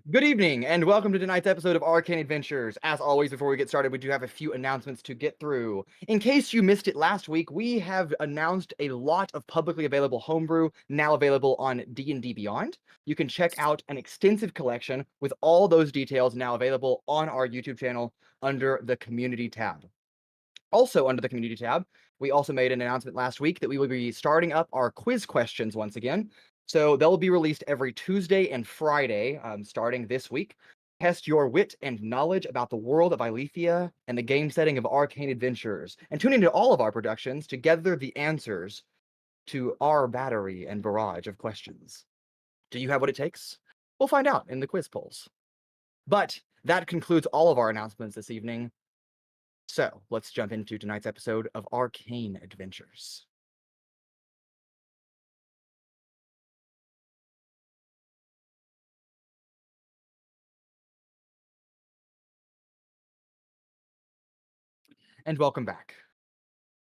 Good evening, and welcome to tonight's episode of Arcane Adventures. As always, before we get started, we do have a few announcements to get through. In case you missed it last week, we have announced a lot of publicly available homebrew now available on D&D Beyond. You can check out an extensive collection with all those details now available on our YouTube channel under the Community tab. Also under the Community tab, we also made an announcement last week that we will be starting up our quiz questions once again. So they'll be released every Tuesday and Friday, starting this week. Test your wit and knowledge about the world of Ilethia and the game setting of Arcane Adventures, and tune into all of our productions to gather the answers to our battery and barrage of questions. Do you have what it takes? We'll find out in the quiz polls. But that concludes all of our announcements this evening. So let's jump into tonight's episode of Arcane Adventures. And welcome back.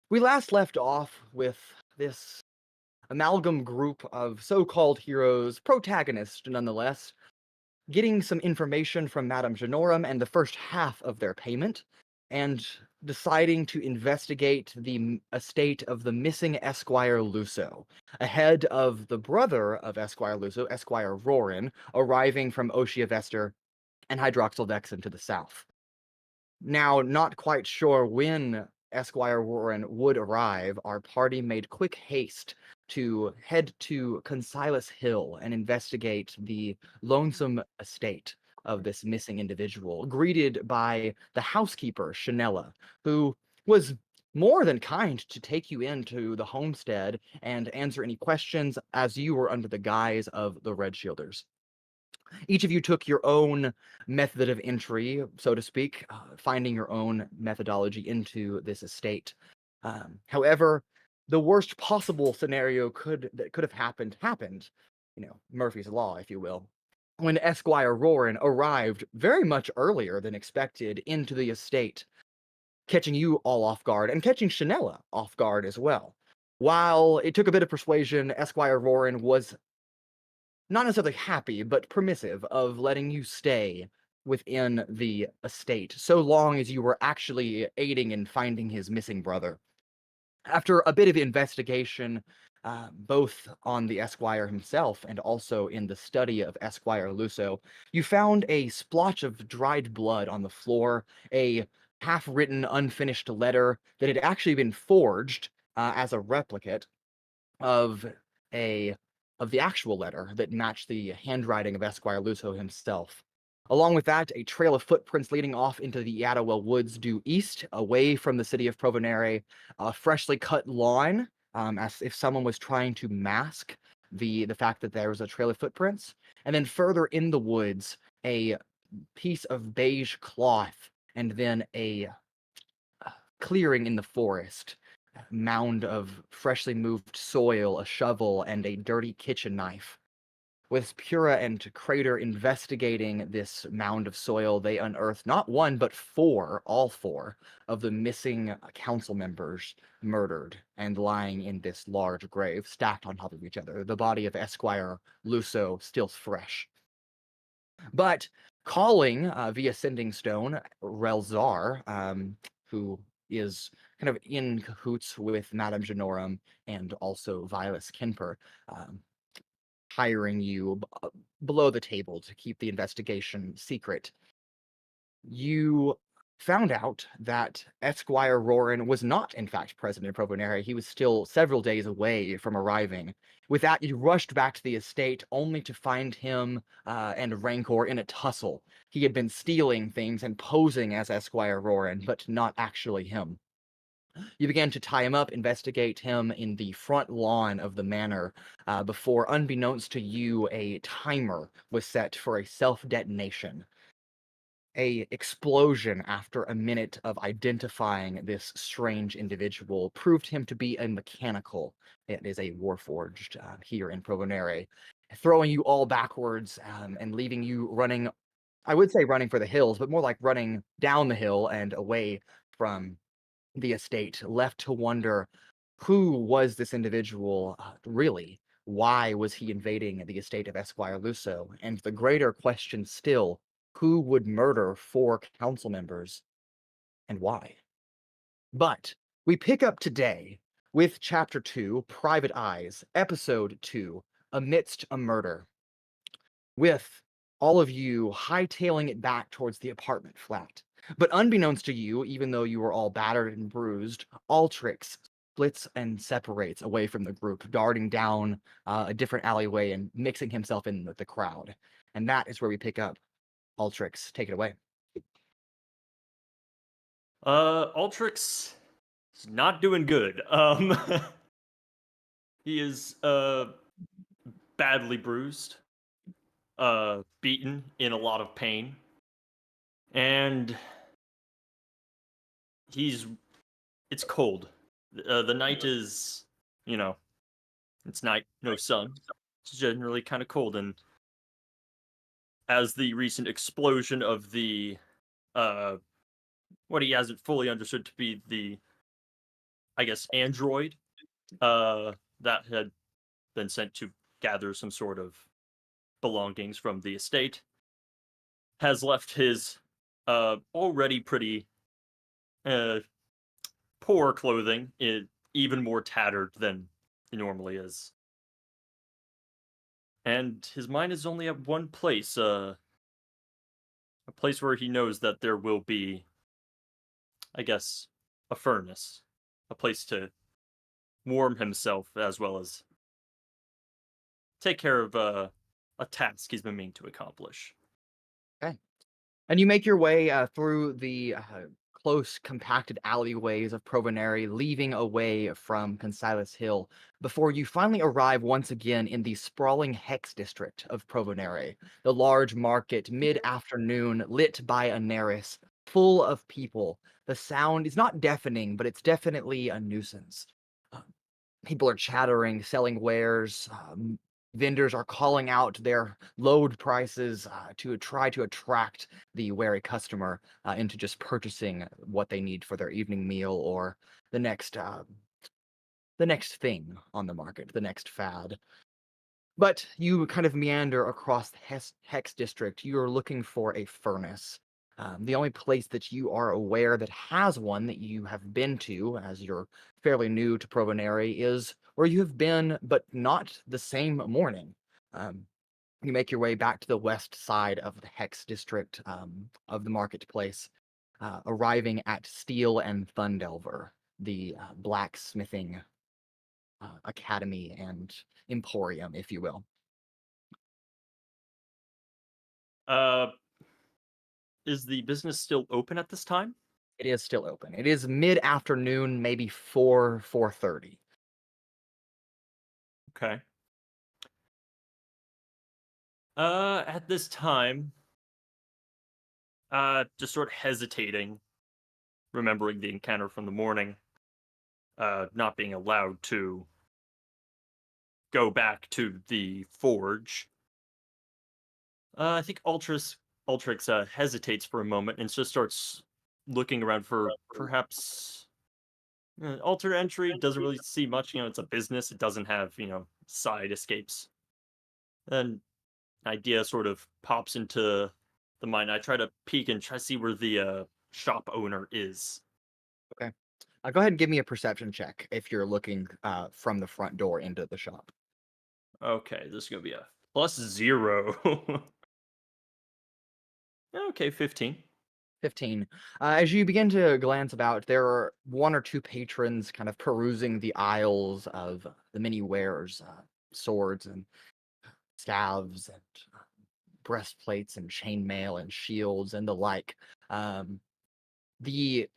We last left off with this amalgam group of so-called heroes, protagonists nonetheless, getting some information from Madame Genorum and the first half of their payment, and deciding to investigate the estate of the missing Esquire Luso, ahead of the brother of Esquire Luso, Esquire Rorin, arriving from Oshia Vester and Hydroxyl Vexen to the south. Now, not quite sure when Esquire Warren would arrive, our party made quick haste to head to Consilas Hill and investigate the lonesome estate of this missing individual, greeted by the housekeeper, Chanella, who was more than kind to take you into the homestead and answer any questions as you were under the guise of the Red Shielders. Each of you took your own method of entry, so to speak, finding your own methodology into this estate. However, the worst possible scenario that could have happened. You know, Murphy's Law, if you will. When Esquire Rorin arrived very much earlier than expected into the estate, catching you all off guard and catching Chanella off guard as well. While it took a bit of persuasion, Esquire Rorin was not necessarily happy, but permissive of letting you stay within the estate, so long as you were actually aiding in finding his missing brother. After a bit of investigation, both on the Esquire himself and also in the study of Esquire Luso, you found a splotch of dried blood on the floor, a half-written, unfinished letter that had actually been forged as a replicate of a of the actual letter that matched the handwriting of Esquire Luso himself. Along with that, a trail of footprints leading off into the Yadawell woods due east, away from the city of Provenere, a freshly cut lawn, as if someone was trying to mask the fact that there was a trail of footprints. And then further in the woods, a piece of beige cloth, and then a clearing in the forest, mound of freshly moved soil, a shovel, and a dirty kitchen knife. With Pura and Cradeyr investigating this mound of soil, they unearthed not one, but all four, of the missing council members murdered and lying in this large grave, stacked on top of each other. The body of Esquire Luso still fresh. But calling via Sending Stone, Relzar, who is kind of in cahoots with Madame Genorum and also Vilas Kinper, hiring you below the table to keep the investigation secret. You found out that Esquire Rorin was not, in fact, present in Provenere. He was still several days away from arriving. With that, you rushed back to the estate, only to find him and Rancor in a tussle. He had been stealing things and posing as Esquire Rorin, but not actually him. You began to tie him up, investigate him in the front lawn of the manor, before, unbeknownst to you, a timer was set for a self-detonation. A explosion after a minute of identifying this strange individual proved him to be a mechanical. It is a warforged here in Provenere, throwing you all backwards and leaving you running. I would say running for the hills, but more like running down the hill and away from the estate, left to wonder who was this individual really? why was he invading the estate of Esquire Lusso? And the greater question still, who would murder 4 council members and why? But we pick up today with Chapter 2, Private Eyes, Episode 2, Amidst a Murder, with all of you hightailing it back towards the apartment flat. But unbeknownst to you, even though you were all battered and bruised, Altrix splits and separates away from the group, darting down a different alleyway and mixing himself in with the crowd. And that is where we pick up. Altrix, take it away. Altrix is not doing good. He is badly bruised, beaten, in a lot of pain, and it's cold. The night is, it's night, no sun. It's generally kind of cold, and as the recent explosion of the what he hasn't fully understood to be the, I guess, android that had been sent to gather some sort of belongings from the estate, has left his already pretty poor clothing even more tattered than he normally is. And his mind is only at one place, a place where he knows that there will be, I guess, a furnace, a place to warm himself as well as take care of a task he's been meaning to accomplish. Okay. And you make your way through the close, compacted alleyways of Provenary, leaving away from Consilas Hill, before you finally arrive once again in the sprawling Hex district of Provenary, the large market, mid-afternoon, lit by a Neris, full of people. The sound is not deafening, but it's definitely a nuisance. People are chattering, selling wares. Vendors are calling out their load prices to try to attract the wary customer into just purchasing what they need for their evening meal or the next thing on the market, the next fad. But you kind of meander across the Hex district. You're looking for a furnace. The only place that you are aware that has one that you have been to, as you're fairly new to Provenary, is where you have been, but not the same morning. You make your way back to the west side of the Hex district of the marketplace, arriving at Steel and Thundelver, the blacksmithing academy and emporium, if you will. Is the business still open at this time? It is still open. It is mid-afternoon, maybe 4:30. Okay. At this time, just sort of hesitating, remembering the encounter from the morning, not being allowed to go back to the forge. I think Altrix hesitates for a moment and just starts looking around for perhaps alternate entry. Doesn't really see much. It's a business. It doesn't have side escapes. Then idea sort of pops into the mind. I try to peek and try to see where the shop owner is. Okay. Go ahead and give me a perception check if you're looking from the front door into the shop. Okay, this is gonna be a +0. Okay, 15. 15. As you begin to glance about, there are 1 or 2 patrons kind of perusing the aisles of the many wares, swords and staves and breastplates and chainmail and shields and the like. The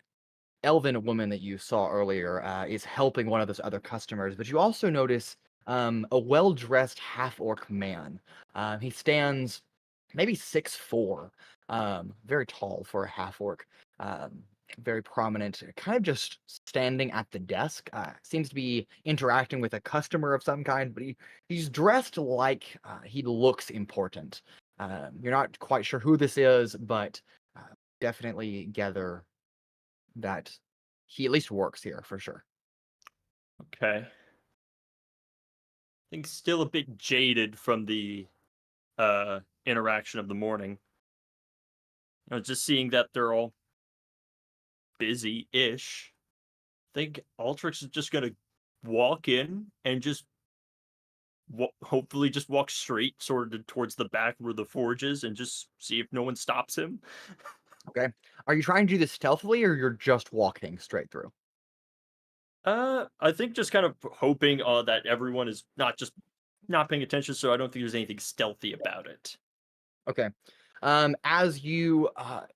elven woman that you saw earlier is helping one of those other customers, but you also notice a well-dressed half-orc man. He stands maybe 6'4", very tall for a half-orc, very prominent, kind of just standing at the desk. Seems to be interacting with a customer of some kind, but he's dressed like he looks important. You're not quite sure who this is, but definitely gather that he at least works here for sure. Okay. think still a bit jaded from the interaction of the morning. Just seeing that they're all busy-ish. Think Altrix is just gonna walk in and just hopefully just walk straight sort of towards the back where the forge is and just see if no one stops him. Okay. Are you trying to do this stealthily or you're just walking straight through? I think just kind of hoping that everyone is not paying attention, so I don't think there's anything stealthy about it. Okay. As you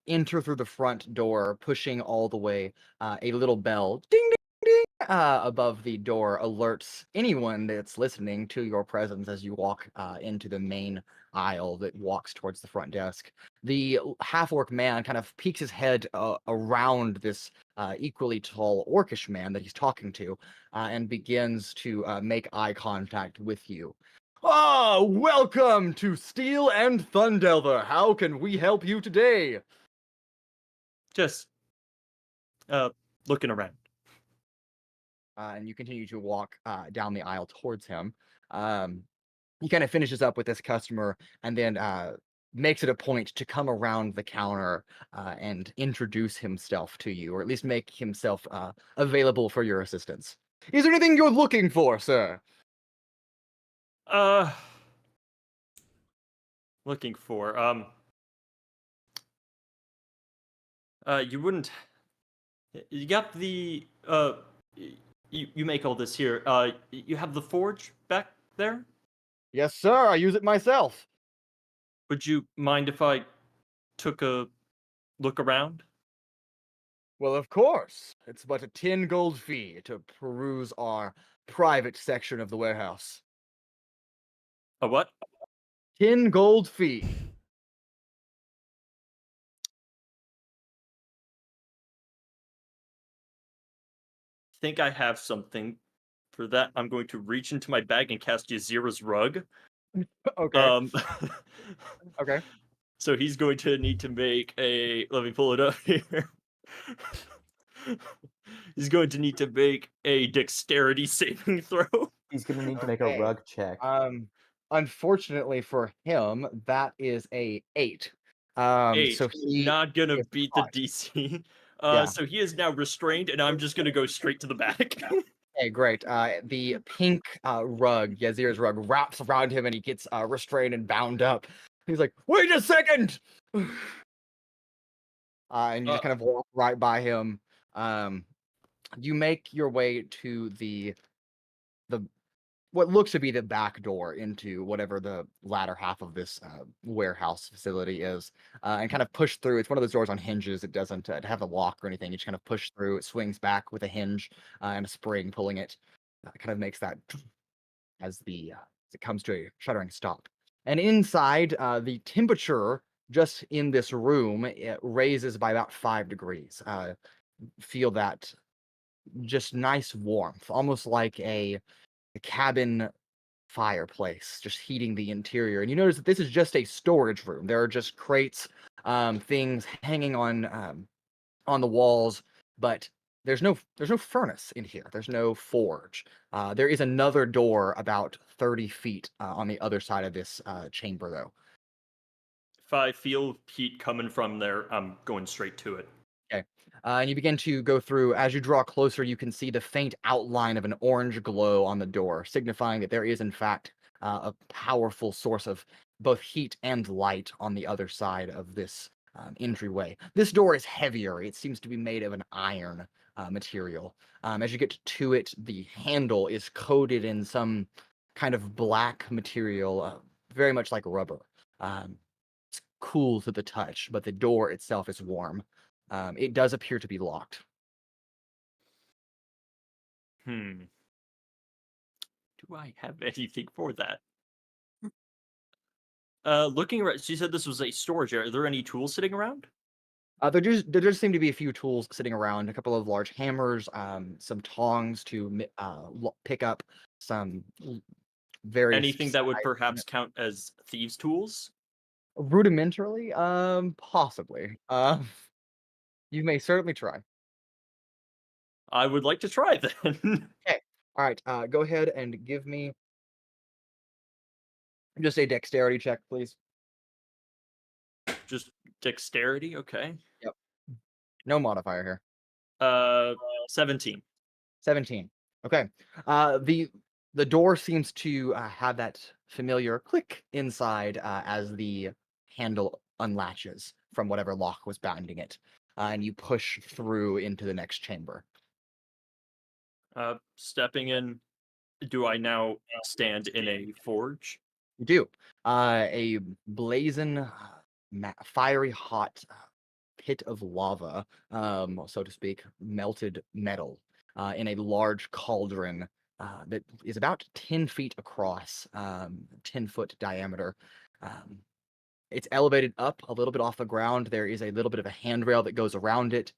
enter through the front door, pushing all the way, a little bell ding ding ding above the door alerts anyone that's listening to your presence as you walk into the main aisle that walks towards the front desk. The half orc man kind of peeks his head around this equally tall orcish man that he's talking to and begins to make eye contact with you. Ah, welcome to Steel and Thundelver. How can we help you today? Just uh looking around. And you continue to walk down the aisle towards him. Um, he kind of finishes up with this customer and then makes it a point to come around the counter and introduce himself to you, or at least make himself available for your assistance. Is there anything you're looking for, sir? Uh looking for you wouldn't you got the you make all this here. You have the forge back there? Yes, sir. I use it myself. Would you mind if I took a look around? Well, of course. It's but a 10 gold fee to peruse our private section of the warehouse. A what? 10 gold fee. Think I have something for that. I'm going to reach into my bag and cast Yazira's rug. Okay. Um Okay. so he's going to need to make a let me pull it up here. He's going to need to make a dexterity saving throw. He's gonna need to make a Okay. rug check. Unfortunately for him, that is a 8. So 8. he Not gonna is beat the caught. DC. Yeah. So he is now restrained, and I'm just gonna go straight to the back. Okay, great. The pink rug, Yazir's rug, wraps around him and he gets restrained and bound up. He's like, "Wait a second!" And you uh, just kind of walk right by him. Um, you make your way to the what looks to be the back door into whatever the latter half of this warehouse facility is, and kind of push through. It's one of those doors on hinges. It doesn't have a lock or anything. You just kind of push through. It swings back with a hinge and a spring pulling it. Kind of makes that as it comes to a shuddering stop. And inside, the temperature just in this room it raises by about 5 degrees. Feel that just nice warmth, almost like a cabin fireplace, just heating the interior. And you notice that this is just a storage room. There are just crates, things hanging on the walls, but there's no furnace in here. There's no forge. There is another door about 30 feet on the other side of this chamber, though. if I feel heat coming from there, I'm going straight to it. Okay. And you begin to go through. As you draw closer, you can see the faint outline of an orange glow on the door, signifying that there is, in fact, a powerful source of both heat and light on the other side of this entryway. This door is heavier. It seems to be made of an iron material. As you get to it, the handle is coated in some kind of black material, very much like rubber. It's cool to the touch, but the door itself is warm. It does appear to be locked. Hmm. Do I have anything for that? Looking around, she said this was a storage area. Are there any tools sitting around? There just seem to be a few tools sitting around, a couple of large hammers, some tongs to pick up some various Anything that would perhaps count as thieves' tools? rudimentarily, possibly. You may certainly try. I would like to try then. Okay. All right. Go ahead and give me Just a dexterity check, please. Just dexterity, okay. Yep. No modifier here. 17. 17. Okay. The door seems to have that familiar click inside as the handle unlatches from whatever lock was binding it, and you push through into the next chamber. Stepping in, do I now stand in a forge? You do. A blazing, fiery hot pit of lava, so to speak, melted metal in a large cauldron that is about 10 feet across, 10-foot diameter. Um, it's elevated up a little bit off the ground. There is a little bit of a handrail that goes around it.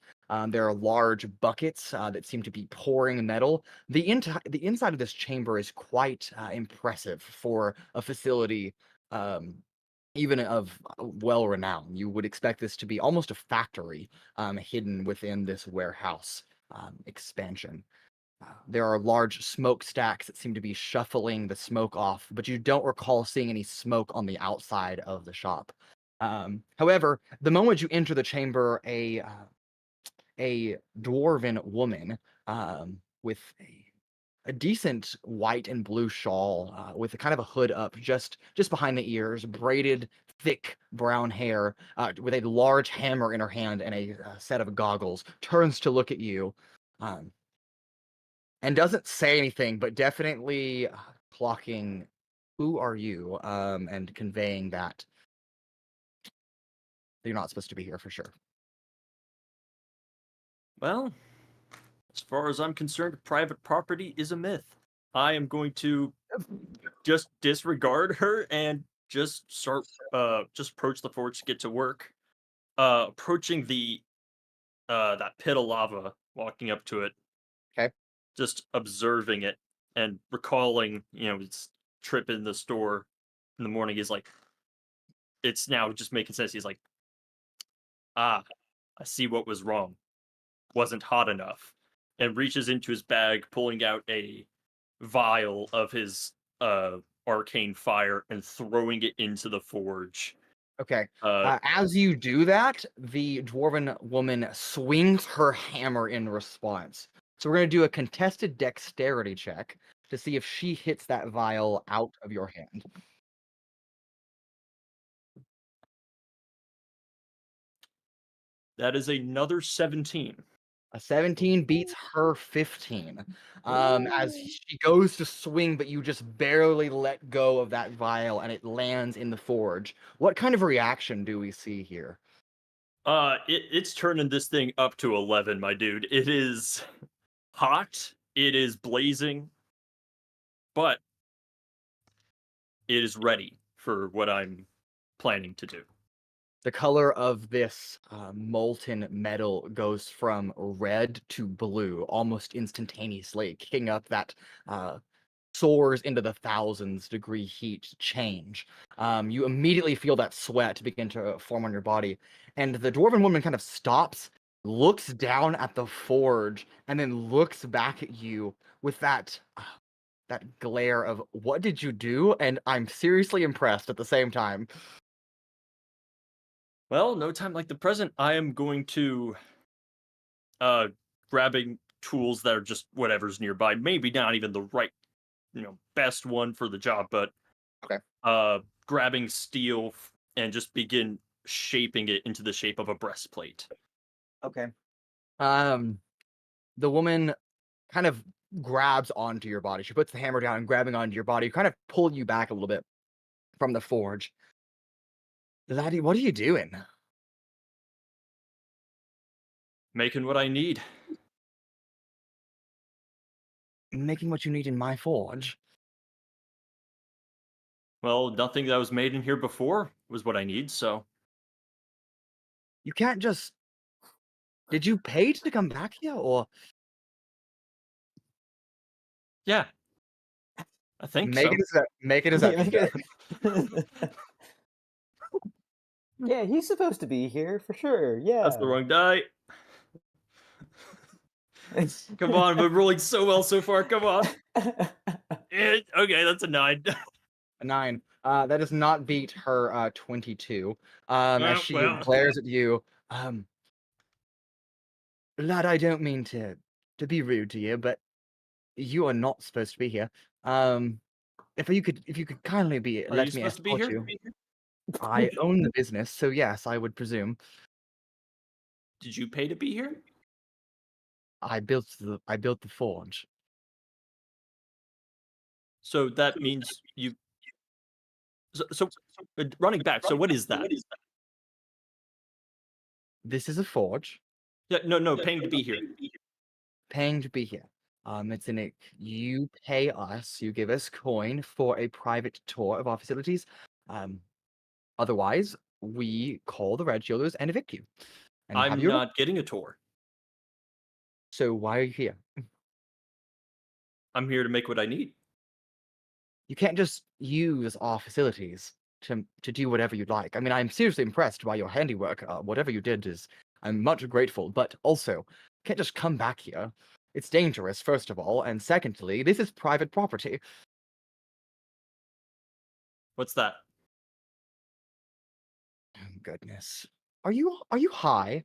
There are large buckets that seem to be pouring metal. The inside of this chamber is quite impressive for a facility even of well renown. You would expect this to be almost a factory hidden within this warehouse expansion. There are large smokestacks that seem to be shuffling the smoke off, but you don't recall seeing any smoke on the outside of the shop. However, the moment you enter the chamber, a dwarven woman with a decent white and blue shawl with a kind of a hood up just behind the ears, braided, thick brown hair, with a large hammer in her hand and a set of goggles, turns to look at you. And doesn't say anything, but definitely clocking, who are you? And conveying that you're not supposed to be here for sure. Well, as far as I'm concerned, private property is a myth. I am going to just disregard her and just start, just approach the forge to get to work. Approaching the, that pit of lava, walking up to it. Okay. Just observing it and recalling, his trip in the store in the morning. Is like, it's now just making sense. He's like, I see what was wrong. Wasn't hot enough. And reaches into his bag, pulling out a vial of his arcane fire and throwing it into the forge. Okay. As you do that, the dwarven woman swings her hammer in response. So we're going to do a contested dexterity check to see if she hits that vial out of your hand. That is another 17. A 17 beats her 15. As she goes to swing, but you just barely let go of that vial and it lands in the forge. What kind of reaction do we see here? It's turning this thing up to 11, my dude. It is hot. It is blazing. But it is ready for what I'm planning to do. The color of this molten metal goes from red to blue almost instantaneously, kicking up that soars into the thousands-degree heat change. You immediately feel that sweat begin to form on your body, and the dwarven woman kind of stops, looks down at the forge, and then looks back at you with that glare of, what did you do? And I'm seriously impressed at the same time. Well, no time like the present. I am going to grabbing tools that are just whatever's nearby. Maybe not even the right, best one for the job, but Okay. Grabbing steel and just begin shaping it into the shape of a breastplate. Okay. The woman kind of grabs onto your body. She puts the hammer down and grabbing onto your body, kind of pulling you back a little bit from the forge. Laddie, what are you doing? Making what I need. Making what you need in my forge. Well, nothing that was made in here before was what I need, so. You can't just... Did you pay to come back here, or... Yeah. I think Make so. Make it as Yeah, he's supposed to be here for sure. Yeah. That's the wrong die. Come on, we're rolling so well so far. Come on. Okay, that's a 9. A 9. That does not beat her 22. As she Well. glares at you, lad, I don't mean to be rude to you, but you are not supposed to be here. If you could kindly Are you let me supposed to be escort here? you. I own the business, so yes, I would presume. Did you pay to be here? I built the forge. So that means you. So running back. So what is that? This is a forge. Yeah, no, paying to be here. Paying to be here. It's in it. You pay us. You give us coin for a private tour of our facilities. Otherwise, we call the Red Shielders and evict you. And have I'm you? not getting a tour. So why are you here? I'm here to make what I need. You can't just use our facilities to do whatever you'd like. I mean, I'm seriously impressed by your handiwork. Whatever you did I'm much grateful. But also, you can't just come back here. It's dangerous, first of all, and secondly, this is private property. What's that? Oh, goodness, are you high?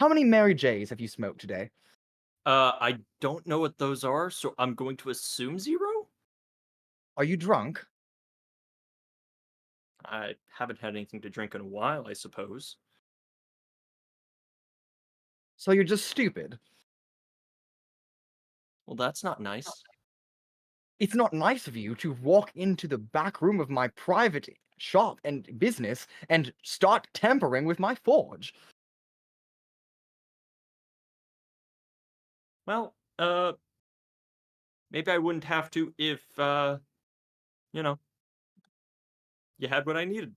How many Mary J's have you smoked today? I don't know what those are, so I'm going to assume 0. Are you drunk? I haven't had anything to drink in a while, I suppose. So you're just stupid. Well, that's not nice. It's not nice of you to walk into the back room of my private shop and business and start tampering with my forge. Well, maybe I wouldn't have to if, you know, you had what I needed.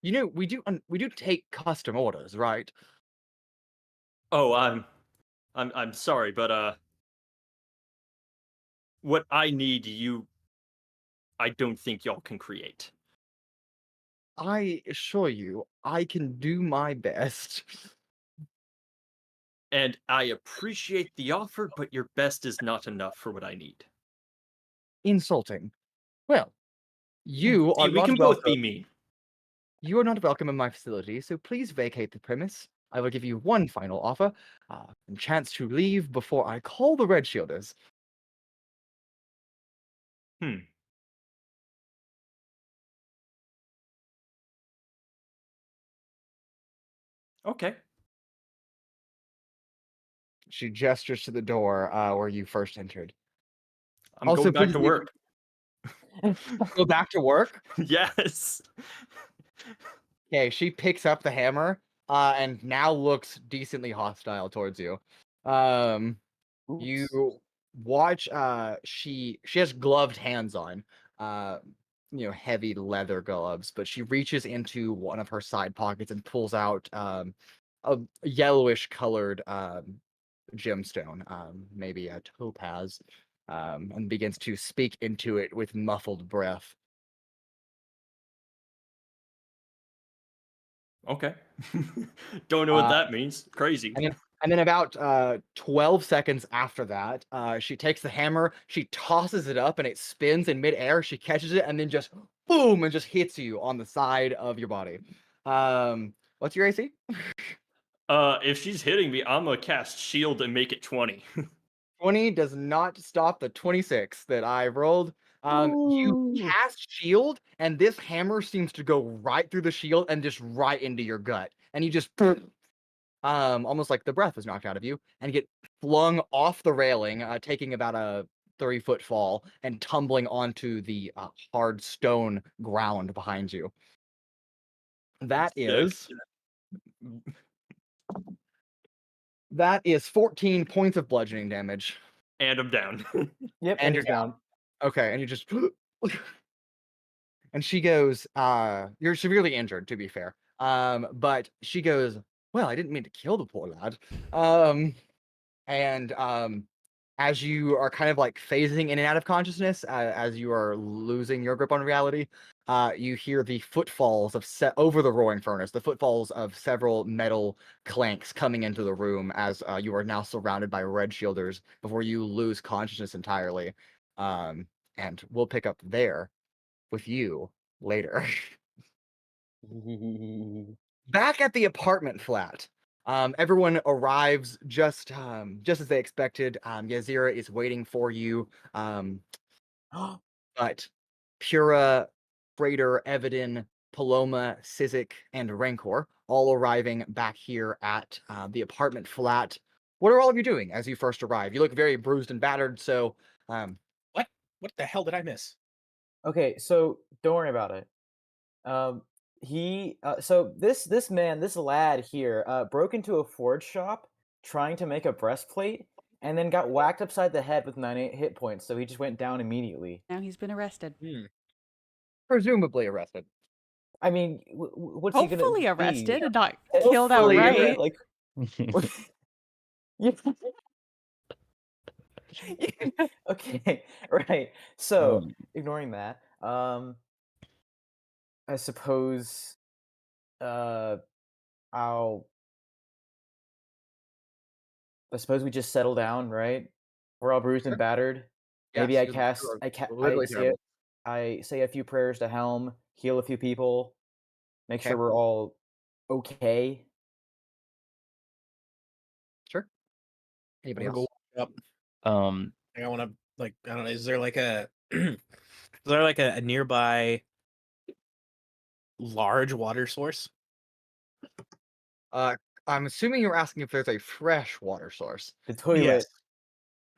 You know, we do take custom orders, right? Oh, I'm sorry, but what I need, I don't think y'all can create. I assure you, I can do my best. And I appreciate the offer, but your best is not enough for what I need. Insulting. Well, you are See, we not can both be welcome. mean. You are not welcome in my facility, so please vacate the premise. I will give you one final offer, and chance to leave before I call the Red Shielders. Okay. She gestures to the door where you first entered. I'm Also, going back please to leave- work. Go back to work. Yes. Okay, she picks up the hammer and now looks decently hostile towards you. You Oops. watch she has gloved hands on. Heavy leather gloves, but she reaches into one of her side pockets and pulls out a yellowish colored gemstone, maybe a topaz, and begins to speak into it with muffled breath. Okay. Don't know what that means. Crazy. And then about 12 seconds after that, she takes the hammer, she tosses it up, and it spins in midair. She catches it, and then just boom, and just hits you on the side of your body. What's your AC? If she's hitting me, I'm gonna cast shield and make it 20. 20 does not stop the 26 that I rolled. You Ooh. cast shield, and this hammer seems to go right through the shield and just right into your gut. And you just almost like the breath was knocked out of you, and get flung off the railing, taking about a 30-foot fall and tumbling onto the hard stone ground behind you. That Sick. is 14 points of bludgeoning damage. And I'm down. Yep, And and you're he's down. Okay, and you just and she goes, you're severely injured, to be fair. But she goes, well, I didn't mean to kill the poor lad. And as you are kind of like phasing in and out of consciousness, as you are losing your grip on reality, you hear the footfalls of over the roaring furnace, the footfalls of several metal clanks coming into the room as you are now surrounded by red shielders before you lose consciousness entirely. And we'll pick up there with you later. Back at the apartment flat, everyone arrives just as they expected. Yazira is waiting for you, but Pura, Cradeyr, Evadin, Paloma, Sizik, and Rancor all arriving back here at the apartment flat. What are all of you doing as you first arrive? You look very bruised and battered, so What? What the hell did I miss? Okay, so don't worry about it. So this man, this lad here, broke into a forge shop trying to make a breastplate, and then got whacked upside the head with 98 hit points. So he just went down immediately. Now he's been arrested. presumably arrested. I mean, what's he gonna Hopefully be? arrested and not Hopefully, killed right? outright. Like, yeah. Okay, right. So, ignoring that, I suppose, I suppose we just settle down, right? We're all bruised and battered. Maybe Yes, you are literally terrible. I say a few prayers to Helm, heal a few people, make Okay. sure we're all okay. Sure. Anybody I'm else? gonna go up. Um, I want to I don't know. Is there like a is there like a nearby large water source? I'm assuming you're asking if there's a fresh water source. The toilet.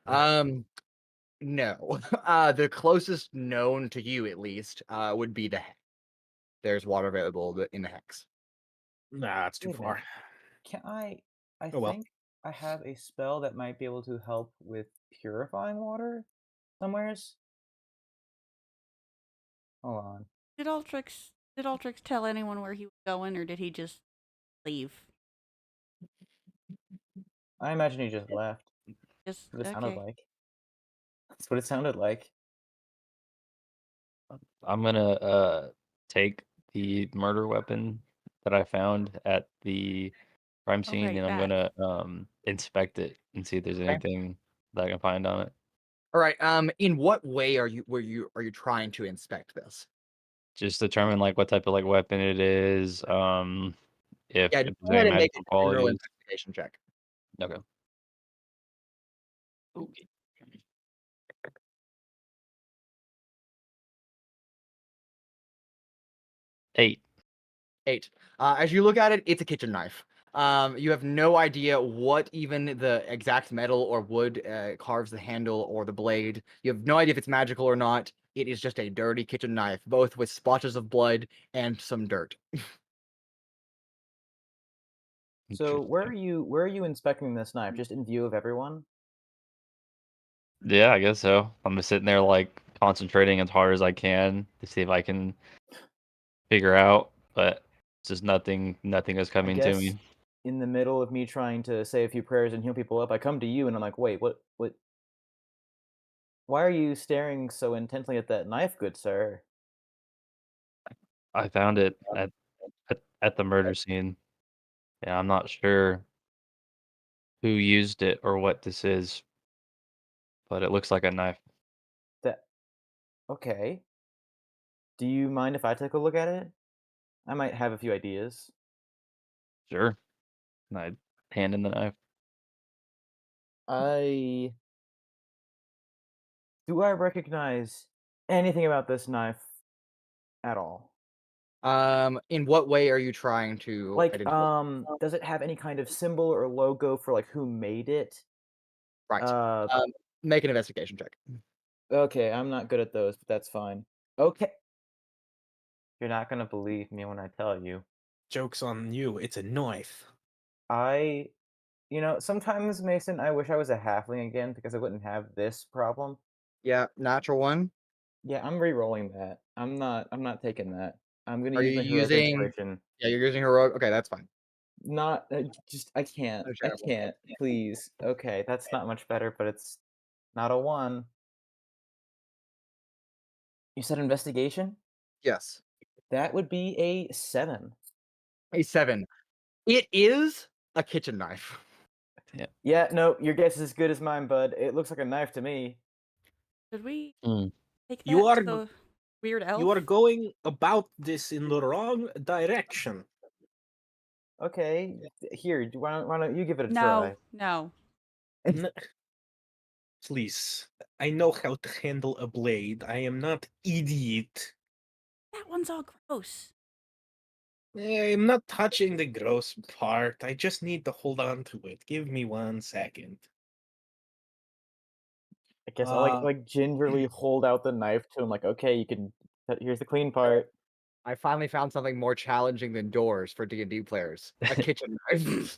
Yes. No. The closest known to you, at least, would be the hex. There's water available in the hex. Nah, that's too Wait a far. minute. Can I Oh, well. think I have a spell that might be able to help with purifying water somewheres. Hold on. Did Altrix tell anyone where he was going, or did he just leave? I imagine he just left. Just That's what it sounded okay. like. That's what it sounded like. I'm gonna take the murder weapon that I found at the crime scene, right, and I'm that. gonna inspect it and see if there's anything that I can find on it. All right. In what way are you trying to inspect this? Just determine like what type of like weapon it is. If Yeah, there's go ahead any and make a magical general qualities. investigation check. Okay. Okay. 8. 8. As you look at it, it's a kitchen knife. You have no idea what even the exact metal or wood carves the handle or the blade. You have no idea if it's magical or not. It is just a dirty kitchen knife, both with splotches of blood and some dirt. So where are you inspecting this knife? Just in view of everyone? Yeah, I guess so. I'm just sitting there like concentrating as hard as I can to see if I can figure out, but it's just nothing is I coming to guess me. in the middle of me trying to say a few prayers and heal people up, I come to you and I'm like, wait, what why are you staring so intently at that knife, good sir? I found it at the murder scene. Yeah, I'm not sure who used it or what this is, but it looks like a knife. That okay. Do you mind if I take a look at it? I might have a few ideas. Sure. And I hand in the knife. Do I recognize anything about this knife at all? In what way are you trying to Like, identify? does it have any kind of symbol or logo for like who made it? Right. Uh, Make an investigation check. okay, I'm not good at those, but that's fine. Okay. You're not gonna believe me when I tell you. Joke's on you. It's a knife. Sometimes, Mason, I wish I was a halfling again because I wouldn't have this problem. Yeah, natural one. Yeah, I'm re-rolling that. I'm not taking that. I'm gonna Are use you my heroic using? inspiration. Yeah, you're using heroic. Okay, that's fine. Not just I can't. I Understandable. can't. Please. Okay, that's not much better, but it's not a 1. You said investigation? Yes. That would be a 7. A 7. It is a kitchen knife. Yeah, no, your guess is as good as mine, bud. It looks like a knife to me. Should we Mm. take You that are to the Weird elf. You are going about this in the wrong direction. Okay, here. Why don't you give it a No, try? no. N- Please, I know how to handle a blade. I am not idiot. That one's all gross. I'm not touching the gross part. I just need to hold on to it. Give me 1 second. I guess I'll Uh, like gingerly hold out the knife to him, like, okay, you can. Here's the clean part. I finally found something more challenging than doors for D&D players. A kitchen knife.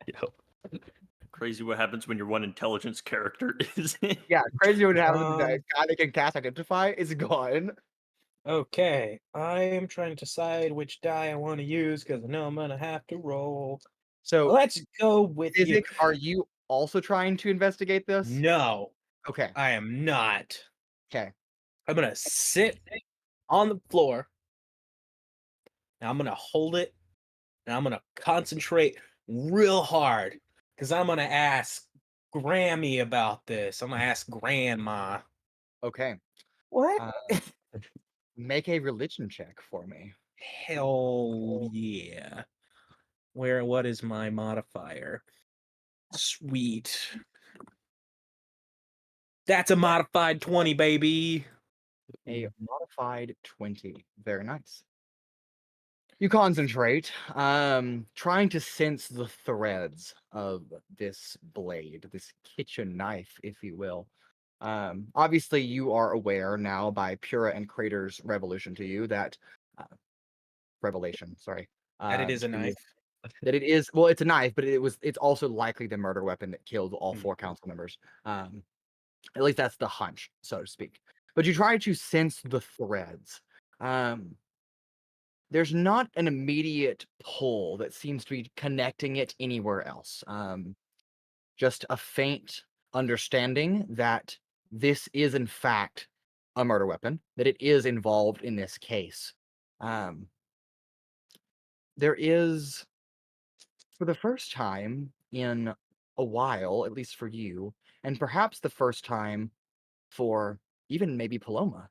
Yep. Crazy what happens when your one intelligence character is. Yeah, crazy what happens when the Um, guy that can cast Identify is gone. Okay, I am trying to decide which die I want to use because I know I'm gonna have to roll. So, Let's go with you. Sizik, are you also trying to investigate this? No, Okay. I am not. Okay. I'm gonna sit on the floor. And I'm gonna hold it, and I'm gonna concentrate real hard because I'm gonna ask Grammy about this. I'm gonna ask Grandma. Okay. What? Make a religion check for me. Hell yeah. What is my modifier? Sweet. That's a modified 20, baby. A modified 20. Very nice. You concentrate, trying to sense the threads of this blade, this kitchen knife, if you will. Obviously, you are aware now by Pura and Crader's revelation to you that revelation, sorry, That it is a to you, knife. that it is well, it's a knife, but it's also likely the murder weapon that killed all Hmm. 4 council members. At least that's the hunch, so to speak. But you try to sense the threads. There's not an immediate pull that seems to be connecting it anywhere else. Just a faint understanding that this is in fact a murder weapon, that it is involved in this case. There is, for the first time in a while, at least for you, and perhaps the first time for even maybe Paloma,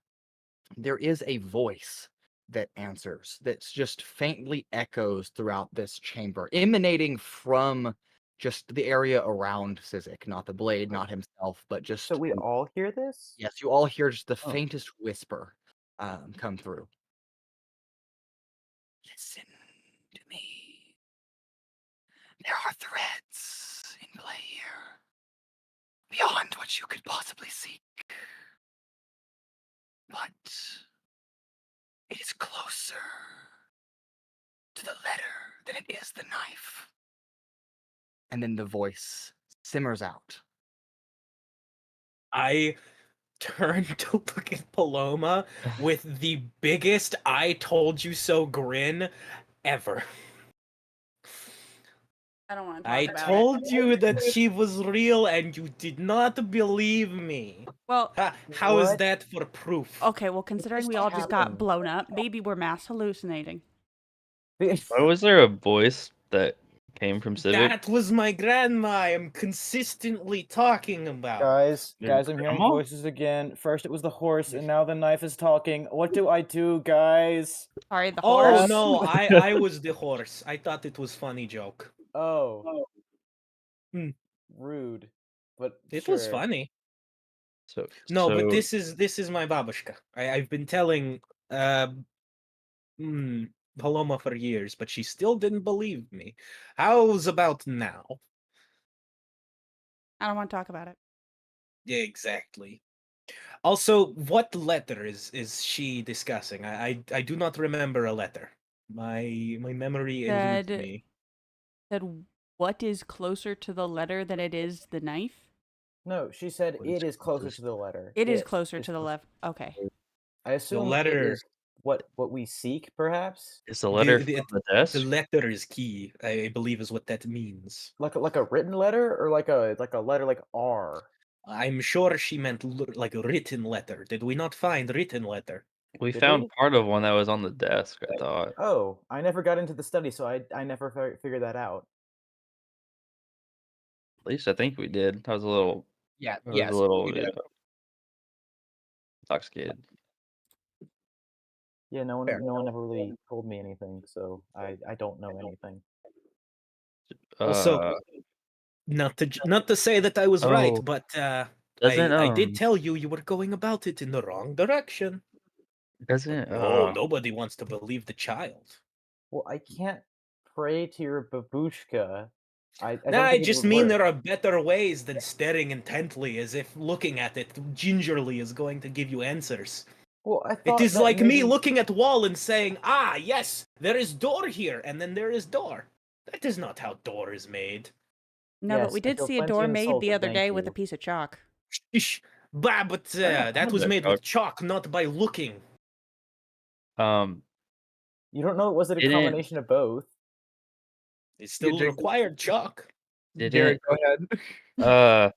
there is a voice that answers, that's just faintly echoes throughout this chamber, emanating from just the area around Sizik, not the blade, not himself, but just So we all hear this? yes, you all hear just the Oh. faintest whisper come through. Listen to me. There are threads in play here, beyond what you could possibly seek. But it is closer to the letter than it is the knife. And then the voice simmers out. I turn to look at Paloma with the biggest I told you so grin ever. I don't want to talk I about told it. you that she was real and you did not believe me. Well, How is What? that for proof? okay, well, considering we all just got happened? blown up, maybe we're mass hallucinating. Why was there a voice that came from Civic? That was my grandma I am consistently talking about. Guys, Your I'm hearing grandma? voices again. First it was the horse, and now the knife is talking. What do I do, guys? Sorry, the Oh horse. no, I was the horse. I thought it was funny joke. Oh. Hmm. Rude. But It sure. was funny. So No, but so this is my babushka. I've been telling Paloma for years, but she still didn't believe me. How's about now? I don't want to talk about it. Yeah, exactly. Also, what letter is she discussing? I do not remember a letter. My memory eludes Said- me. Said, what is closer to the letter than it is the knife? No, she said What it is is closer closest? to the letter. It is It closer to the left. Okay. I assume letter- it is what we seek, perhaps? Is the letter The- from the The desk? letter is key, I believe is what that means. Like a written letter, or like a letter like R? I'm sure she meant like a written letter. Did we not find written letter? We Did found we? part of one that was on the desk, I thought. Oh, I never got into the study, so I never figured that out. At least I think we did. I was a little Yeah, I was yes. a little you did. intoxicated. Yeah, no Fair. one ever really told me anything, so I don't know anything. Also, Uh, not to say that I was right, oh, but doesn't I did tell you were going about it in the wrong direction. doesn't No, nobody wants to believe the child. Well, I can't pray to your babushka. I Nah, don't I think it just would mean work. there are better ways than staring intently as if looking at it gingerly is going to give you answers. Well, I It thought is that like me maybe... looking at wall and saying, "Ah, yes, there is door here," and then there is door. That is not how door is made. No, but Yes, we I did feel see a plenty door made the insulted, other thank day with a you. piece of chalk. Ish. Bah, but that have was that made chalk. with chalk, not by looking. um You don't know, was it a didn't combination of both? It still Jake- required chalk. Jared, go ahead. uh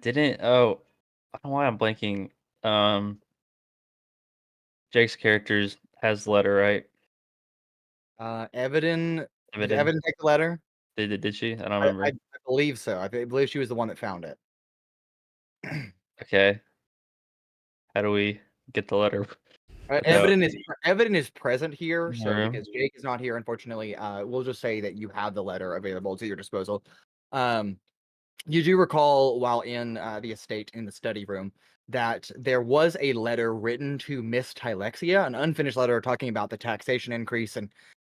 didn't I don't know why I'm blanking. Jake's characters has the letter, right? Evadin. Did Evadin. Evadin take the letter? Did she? I don't I remember. believe so. I believe she was the one that found it. Okay. How do we get the letter? without- Evadin is present here, so Yeah. because Jake is not here, unfortunately, we'll just say that you have the letter available to your disposal. You do recall while in the estate in the study room that there was a letter written to Miss Tylexia, an unfinished letter talking about the taxation increase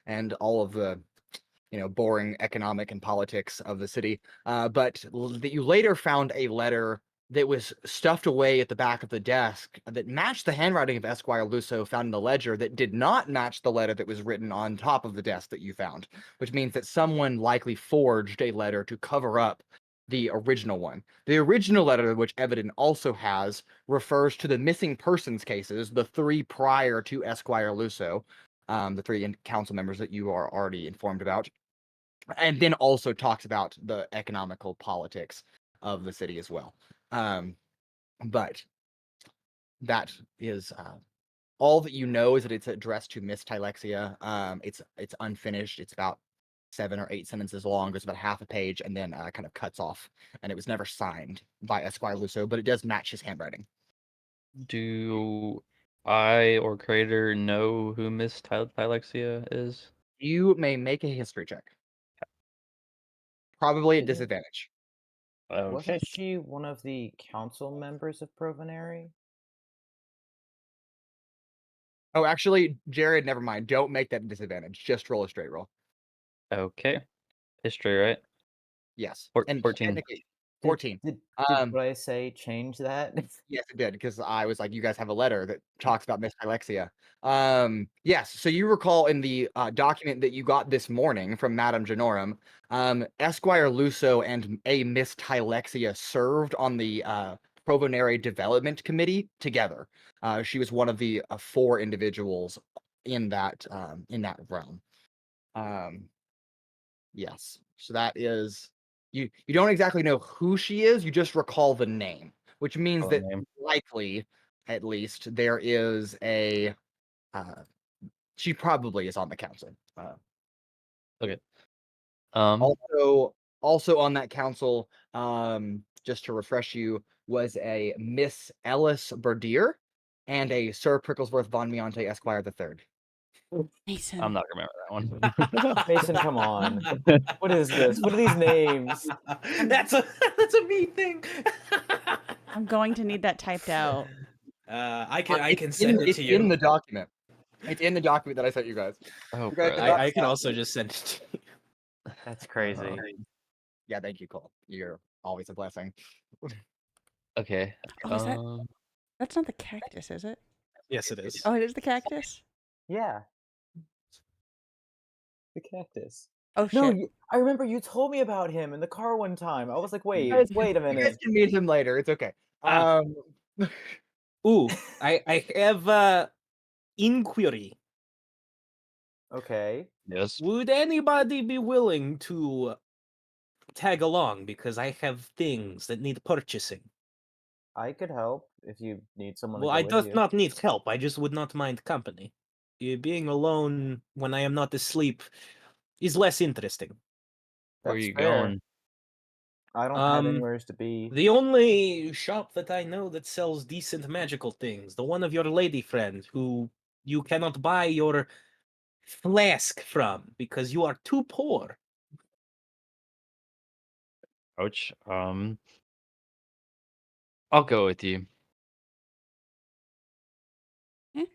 and all of the boring economic and politics of the city. But that you later found a letter that was stuffed away at the back of the desk that matched the handwriting of Esquire Lusso found in the ledger that did not match the letter that was written on top of the desk that you found, which means that someone likely forged a letter to cover up the original one. The original letter, which Evadin also has, refers to the missing persons cases, the 3 prior to Esquire Lusso, the 3 council members that you are already informed about, and then also talks about the economical politics of the city as well. But that is all that you know is that it's addressed to Miss Tylexia. It's unfinished. It's about 7 or 8 sentences long. It's about half a page, and then kind of cuts off. And it was never signed by Esquire Lusso, but it does match his handwriting. Do I or Cradeyr know who Miss Tylexia is? You may make a history check. Probably at disadvantage. Okay. Wasn't she one of the council members of Provenary? Oh, actually, Jared, never mind. Don't make that disadvantage. Just roll a straight roll. Okay. History, right? Yes. Four- And 14. technically, 14. Did Um, what I say change that? Yes, it did, because I was like, you guys have a letter that talks about Miss Alexia. Yes, so you recall in the document that you got this morning from Madame Genorum, Esquire Lusso and a Miss Tylexia served on the Provenary Development Committee together. She was one of the 4 individuals in that realm. Yes, so that is you don't exactly know who she is, you just recall the name, which means Recall the that name. likely, at least, there is a she probably is on the council. Okay. Also on that council, just to refresh you, was a Miss Ellis Berdier and a Sir Pricklesworth von Meonte Esquire III. Mason. I'm not gonna remember that one. Mason, come on. What is this? What are these names? That's a me thing. I'm going to need that typed out. I can send it It's to you. in the document. It's in the document that I sent you guys. Oh, You guys bro. did not I can stop also me. just send it to you. That's crazy. Yeah, thank you, Cole. You're always a blessing. Okay. Oh, is that? That's not the cactus, is it? Yes, it is. Oh, it is the cactus? Yeah. The cactus. Oh, No, shit. I remember you told me about him in the car one time. I was like, wait a You guys minute. can meet him later. It's okay. Ah. Ooh, I have inquiry. Okay. Yes. Would anybody be willing to tag along because I have things that need purchasing? I could help if you need someone Well, to I go do with you. not need help. I just would not mind company. Being alone when I am not asleep is less interesting. Where are That's you fair. going? I don't have anywhere to be. The only shop that I know that sells decent magical things, the one of your lady friend who you cannot buy your flask from because you are too poor. Ouch. I'll go with you.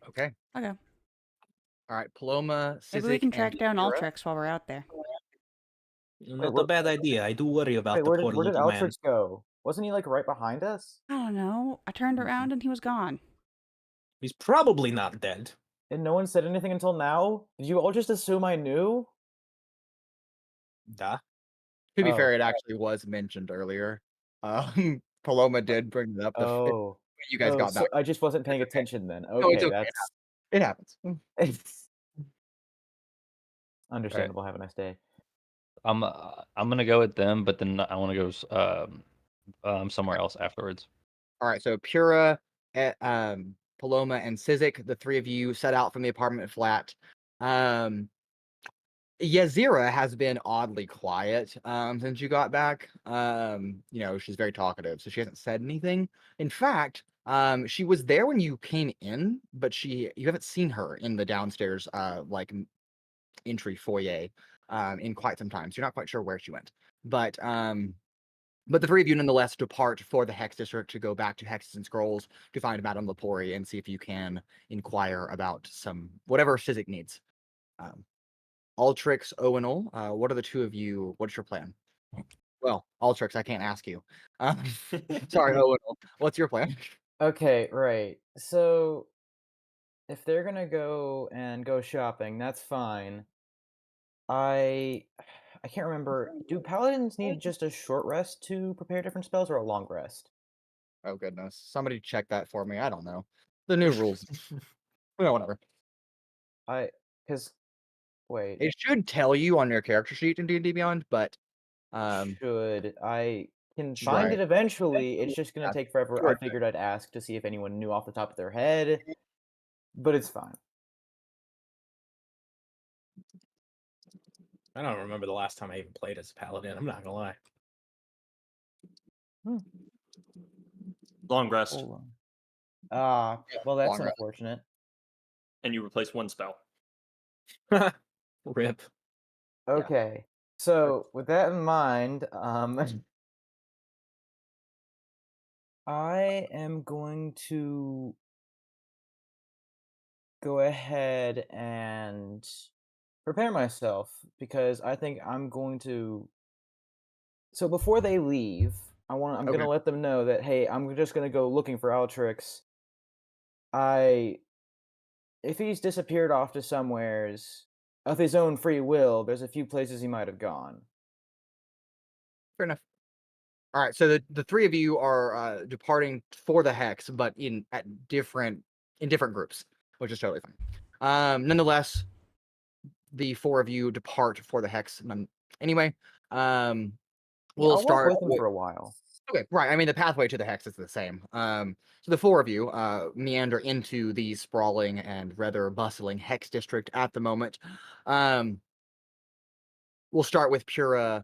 Okay. Okay. All right. Paloma, Maybe we Sizik, can and track down Pura. Altrix while we're out there. Not a where- bad idea. I do worry about Wait, the where poor did little man. Altrix go? Wasn't he like right behind us? I don't know. I turned around and he was gone. He's probably not dead. And no one said anything until now? Did you all just assume I knew? Duh. To be fair, Oh. it actually was mentioned earlier. Paloma did bring it up when Oh. you guys got so back. I just wasn't paying attention then. No, it's Okay, okay. that's It happens. understandable. Have a nice day. I'm gonna go with them, but then I want to go somewhere else afterwards. All right, so Pura, Paloma, and Sizik, the three of you set out from the apartment flat. Yazira has been oddly quiet since you got back. She's very talkative, so she hasn't said anything. In fact, she was there when you came in, but you haven't seen her in the downstairs entry foyer in quite some time. So you're not quite sure where she went. But the three of you nonetheless depart for the Hex District to go back to Hexes and Scrolls to find Madame Lepori and see if you can inquire about whatever Sizik needs. Altrix, Owunul, what are the two of you? What's your plan? Well, Altrix, I can't ask you. Sorry, Owunul. What's your plan? Okay, right. So if they're gonna go shopping, that's fine. I can't remember. Do paladins need just a short rest to prepare different spells or a long rest? Oh goodness, somebody check that for me. I don't know the new rules. No, whatever. Because wait, It should tell you on your character sheet in D&D Beyond, but should I can find right. it eventually? It's just gonna Yeah, take forever. sure I it figured I'd ask to see if anyone knew off the top of their head, but it's fine. I don't remember the last time I even played as a paladin. I'm not gonna lie. Long rest, Hold on. Well, that's long rest. unfortunate. and you replace one spell. Rip. Okay, so with that in mind, I am going to go ahead and prepare myself because I think I'm going to. So before they leave, I'm Okay. gonna let them know that hey, I'm just gonna go looking for Altrix. If he's disappeared off to somewheres of his own free will, there's a few places he might have gone. Fair enough. All right, so the three of you are departing for the Hex, but in different groups, which is totally fine. Nonetheless, the four of you depart for the Hex. Anyway, we'll I'll start walk with him for a while. Okay, right. I mean, the pathway to the Hex is the same. So the four of you meander into the sprawling and rather bustling Hex district at the moment. We'll start with Pura,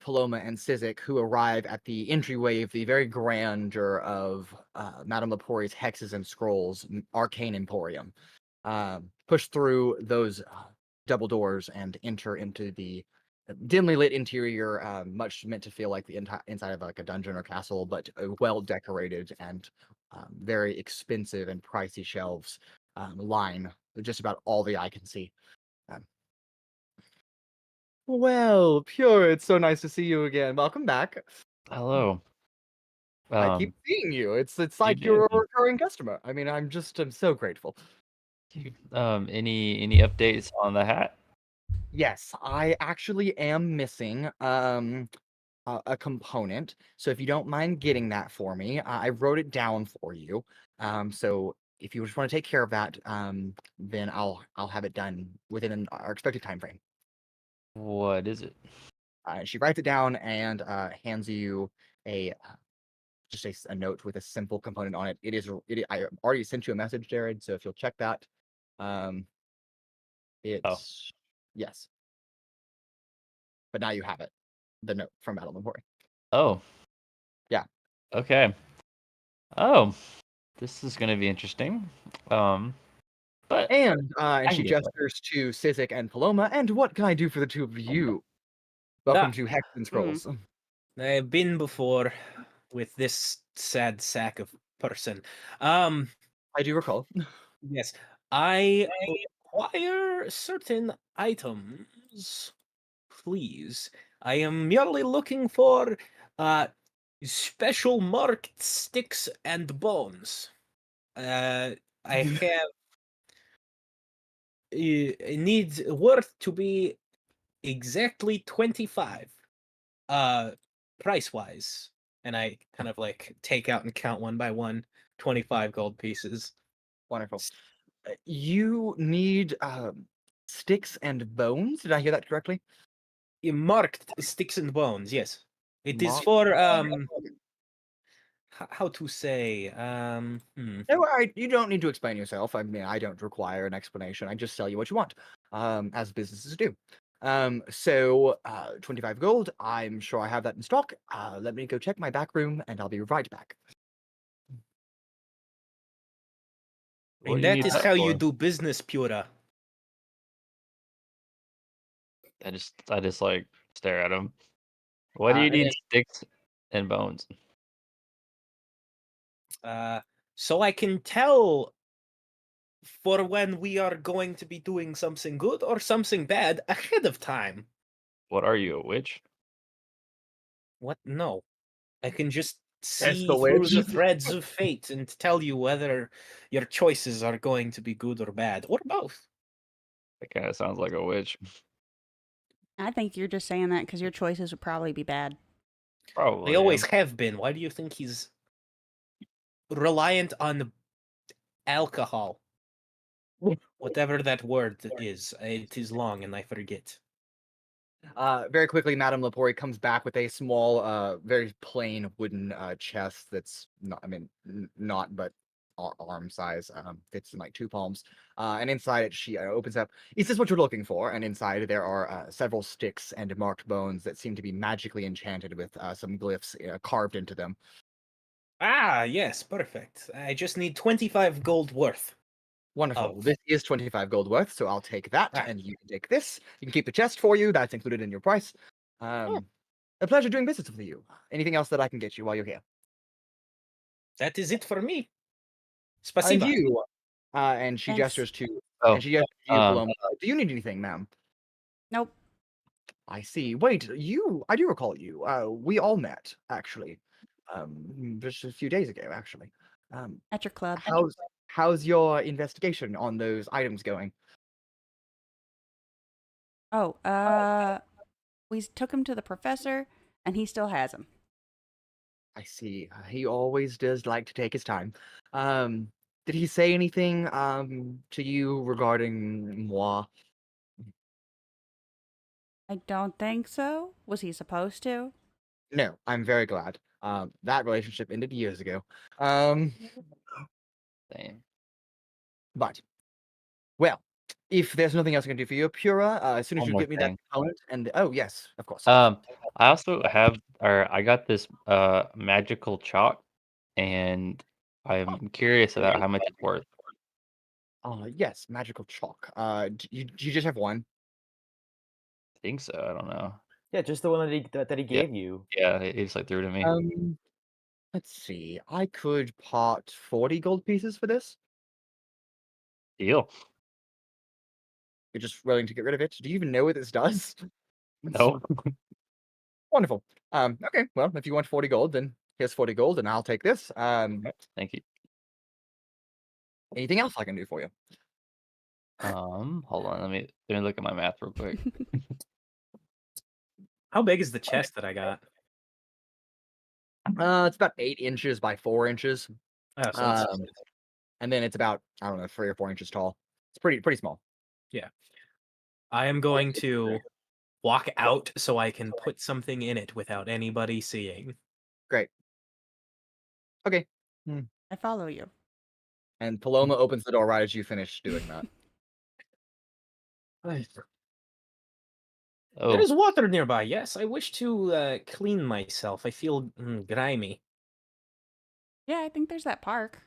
Paloma, and Sizik, who arrive at the entryway of the very grandeur of Madame Lepori's Hexes and Scrolls Arcane Emporium. Push through those double doors and enter into the dimly lit interior, much meant to feel like the inside of like a dungeon or castle, but well decorated and very expensive and pricey shelves line just about all the eye can see. Well, Pure, it's so nice to see you again. Welcome back. Hello. I keep seeing you. It's like you're a do. recurring customer. I mean, I'm so grateful. Any updates on the hat? Yes, I actually am missing a component. So if you don't mind getting that for me, I wrote it down for you. So if you just want to take care of that, then I'll have it done within our expected time frame. What is it? She writes it down and hands you just a note with a simple component on it. I already sent you a message, Jared. So if you'll check that, it's yes. But now you have it. The note from Battle Emporium. Oh. Yeah. Okay. Oh, this is going to be interesting. But And she can get that. gestures to Sizik and Paloma. And what can I do for the two of you? Welcome to Hex and Scrolls. I've been before with this sad sack of person. I do recall. Yes, I require certain items, please. I am merely looking for special marked sticks and bones. I have it needs worth to be exactly 25 price wise, and I kind of like take out and count one by one 25 gold pieces. Wonderful. You need sticks and bones. Did I hear that correctly? Marked sticks and bones, yes. It is Marked- for how to say No, you don't need to explain yourself. I mean, I don't require an explanation. I just sell you what you want, as businesses do. So 25 gold. I'm sure I have that in stock. Let me go check my back room, and I'll be right back. What and do you that need is that how you for? do business, Pura. I just like stare at him. What do you need sticks and bones? So I can tell for when we are going to be doing something good or something bad ahead of time. What are you, a witch? What? No. I can just That's see the through witch. the threads of fate and tell you whether your choices are going to be good or bad, or both. That kind of sounds like a witch. I think you're just saying that because your choices would probably be bad. Probably. They always have been. Why do you think he's reliant on alcohol? Whatever that word is. It is long and I forget. Very quickly, Madame Lepori comes back with a small, very plain wooden chest that's not, I mean, not, but arm size, fits in like 2 palms. And inside it, she opens up. Is this what you're looking for? And inside there are several sticks and marked bones that seem to be magically enchanted with some glyphs carved into them. Ah, yes, perfect. I just need 25 gold worth. Wonderful. Oh. This is 25 gold worth, so I'll take that, Ah. and you can take this. You can keep the chest for you. That's included in your price. A pleasure doing business with you. Anything else that I can get you while you're here? That is it for me. And Spasiba. you, and she Thanks. gestures to, Oh, and she gestures to you, Paloma. Do you need anything, ma'am? Nope. I see. Wait, I do recall you. We all met, actually. Just a few days ago, actually. At your club. How's your investigation on those items going? Oh, we took him to the professor, and he still has him. I see. He always does like to take his time. Did he say anything to you regarding moi? I don't think so. Was he supposed to? No, I'm very glad. That relationship ended years ago. Um, Same. but well, if there's nothing else I can do for you, Pura, as soon as One you more get me that thing. component, and oh yes, of course. I also have, or I got this magical chalk, and I'm curious about how much it's worth. Yes, magical chalk. You just have one? I think so. I don't know. Yeah, just the one that he gave you. Yeah, he just like threw it to me. Let's see. I could pot 40 gold pieces for this. Deal. You're just willing to get rid of it. Do you even know what this does? No. Wonderful. Okay. Well, if you want 40 gold, then here's 40 gold, and I'll take this. Thank you. Anything else I can do for you? Hold on. Let me look at my math real quick. How big is the chest that I got? It's about 8 inches by 4 inches. Oh, so it's- And then it's about, I don't know, 3 or 4 inches tall. It's pretty small. yeah. I am going to walk out so I can put something in it without anybody seeing. Great. Okay. I follow you. And Paloma opens the door right as you finish doing that. Oh, There is water nearby. Yes, I wish to clean myself. I feel grimy. Yeah, I think there's that park.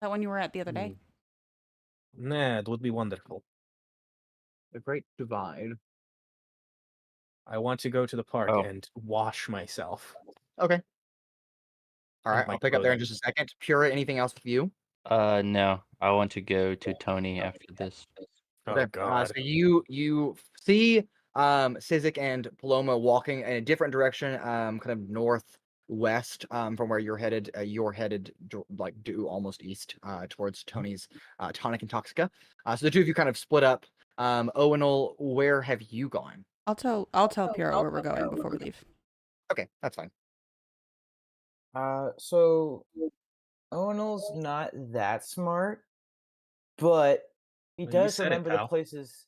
That one you were at the other day. Nah, it would be wonderful. The Great Divide. I want to go to the park Oh. and wash myself. Okay. All And right, my I'll pick up there in clothing. just a second. Pura, anything else with you? No. I want to go to Tony after this. Oh Okay. god. So you see Sizik and Paloma walking in a different direction, kind of northwest from where you're headed. You're headed like due almost east towards Tony's tonic and toxica. So the two of you kind of split up. Owunul, where have you gone? I'll tell Pura where we're going before we leave. Okay, that's fine. So Owunul's not that smart, but he Well, you does said it, remember the pal. places.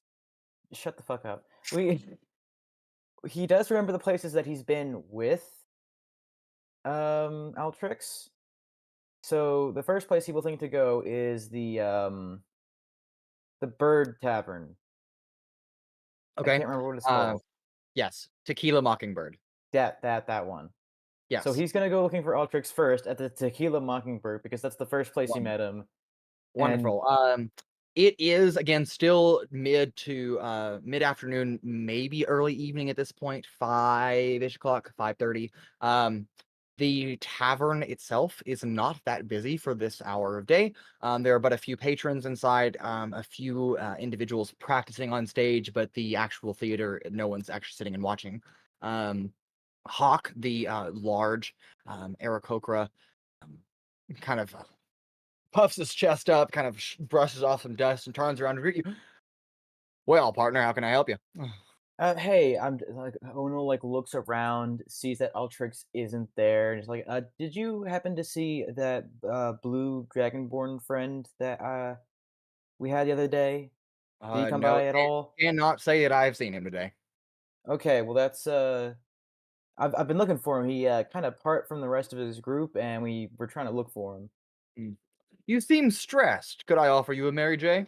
Shut the fuck up. He does remember the places that he's been with Altrix. So the first place he will think to go is the Bird Tavern. I Okay. can't remember what it's called. Yes, Tequila Mockingbird. That one. Yes. So he's gonna go looking for Altrix first at the Tequila Mockingbird because that's the first place he Wonderful. met him. Wonderful. It is again still mid to mid afternoon, maybe early evening at this point, 5-ish o'clock, 5:30. The tavern itself is not that busy for this hour of day. There are but a few patrons inside, a few individuals practicing on stage, but the actual theater, no one's actually sitting and watching. Hawk, the large Aarakocra, kind of puffs his chest up, kind of brushes off some dust, and turns around to greet you. Well, partner, how can I help you? Hey, I'm like Ono like looks around, sees that Altrix isn't there, and he's like, did you happen to see that blue dragonborn friend that we had the other day? Did he come No, by at all? cannot say that I've seen him today. Okay, well that's I've been looking for him. He kind of part from the rest of his group, and we were trying to look for him. Mm. You seem stressed. Could I offer you a Mary J?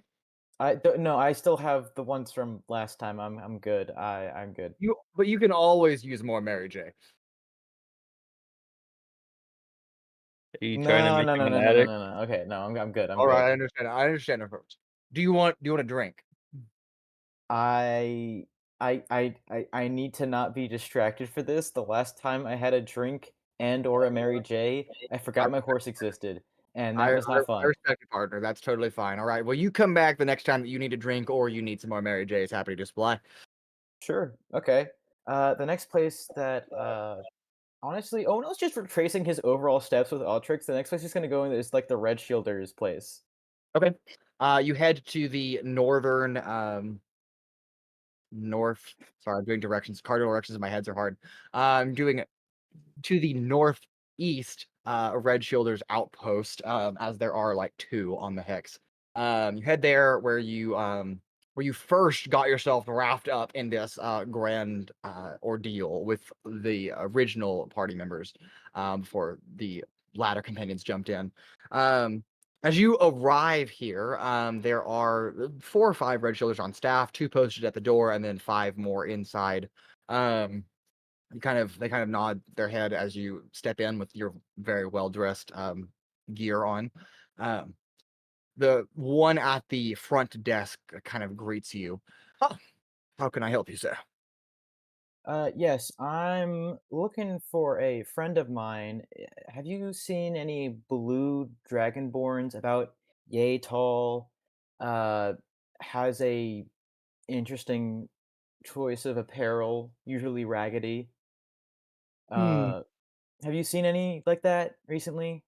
I don't no, I still have the ones from last time. I'm good. I'm good. But you can always use more Mary J. Are you No, trying to make no, him no, an no, no, no, addict? no, no. Okay, no, I'm good. I'm All good. right, I understand. I understand. Approach. Do you want a drink? I I need to not be distracted for this. The last time I had a drink and or a Mary J, I forgot my horse existed, and that was not I fun. respect you, partner. That's totally fine. All right. Well, you come back the next time that you need a drink or you need some more Mary J's. Happy to supply. Sure. Okay. The next place that honestly, Owen's just retracing his overall steps with Altrix. The next place he's gonna go in is like the Red Shielders place. Okay. You head to the northern north. Sorry, I'm doing directions. Cardinal directions in my heads are hard. I'm doing to the northeast, Red Shielders outpost, as there are like two on the hex. You head there where you first got yourself wrapped up in this grand ordeal with the original party members before the latter companions jumped in. As you arrive here, there are 4 or 5 Red Shielders on staff, 2 posted at the door, and then 5 more inside. They kind of nod their head as you step in with your very well dressed gear on. Um, the one at the front desk kind of greets you. Oh, how can I help you, sir? Yes, I'm looking for a friend of mine. Have you seen any blue dragonborns about yay tall? Uh, has a interesting choice of apparel, usually raggedy. Hmm. Uh, have you seen any like that recently?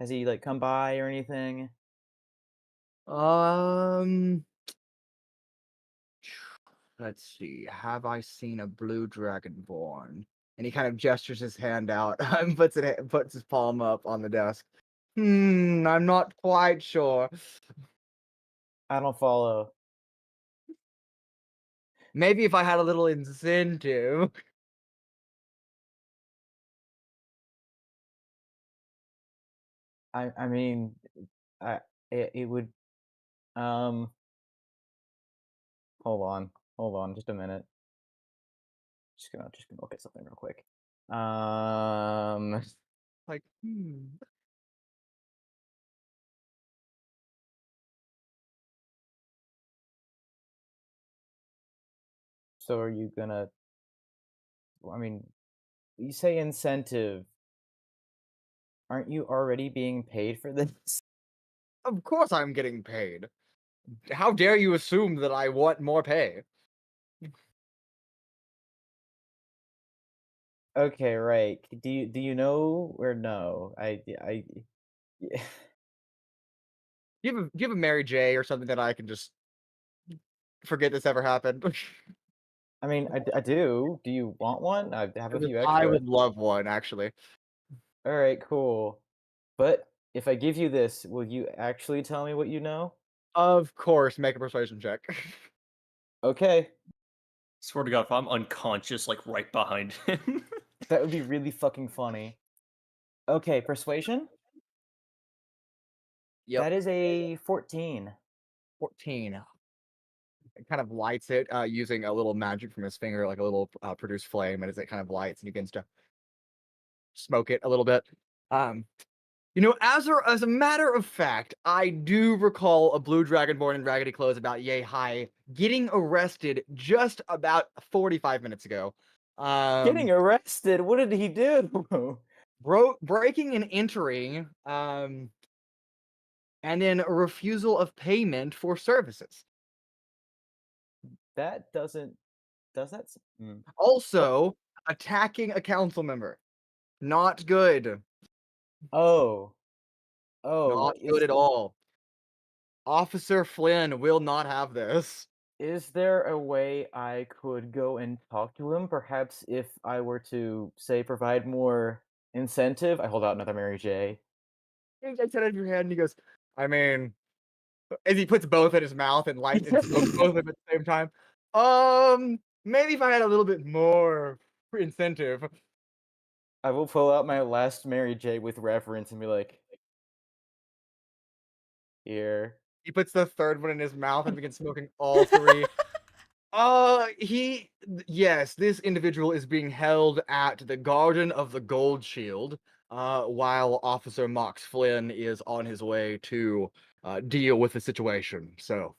Has he like come by or anything? Um. Let's see. Have I seen a blue dragonborn? And he kind of gestures his hand out and puts his palm up on the desk. I'm not quite sure. I don't follow. Maybe if I had a little incentive. I mean, I it would um hold on just a minute. Just gonna look at something real quick. Um, Like, So are you gonna? I mean, you say incentive. Aren't you already being paid for this? Of course I'm getting paid. How dare you assume that I want more pay? Okay, right. Do you know or no? Yeah. Do you have a Mary J or something that I can just forget this ever happened? I mean, I do. Do you want one? I have a Because few I extra. would love one, actually. All right, cool. But if I give you this, will you actually tell me what you know? Of course, make a persuasion check. Okay, Swear to God, if I'm unconscious, like right behind him. that would be really fucking funny. Okay, persuasion? Yep, That is a 14. 14. It kind of lights it using a little magic from his finger, like a little produced flame, and as it kind of lights and he begins to smoke it a little bit. As a matter of fact, I do recall a blue dragonborn in raggedy clothes about yay high getting arrested just about 45 minutes ago. Getting arrested? What did he do? Breaking and entering, and then a refusal of payment for services. That doesn't. Does that? Also, attacking a council member. Not good. Oh. Oh. Not good at all. Officer Flynn will not have this. Is there a way I could go and talk to him? Perhaps if I were to, say, provide more incentive? I hold out another Mary J. He takes it out of your hand and he goes, I mean, as he puts both in his mouth and lights and smokes both of them at the same time. Maybe if I had a little bit more incentive. I will pull out my last Mary J with reverence and be like, here. He puts the third one in his mouth and begins smoking all three. Yes, this individual is being held at the Garden of the Gold Shield, while Officer Mox Flynn is on his way to deal with the situation. So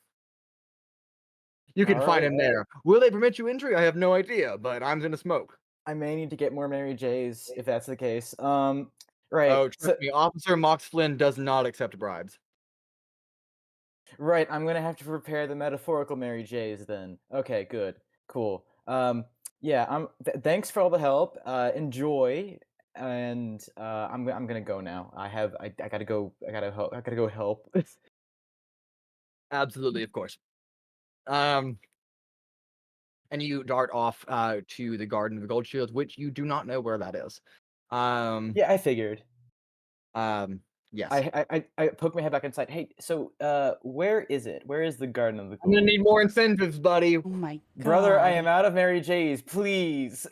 you can find Alright. him there. Will they permit you entry? I have no idea, but I'm gonna smoke. I may need to get more Mary J's if that's the case. Oh, Right. trust me, Officer Mox Flynn does not accept bribes. Right, I'm gonna have to prepare the metaphorical Mary J's then. Okay, good, cool. Yeah, thanks for all the help. Enjoy, and I'm gonna go now. I gotta go. I gotta go help. Absolutely, of course. And you dart off to the Garden of the Gold Shield, which you do not know where that is. Yeah, I figured. Yes. I poke my head back inside. Hey, so where is it? Where is the Garden of the I'm gonna Gold? need more incentives, buddy. Oh my god. Brother, I am out of Mary J's. Please.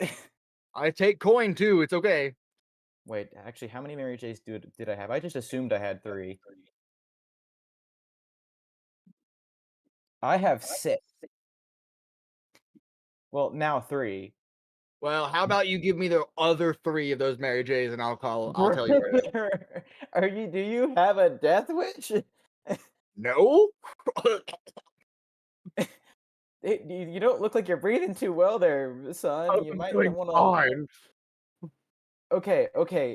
I take coin too. It's okay. Wait, actually, how many Mary J's did I have? I just assumed I had 3. I have 6. Well, now 3. Well, how about you give me the other 3 of those Mary J's, and I'll tell you where it is. Brother, do you have a death wish? No. You don't look like you're breathing too well there, son. You I'm might doing want to. fine. Okay.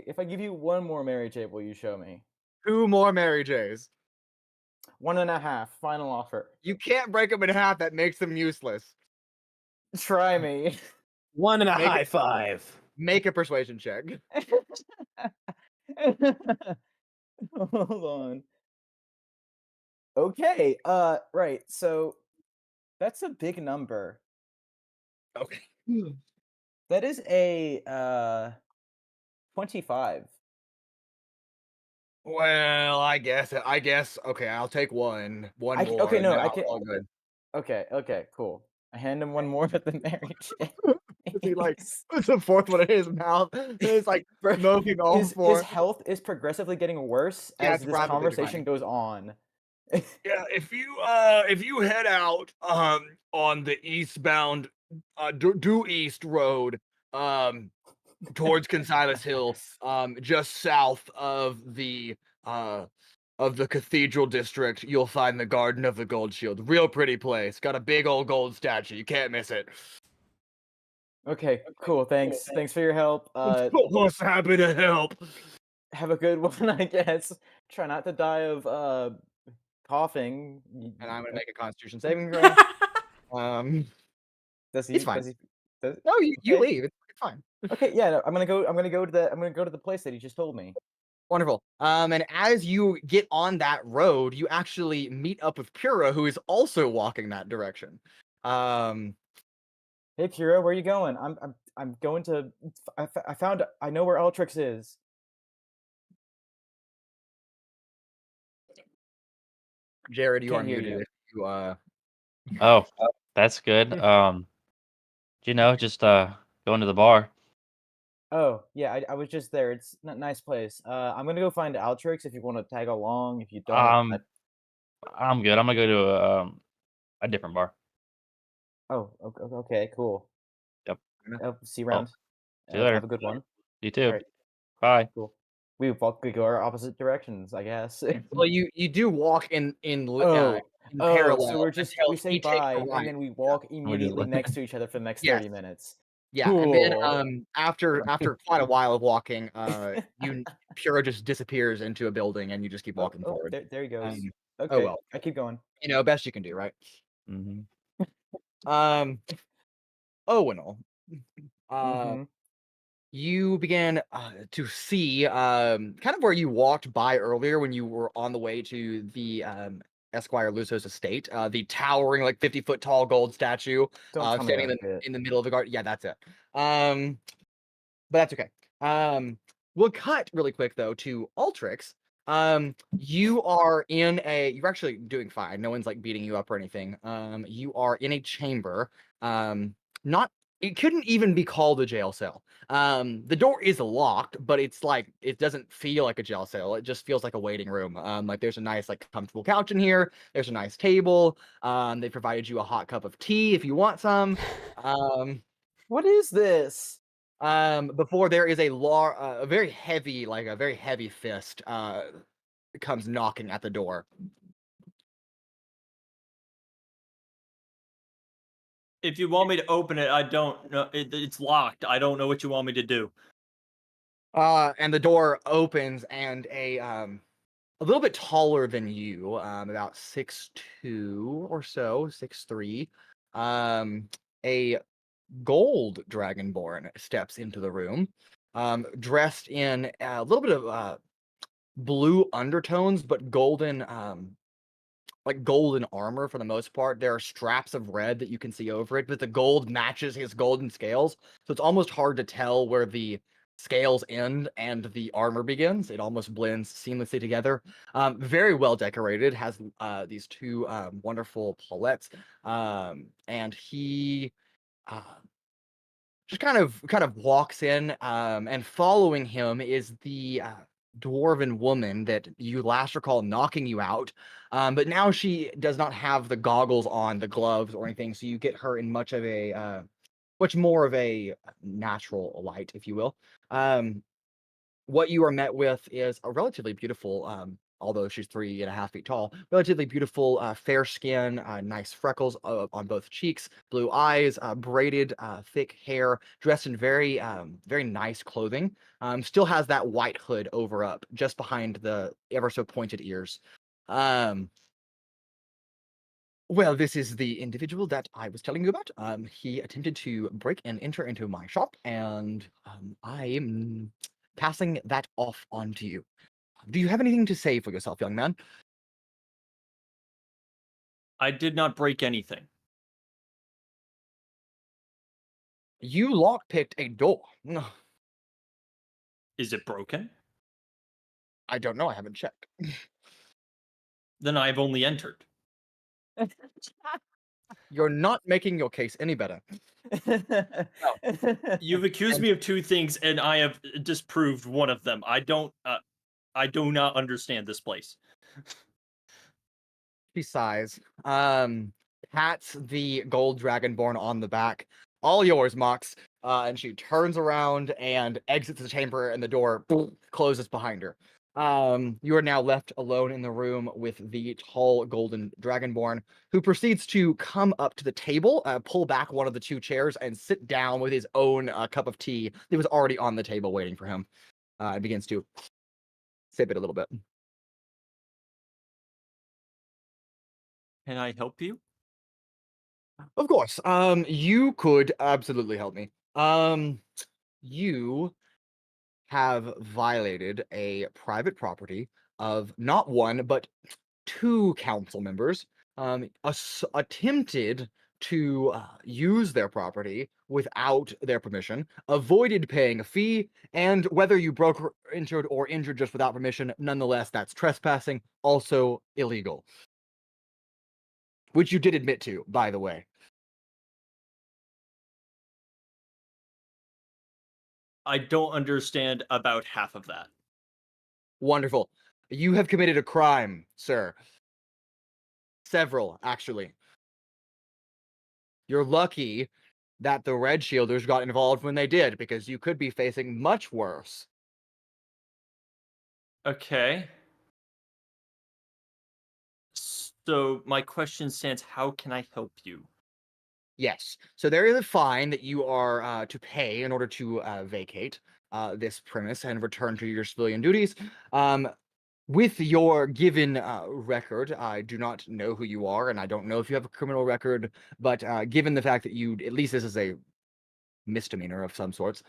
If I give you one more Mary J, will you show me? 2 more Mary J's. 1.5. Final offer. You can't break them in half. That makes them useless. Try me. 1 and a Make it- high five. Make a persuasion check. Hold on. Okay. Right. So that's a big number. Okay. That is a 25. Well, I guess. Okay, I'll take one. One I more. okay, and no, then I I'll can. all good. Okay, cool. I hand him one more of the Mary J. He like puts the fourth one in his mouth. And it's like smoking all his 4. health is progressively getting worse Yeah, as it's this rapidly conversation declining. goes on. Yeah, if you head out on the eastbound due east road towards Consilas Hill, just south of the cathedral district, you'll find the Garden of the Gold Shield. Real pretty place. Got a big old gold statue. You can't miss it. Okay, cool. Thanks. Thanks for your help. Of course, happy to help. Have a good one, I guess. Try not to die of coughing. And I'm gonna make a Constitution saving throw. Does he? He's fine. Does he? Does, No, you okay. leave. It's fine. Okay, yeah. No, I'm gonna go to the place that he just told me. Wonderful. And as you get on that road, you actually meet up with Pura, who is also walking that direction. Hey, Pura, where are you going? I'm going to. I found. I know where Altrix is. Jared, you Can't are hear muted. you. If you Oh, that's good. Just going to the bar. Oh, yeah. I was just there. It's a nice place. I'm gonna go find Altrix if you want to tag along. If you don't, I'm good. I'm gonna go to a different bar. Okay, cool. Yep. See you Well, around. see you later. Have a good one. You too. All right, Bye. cool. We go our opposite directions, I guess. well, you do walk in Oh, parallel. so we until say he takes a bye, right. and then we walk immediately look. next to each other for the next Yes. 30 minutes. Yeah, and then Cool. after quite a while of walking, Pura just disappears into a building, and you just keep walking Oh, forward. there he goes. Oh Okay, well, I keep going. best you can do, right? hmm Owunul, Mm-hmm. you began to see kind of where you walked by earlier when you were on the way to the Esquire Luso's estate, the towering, like 50-foot tall gold statue Don't tell me standing that's it. in the middle of the garden. Yeah, that's it. But that's okay. We'll cut really quick though to Altrix. You're actually doing fine. No one's like beating you up or anything. You are in a chamber. Not it couldn't even be called a jail cell. The door is locked, but it's like it doesn't feel like a jail cell. It just feels like a waiting room. Like there's a nice, like comfortable couch in here. There's a nice table. They provided you a hot cup of tea if you want some. What is this? Before there is a very heavy fist comes knocking at the door. If you want me to open it, I don't know. It's locked. I don't know what you want me to do. And the door opens, and a little bit taller than you, about 6'2" or so, 6'3", a gold dragonborn steps into the room, dressed in a little bit of blue undertones, but golden, like golden armor for the most part. There are straps of red that you can see over it, but the gold matches his golden scales, so it's almost hard to tell where the scales end and the armor begins. It almost blends seamlessly together. Very well decorated, has these two wonderful palettes, and he just kind of walks in, and following him is the dwarven woman that you last recall knocking you out, but now she does not have the goggles on, the gloves or anything, so you get her in much more of a natural light, if you will. What you are met with is a relatively beautiful, although she's 3.5 feet tall, relatively beautiful, fair skin, nice freckles on both cheeks, blue eyes, braided, thick hair, dressed in very nice clothing. Still has that white hood over up, just behind the ever so pointed ears. Well, this is the individual that I was telling you about. He attempted to break and enter into my shop, and I am passing that off on to you. Do you have anything to say for yourself, young man? I did not break anything. You lockpicked a door. No, Is it broken? I don't know. I haven't checked. Then I've only entered. You're not making your case any better. You've accused me of two things, and I have disproved one of them. I do not understand this place. She sighs. Pats the gold dragonborn on the back. All yours, Mox. And she turns around and exits the chamber, and the door closes behind her. You are now left alone in the room with the tall golden dragonborn, who proceeds to come up to the table, pull back one of the two chairs, and sit down with his own cup of tea that was already on the table waiting for him. And begins to sip it a little bit. Can I help you? Of course. You could absolutely help me. You have violated a private property of not one but two council members. Attempted to use their property without their permission, avoided paying a fee, and whether you broke, injured, or injured just without permission, nonetheless, that's trespassing, also illegal. Which you did admit to, by the way. I don't understand about half of that. Wonderful. You have committed a crime, sir. Several, actually. You're lucky that the Red Shielders got involved when they did, because you could be facing much worse. Okay. So my question stands, how can I help you? Yes. So there is a fine that you are to pay in order to vacate this premise and return to your civilian duties. With your given record, I do not know who you are, and I don't know if you have a criminal record, but given the fact that at least this is a misdemeanor of some sorts,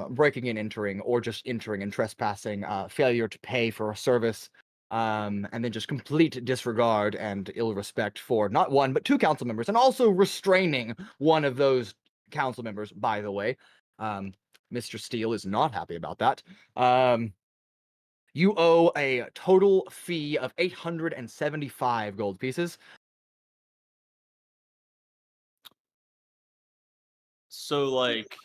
breaking and entering, or just entering and trespassing, failure to pay for a service, and then just complete disregard and ill respect for not one, but two council members, and also restraining one of those council members, by the way. Mr. Steele is not happy about that. You owe a total fee of 875 gold pieces. So, like,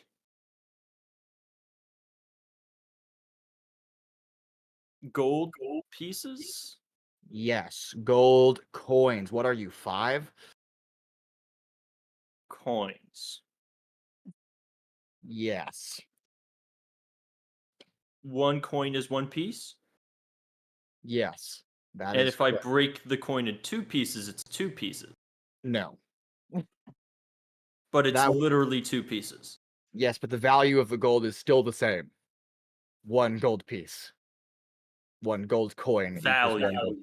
gold pieces? Yes, gold coins. What are you, 5? Coins. Yes. One coin is one piece? Yes. That And is if I correct. break the coin in two pieces, it's two pieces. No. But it's That- literally two pieces. Yes, but the value of the gold is still the same. 1 gold piece. 1 gold coin. equals 1 Value. gold.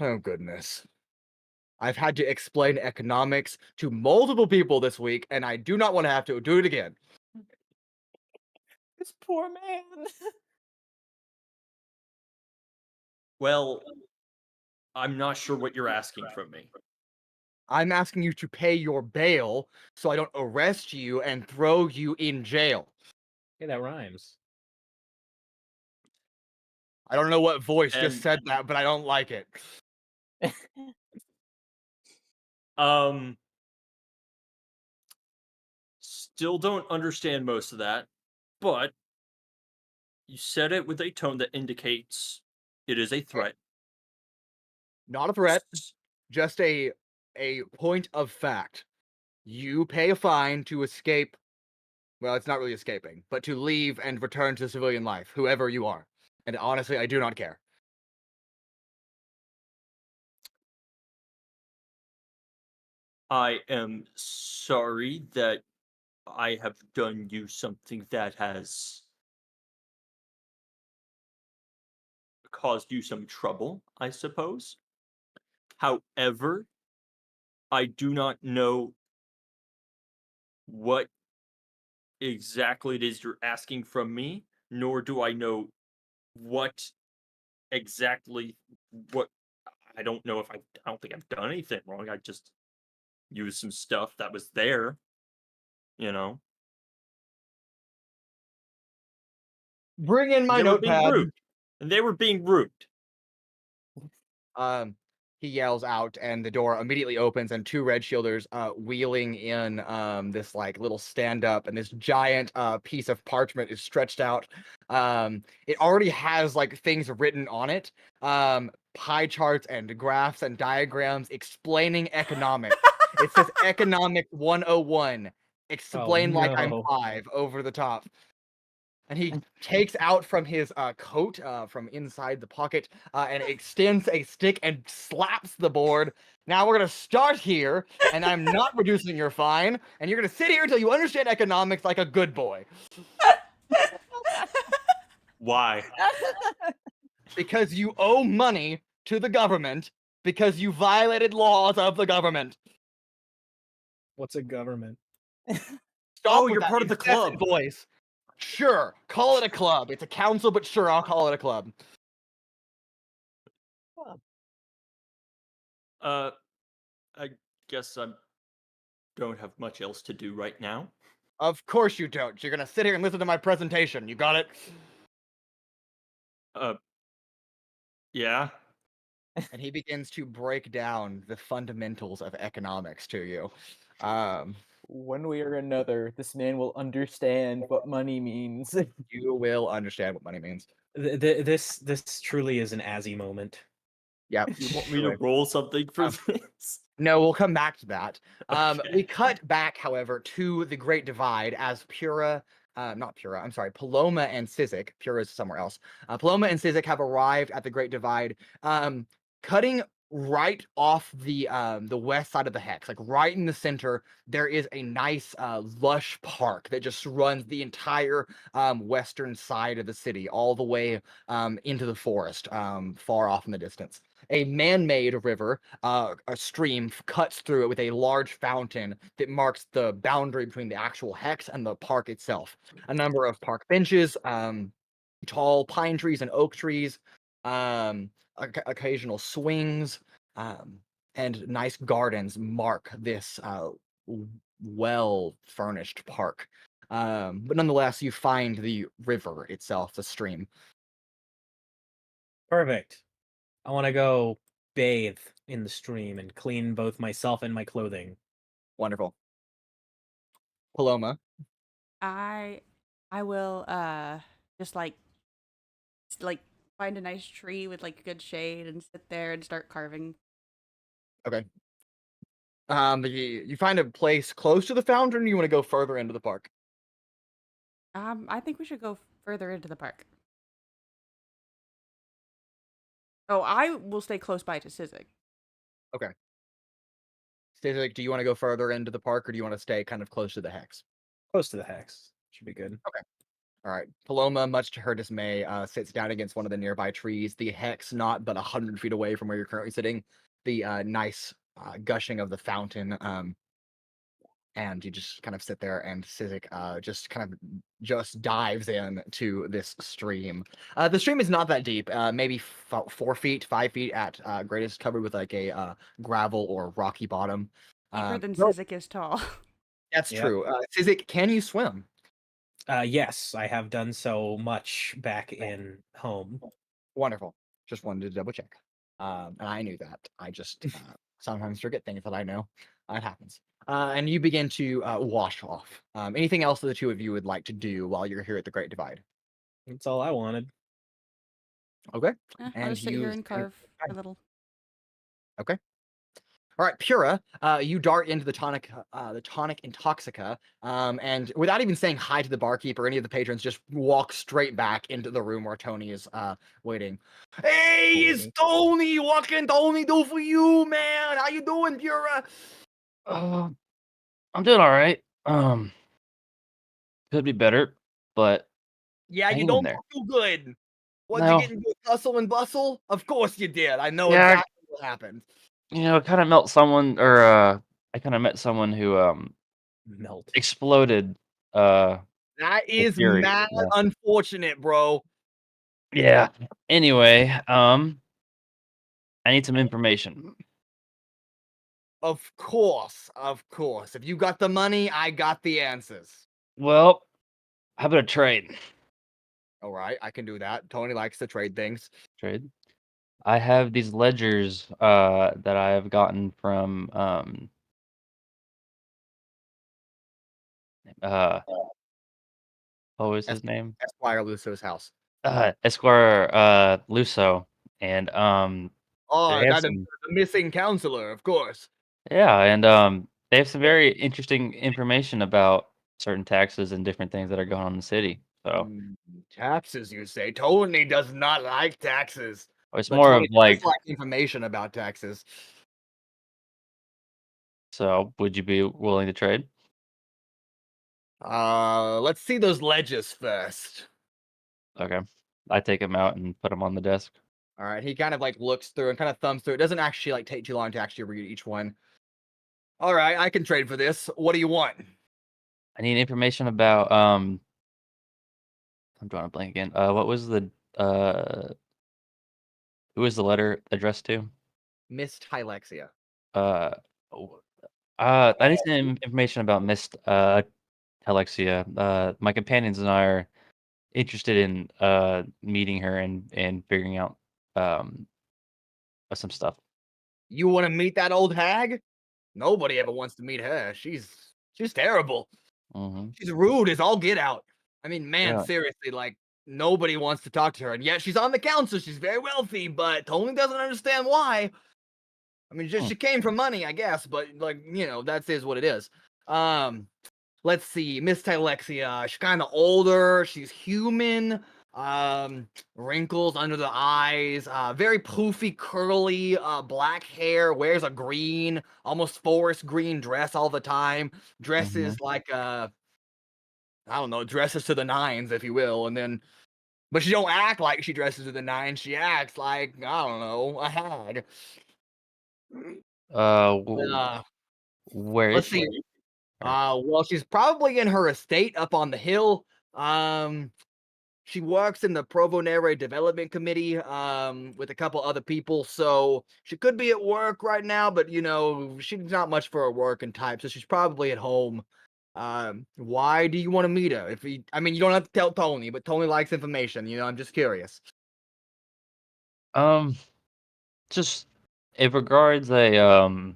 Oh, goodness. I've had to explain economics to multiple people this week, and I do not want to have to do it again. This poor man. Well, I'm not sure what you're asking from me. I'm asking you to pay your bail so I don't arrest you and throw you in jail. Hey, that rhymes. I don't know what voice And- just said that, but I don't like it. Still don't understand most of that, but you said it with a tone that indicates it is a threat. Not a threat, just a point of fact. You pay a fine to escape. Well, it's not really escaping, but to leave and return to civilian life, whoever you are. And honestly, I do not care. I am sorry that I have done you something that has caused you some trouble, I suppose. However, I do not know what exactly it is you're asking from me, nor do I know what exactly what I don't know if I don't think I've done anything wrong. I just used some stuff that was there, you know. Bring in my They were being notepad. rude. And they were being rude. He yells out, and the door immediately opens, and 2 red shielders wheeling in this like little stand-up, and this giant piece of parchment is stretched out. It already has like things written on it, pie charts and graphs and diagrams explaining economics. It says Economics 101. Explain like I'm no. 5 over the top. And he takes out from his coat, from inside the pocket, and extends a stick and slaps the board. Now we're gonna start here, and I'm not reducing your fine, and you're gonna sit here until you understand economics like a good boy. Why? Because you owe money to the government because you violated laws of the government. What's a government? Stop with You're that part of the incessant club. voice. Sure, call it a club. It's a council, but sure, I'll call it a club. I guess I don't have much else to do right now. Of course you don't. You're gonna sit here and listen to my presentation. You got it? Yeah. And he begins to break down the fundamentals of economics to you. One way or another, this man will understand what money means. You will understand what money means. This truly is an Azzy moment. Yeah. You want me to roll something for this? No, we'll come back to that. We Okay. cut back, however, to the Great Divide as not Pura, I'm sorry, Paloma and Sizik, Pura is somewhere else. Paloma and Sizik have arrived at the Great Divide, cutting right off the west side of the hex, like right in the center. There is a nice lush park that just runs the entire western side of the city, all the way into the forest, far off in the distance. A man-made river, a stream, cuts through it with a large fountain that marks the boundary between the actual hex and the park itself. A number of park benches, tall pine trees and oak trees, occasional swings, and nice gardens mark this well-furnished park. But nonetheless, you find the river itself, the stream. Perfect. I want to go bathe in the stream and clean both myself and my clothing. Wonderful. Paloma. I will just like find a nice tree with like good shade and sit there and start carving. Okay. You find a place close to the fountain, or you want to go further into the park? I think we should go further into the park. Oh, I will stay close by to Sizik. Okay. Sizik, do you want to go further into the park, or do you want to stay kind of close to the hex? Close to the hex. Should be good. All right. Paloma, much to her dismay, sits down against one of the nearby trees. The hex, not but 100 feet away from where you're currently sitting. The nice gushing of the fountain. And you just kind of sit there, and Sizik just dives in to this stream. The stream is not that deep, maybe 4 feet, 5 feet at greatest, covered with like a gravel or rocky bottom. Deeper than No, Sizik is tall. that's Yep. true. Sizik, can you swim? Yes, I have done so much back in home. Wonderful. Just wanted to double check. And I knew that. I just sometimes forget things that I know. It happens. And you begin to wash off. Anything else that the two of you would like to do while you're here at the Great Divide? That's all I wanted. Okay. I'll And just sit here you and carve a little. Okay. All right, Pura, you dart into the tonic intoxica, and without even saying hi to the barkeep or any of the patrons, just walk straight back into the room where Tony is waiting. Hey, it's Tony! What can Tony do for you, man? How you doing, Pura? I'm doing all right. Could be better, but Yeah, you hang in don't there. look too good. What, No. you get into a hustle and bustle? Of course you did. I know Yeah. exactly what happened. I kind of met someone, or I kind of met someone who Melt. exploded. That is Fury, mad yeah. unfortunate, bro. Yeah. Anyway, I need some information. Of course, of course. If you got the money, I got the answers. Well, how about a trade? All right, I can do that. Tony likes to trade things. Trade. I have these ledgers that I have gotten from what was his name? Esquire Luso's house. Esquire Luso, and Oh, they have that is some, the missing counselor, of course. yeah, and they have some very interesting information about certain taxes and different things that are going on in the city. So Taxes, you say? Tony does not like taxes. it's But more Tony of like, does like information about taxes. so would you be willing to trade? Let's see those ledges first. Okay. I take him out and put him on the desk. All right, he kind of like looks through and kind of thumbs through. It doesn't actually like take too long to actually read each one. All right, I can trade for this. What do you want? I need information about I'm drawing a blank again. What was the who was the letter addressed to? Miss Tylexia. Uh I need some information about Miss Alexia. My companions and I are interested in meeting her and figuring out some stuff. You want to meet that old hag? Nobody ever wants to meet her. She's terrible. Mm-hmm. She's rude as all get out. I mean, man, Yeah. seriously, like nobody wants to talk to her, and yet she's on the council. She's very wealthy, but Tony doesn't understand why. I mean, just she came from money, I guess, but like that is what it is. Let's see, Miss Tylexia. She's kind of older. She's human. Wrinkles under the eyes. Very poofy, curly, black hair. Wears a green, almost forest green dress all the time. Dresses like I don't know, dresses to the nines, if you will, and then. But she don't act like she dresses to the nines. She acts like I don't know, a hag. Where is Let's she? see. Well, she's probably in her estate up on the hill. She works in the Provonere Development Committee with a couple other people, so she could be at work right now, but she's not much for her work and type, so she's probably at home. Why do you want to meet her? I mean, you don't have to tell Tony, but Tony likes information. I'm just curious. Just it regards a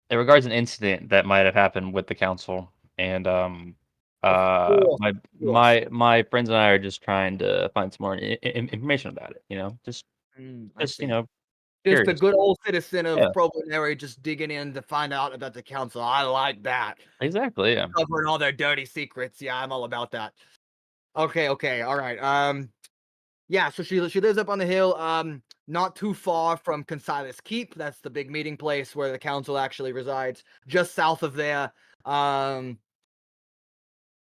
it regards an incident that might have happened with the council, and course, my friends and I are just trying to find some more information about it. Just I see. just Just a curious. good old citizen of Yeah. Provonere just digging in to find out about the council. I like that. Exactly. Yeah. Covering all their dirty secrets. Yeah, I'm all about that. Okay, all right. Yeah, so she lives up on the hill, not too far from Consilas Keep. That's the big meeting place where the council actually resides. Just south of there.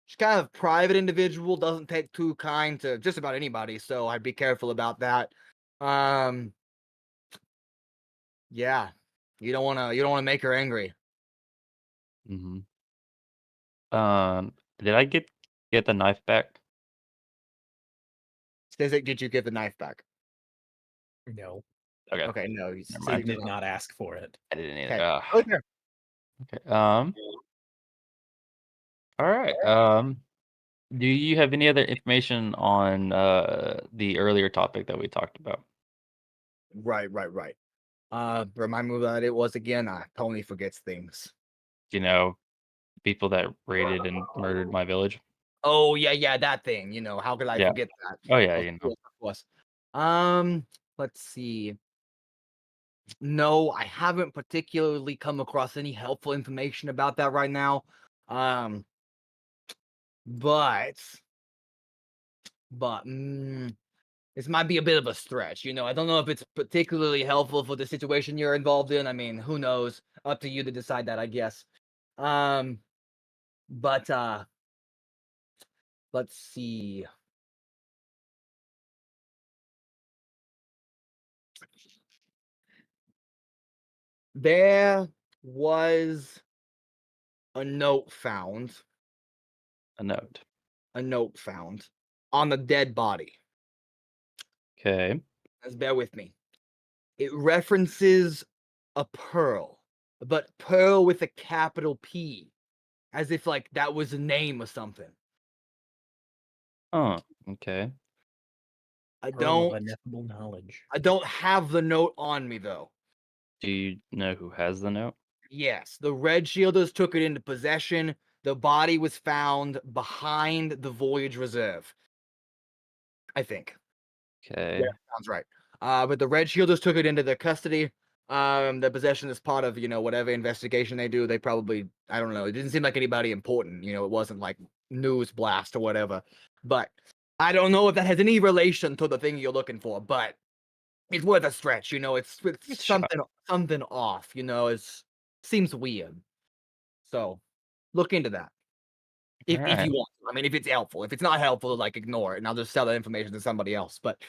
She's kind of a private individual, doesn't take too kind to just about anybody, so I'd be careful about that. Yeah. You don't wanna make her angry. Mm-hmm. Did I get the knife back? Sizik, did you give the knife back? No, Okay. Okay, no. Never I mind. did not ask for it. I didn't Okay. either. Okay. Okay. All right. Do you have any other information on the earlier topic that we talked about? Right. Remind me what it was again. Tony forgets things. People that raided and murdered my village. Oh yeah, that thing. How could I Yeah. forget that? Oh yeah, Of course. Let's see. No, I haven't particularly come across any helpful information about that right now. But this might be a bit of a stretch. I don't know if it's particularly helpful for the situation you're involved in. I mean, who knows? Up to you to decide that, I guess. But let's see. There was a note found. A note. A note found on the dead body. Okay. Just bear with me. It references a pearl, but pearl with a capital P, as if like that was a name or something. Oh, okay. I Pearl of don't ineffable knowledge. have the note on me though. Do you know who has the note? Yes, the Red Shielders took it into possession. The body was found behind the Voyage Reserve. I think. Okay. Yeah, sounds right. But the Red Shielders took it into their custody. The possession is part of, whatever investigation they do. They probably, I don't know. It didn't seem like anybody important. It wasn't like news blast or whatever. But I don't know if that has any relation to the thing you're looking for. But it's worth a stretch. It's Sure. something off. It seems weird. So look into that if you Alright. want. I mean, if it's helpful. If it's not helpful, like ignore it, and I'll just sell that information to somebody else. But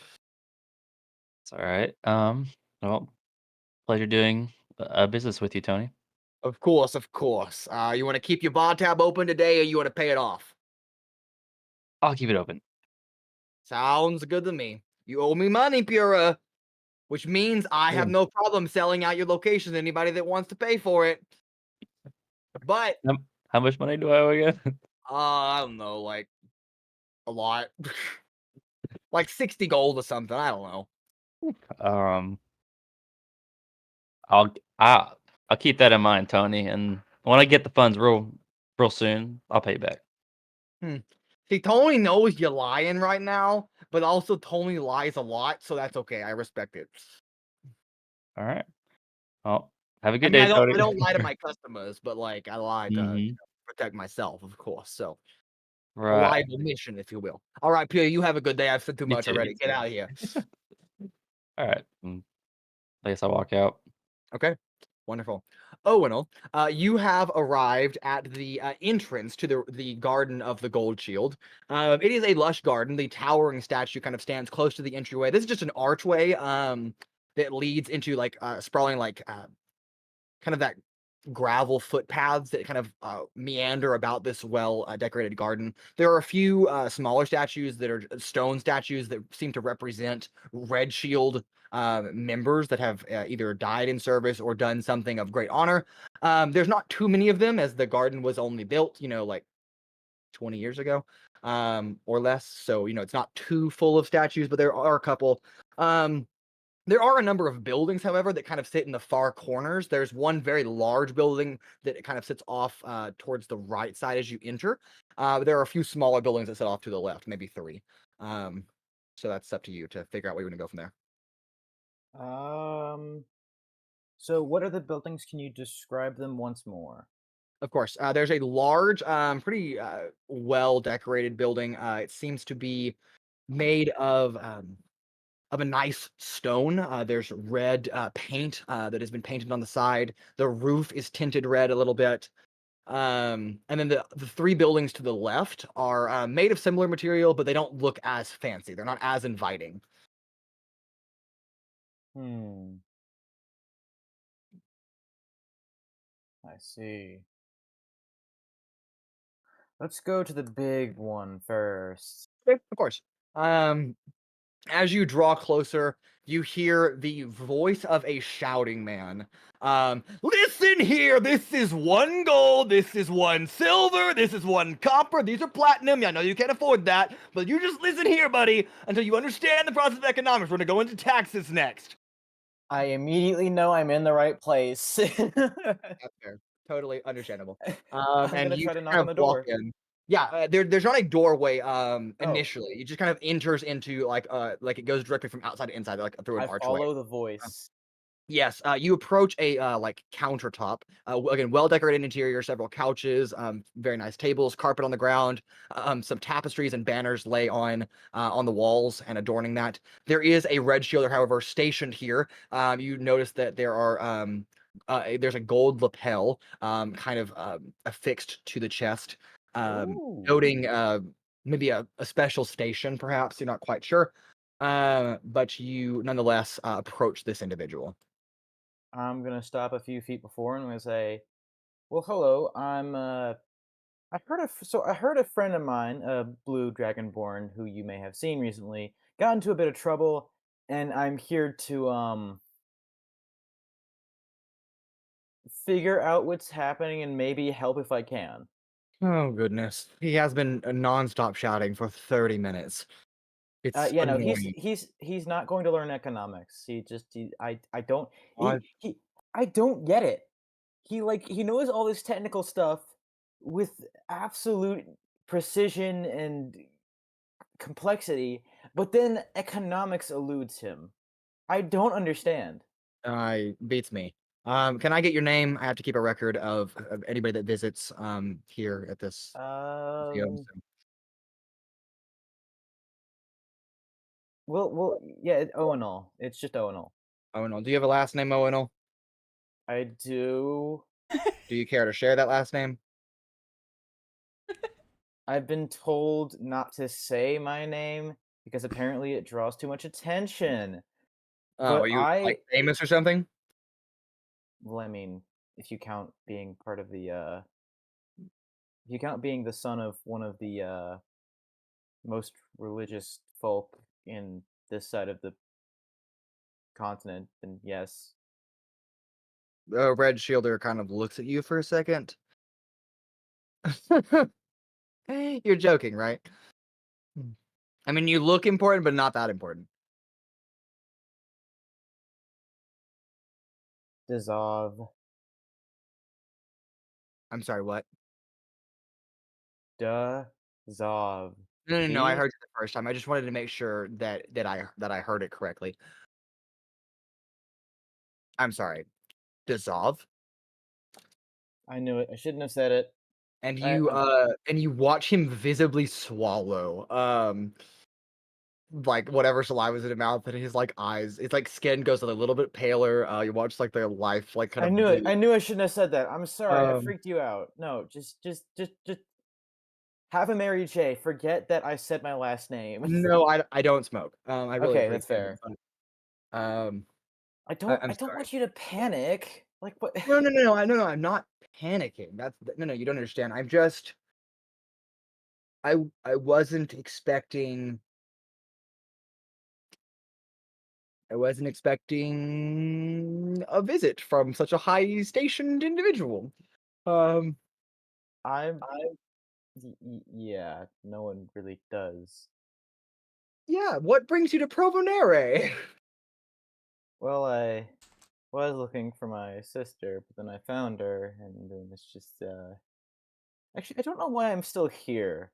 It's alright. Well, pleasure doing business with you, Tony. of course. You want to keep your bar tab open today, or you want to pay it off? I'll keep it open. Sounds good to me. You owe me money, Pura, which means I have Cool. no problem selling out your location to anybody that wants to pay for it. But How much money do I owe again? I don't know, like a lot, like 60 gold or something. I don't know. Um, I'll I'll I'll keep that in mind, Tony. And when I get the funds real soon, I'll pay you back. See, Tony knows you're lying right now, but also Tony lies a lot, so that's okay. I respect it. All right. Well, have a I good mean, day, Tony. I don't lie to my customers, but like I lie to Mhm. protect myself, of course. So a Right. liable mission, if you will. All right, Pura, you have a good day. I've said too You much too. already. Get out of here. All right. I guess I'll walk out. Okay, wonderful. Owunul, you have arrived at the entrance to the Garden of the Gold Shield. It is a lush garden. The towering statue kind of stands close to the entryway. This is just an archway that leads into like sprawling like kind of that gravel footpaths that kind of meander about this well decorated garden. There are a few smaller statues that are stone statues that seem to represent Red Shield members that have either died in service or done something of great honor. There's not too many of them, as the garden was only built, like 20 years ago or less. So, it's not too full of statues, but there are a couple. There are a number of buildings, however, that kind of sit in the far corners. There's one very large building that it kind of sits off towards the right side as you enter. There are a few smaller buildings that sit off to the left, maybe three. So that's up to you to figure out where you're going to go from there. So what are the buildings? Can you describe them once more? Of course, there's a large, pretty well decorated building. It seems to be made of a nice stone. There's red paint that has been painted on the side. The roof is tinted red a little bit. And then the three buildings to the left are made of similar material, but they don't look as fancy. They're not as inviting. Hmm. I see. Let's go to the big one first. Okay, of course. As you draw closer, you hear the voice of a shouting man. Listen here, this is 1 gold, this is 1 silver, this is 1 copper, these are platinum. I know you can't afford that, but you just listen here, buddy, until you understand the process of economics. We're gonna go into taxes next. I immediately know I'm in the right place. That's fair. Totally understandable. I'm And gonna you try to knock kind on of the walk door. in. Yeah, there's not a doorway Oh, initially. It just kind of enters into like it goes directly from outside to inside, like through an I archway. follow the voice. Yes, you approach a like countertop. Again, well decorated interior, several couches, very nice tables, carpet on the ground, some tapestries and banners lay on the walls and adorning that. There is a red shielder, however, stationed here. You notice that there's a gold lapel, kind of affixed to the chest, Ooh. noting maybe a special station, perhaps. You're not quite sure, but you nonetheless approach this individual. I'm gonna stop a few feet before and I'm gonna say, "Well, hello. I heard a friend of mine, a blue dragonborn, who you may have seen recently, got into a bit of trouble, and I'm here to figure out what's happening and maybe help if I can." Oh goodness. He has been nonstop shouting for 30 minutes. It's Yeah, no, annoying. he's not going to learn economics. I don't What? I don't get it. He knows all this technical stuff with absolute precision and complexity, but then economics eludes him. I don't understand. Beats me. Can I get your name? I have to keep a record of anybody that visits here at this museum. So. Well, yeah, Owunul. It's just Owunul. Owunul. Do you have a last name, Owunul? I do. Do you care to share that last name? I've been told not to say my name because apparently it draws too much attention. Oh, But are you like famous or something? Well, I mean, if you count being part of the if you count being the son of one of the most religious folk in this side of the continent, then yes. Red Shielder kind of looks at you for a second. You're joking, right? I mean, you look important, but not that important. Dazav. I'm sorry, what? Dazav. No, I heard it the first time. I just wanted to make sure that I heard it correctly. I'm sorry. Dazav? I knew it. I shouldn't have said it. And you watch him visibly swallow like whatever saliva's in his mouth, and his like eyes, it's like skin goes a little bit paler. You watch like their life like kind of. I knew it. I knew I shouldn't have said that. I'm sorry. I Um, freaked you out. No, just have a Mary J. Forget that I said my last name. No, I don't smoke. I really Okay, that's appreciate it, fair. but, I I'm don't sorry. want you to panic. Like what? No, I'm not panicking. No, you don't understand. I'm just I wasn't expecting a visit from such a high stationed individual. I'm yeah, no one really does. Yeah, what brings you to Provonere? Well, I was looking for my sister, but then I found her, and then it's just actually I don't know why I'm still here.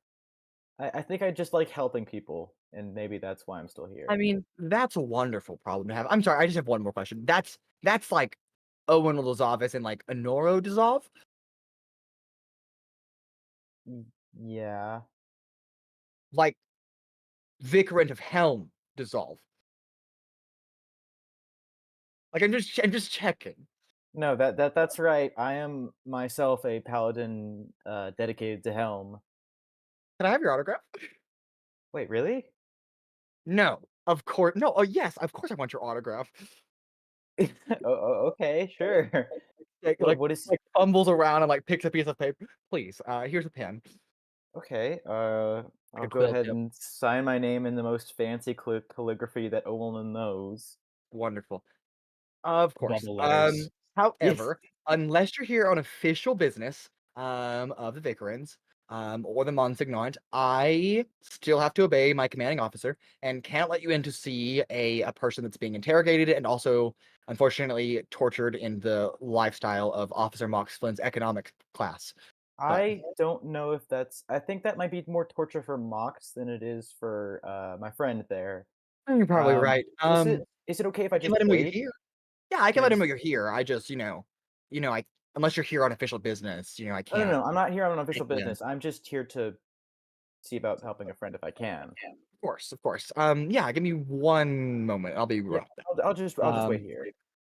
I think I just like helping people, and maybe that's why I'm still here. I mean, that's a wonderful problem to have. I'm sorry, I just have one more question. That's like Owunul Dazav as in like Honoro Dazav? Yeah. Like Vicarant of Helm Dissolve. Like I'm just checking. No, that's right. I am myself a paladin dedicated to Helm. Can I have your autograph? Wait, really? No, of course. No, oh yes, of course I want your autograph. Okay, sure. What is like fumbles around and like picks a piece of paper. Please, here's a pen. Okay, I'll a go quill ahead tip. and sign my name in the most fancy calligraphy that Owunul knows. Wonderful. Of course. Bubble letters. However, unless you're here on official business of the Vicarans or the Monsignant, I still have to obey my commanding officer and can't let you in to see a person that's being interrogated and also, unfortunately, tortured in the lifestyle of Officer Mox Flynn's economic class. I don't know if that's. I think that might be more torture for Mox than it is for my friend there. You're probably right. Is it okay if I can just let him know you're wait? here. Yeah, I can Can I let him know just- you're here. I just, I unless you're here on official business, I No, can't. no, I'm not here on an official Yeah. business. I'm just here to see about helping a friend if I can. Of course. Yeah, give me one moment. I'll be Yeah, right back. I'll just wait here.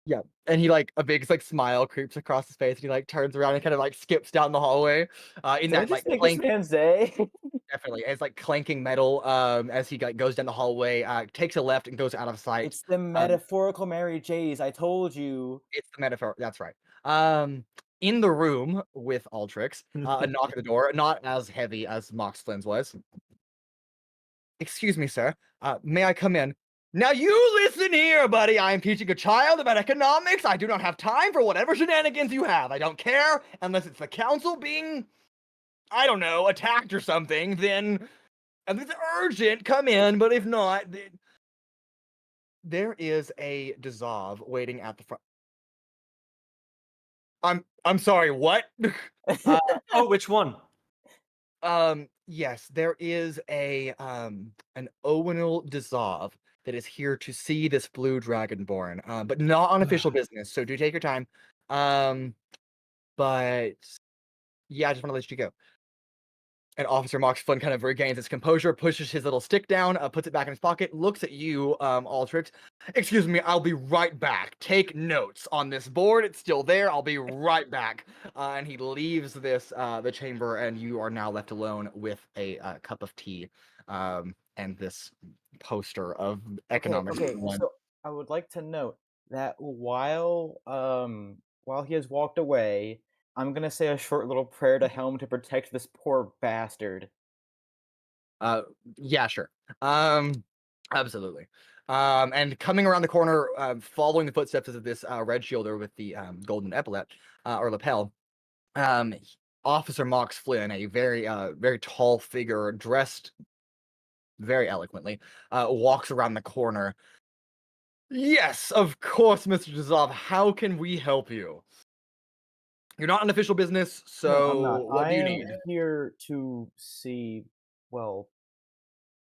Yeah, and he like a big like smile creeps across his face, and he like turns around and kind of like skips down the hallway. In Did I that just like make this clank, man's day? definitely, it's like clanking metal. As he like goes down the hallway, takes a left and goes out of sight. It's the metaphorical Mary J's. I told you. It's the metaphor. That's right. In the room with Altrix, a knock at the door, not as heavy as Mox Flynn's was. Excuse me, sir. May I come in? Now you listen here, buddy. I am teaching a child about economics. I do not have time for whatever shenanigans you have. I don't care unless it's the council being, I don't know, attacked or something. Then, if it's urgent, come in. But if not, then... There is a Dazav waiting at the front. I'm sorry. What? Oh, which one? Yes, there is an Owunul Dazav that is here to see this blue dragonborn, but not on official business. So do take your time. But yeah, I just want to let you go. And Officer Moxicorol kind of regains his composure, pushes his little stick down, puts it back in his pocket, looks at you, Altrix. Excuse me, I'll be right back. Take notes on this board. It's still there. I'll be right back. And he leaves the chamber, and you are now left alone with a cup of tea, and this poster of economics. Okay, so I would like to note that while he has walked away, I'm gonna say a short little prayer to Helm to protect this poor bastard. Yeah, sure. Absolutely. And coming around the corner, following the footsteps of this red shielder with the golden epaulet or lapel, Officer Mox Flynn, a very tall figure, dressed very eloquently, walks around the corner. Yes, of course, Mr. Dazav. How can we help you? You're not an official business, so No, I'm not. what do you I need? am here to see, well,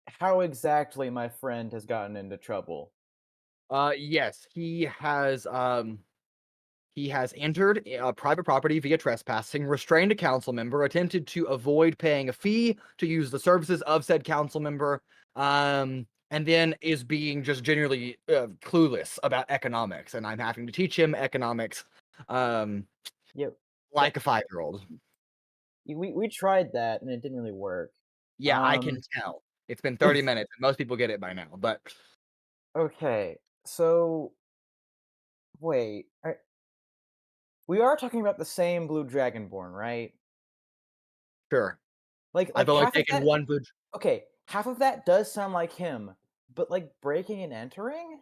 how exactly my friend has gotten into trouble. Yes, he has entered private property via trespassing, restrained a council member, attempted to avoid paying a fee to use the services of said council member, and then is being just generally clueless about economics, and I'm having to teach him economics, Yep. like a 5-year-old. We tried that and it didn't really work. Yeah, I can tell. It's been 30 minutes, and most people get it by now, but Okay, so wait, we are talking about the same blue dragonborn, right? sure. Like I've only half of taken that. one blue. Okay, half of that does sound like him, but like breaking and entering.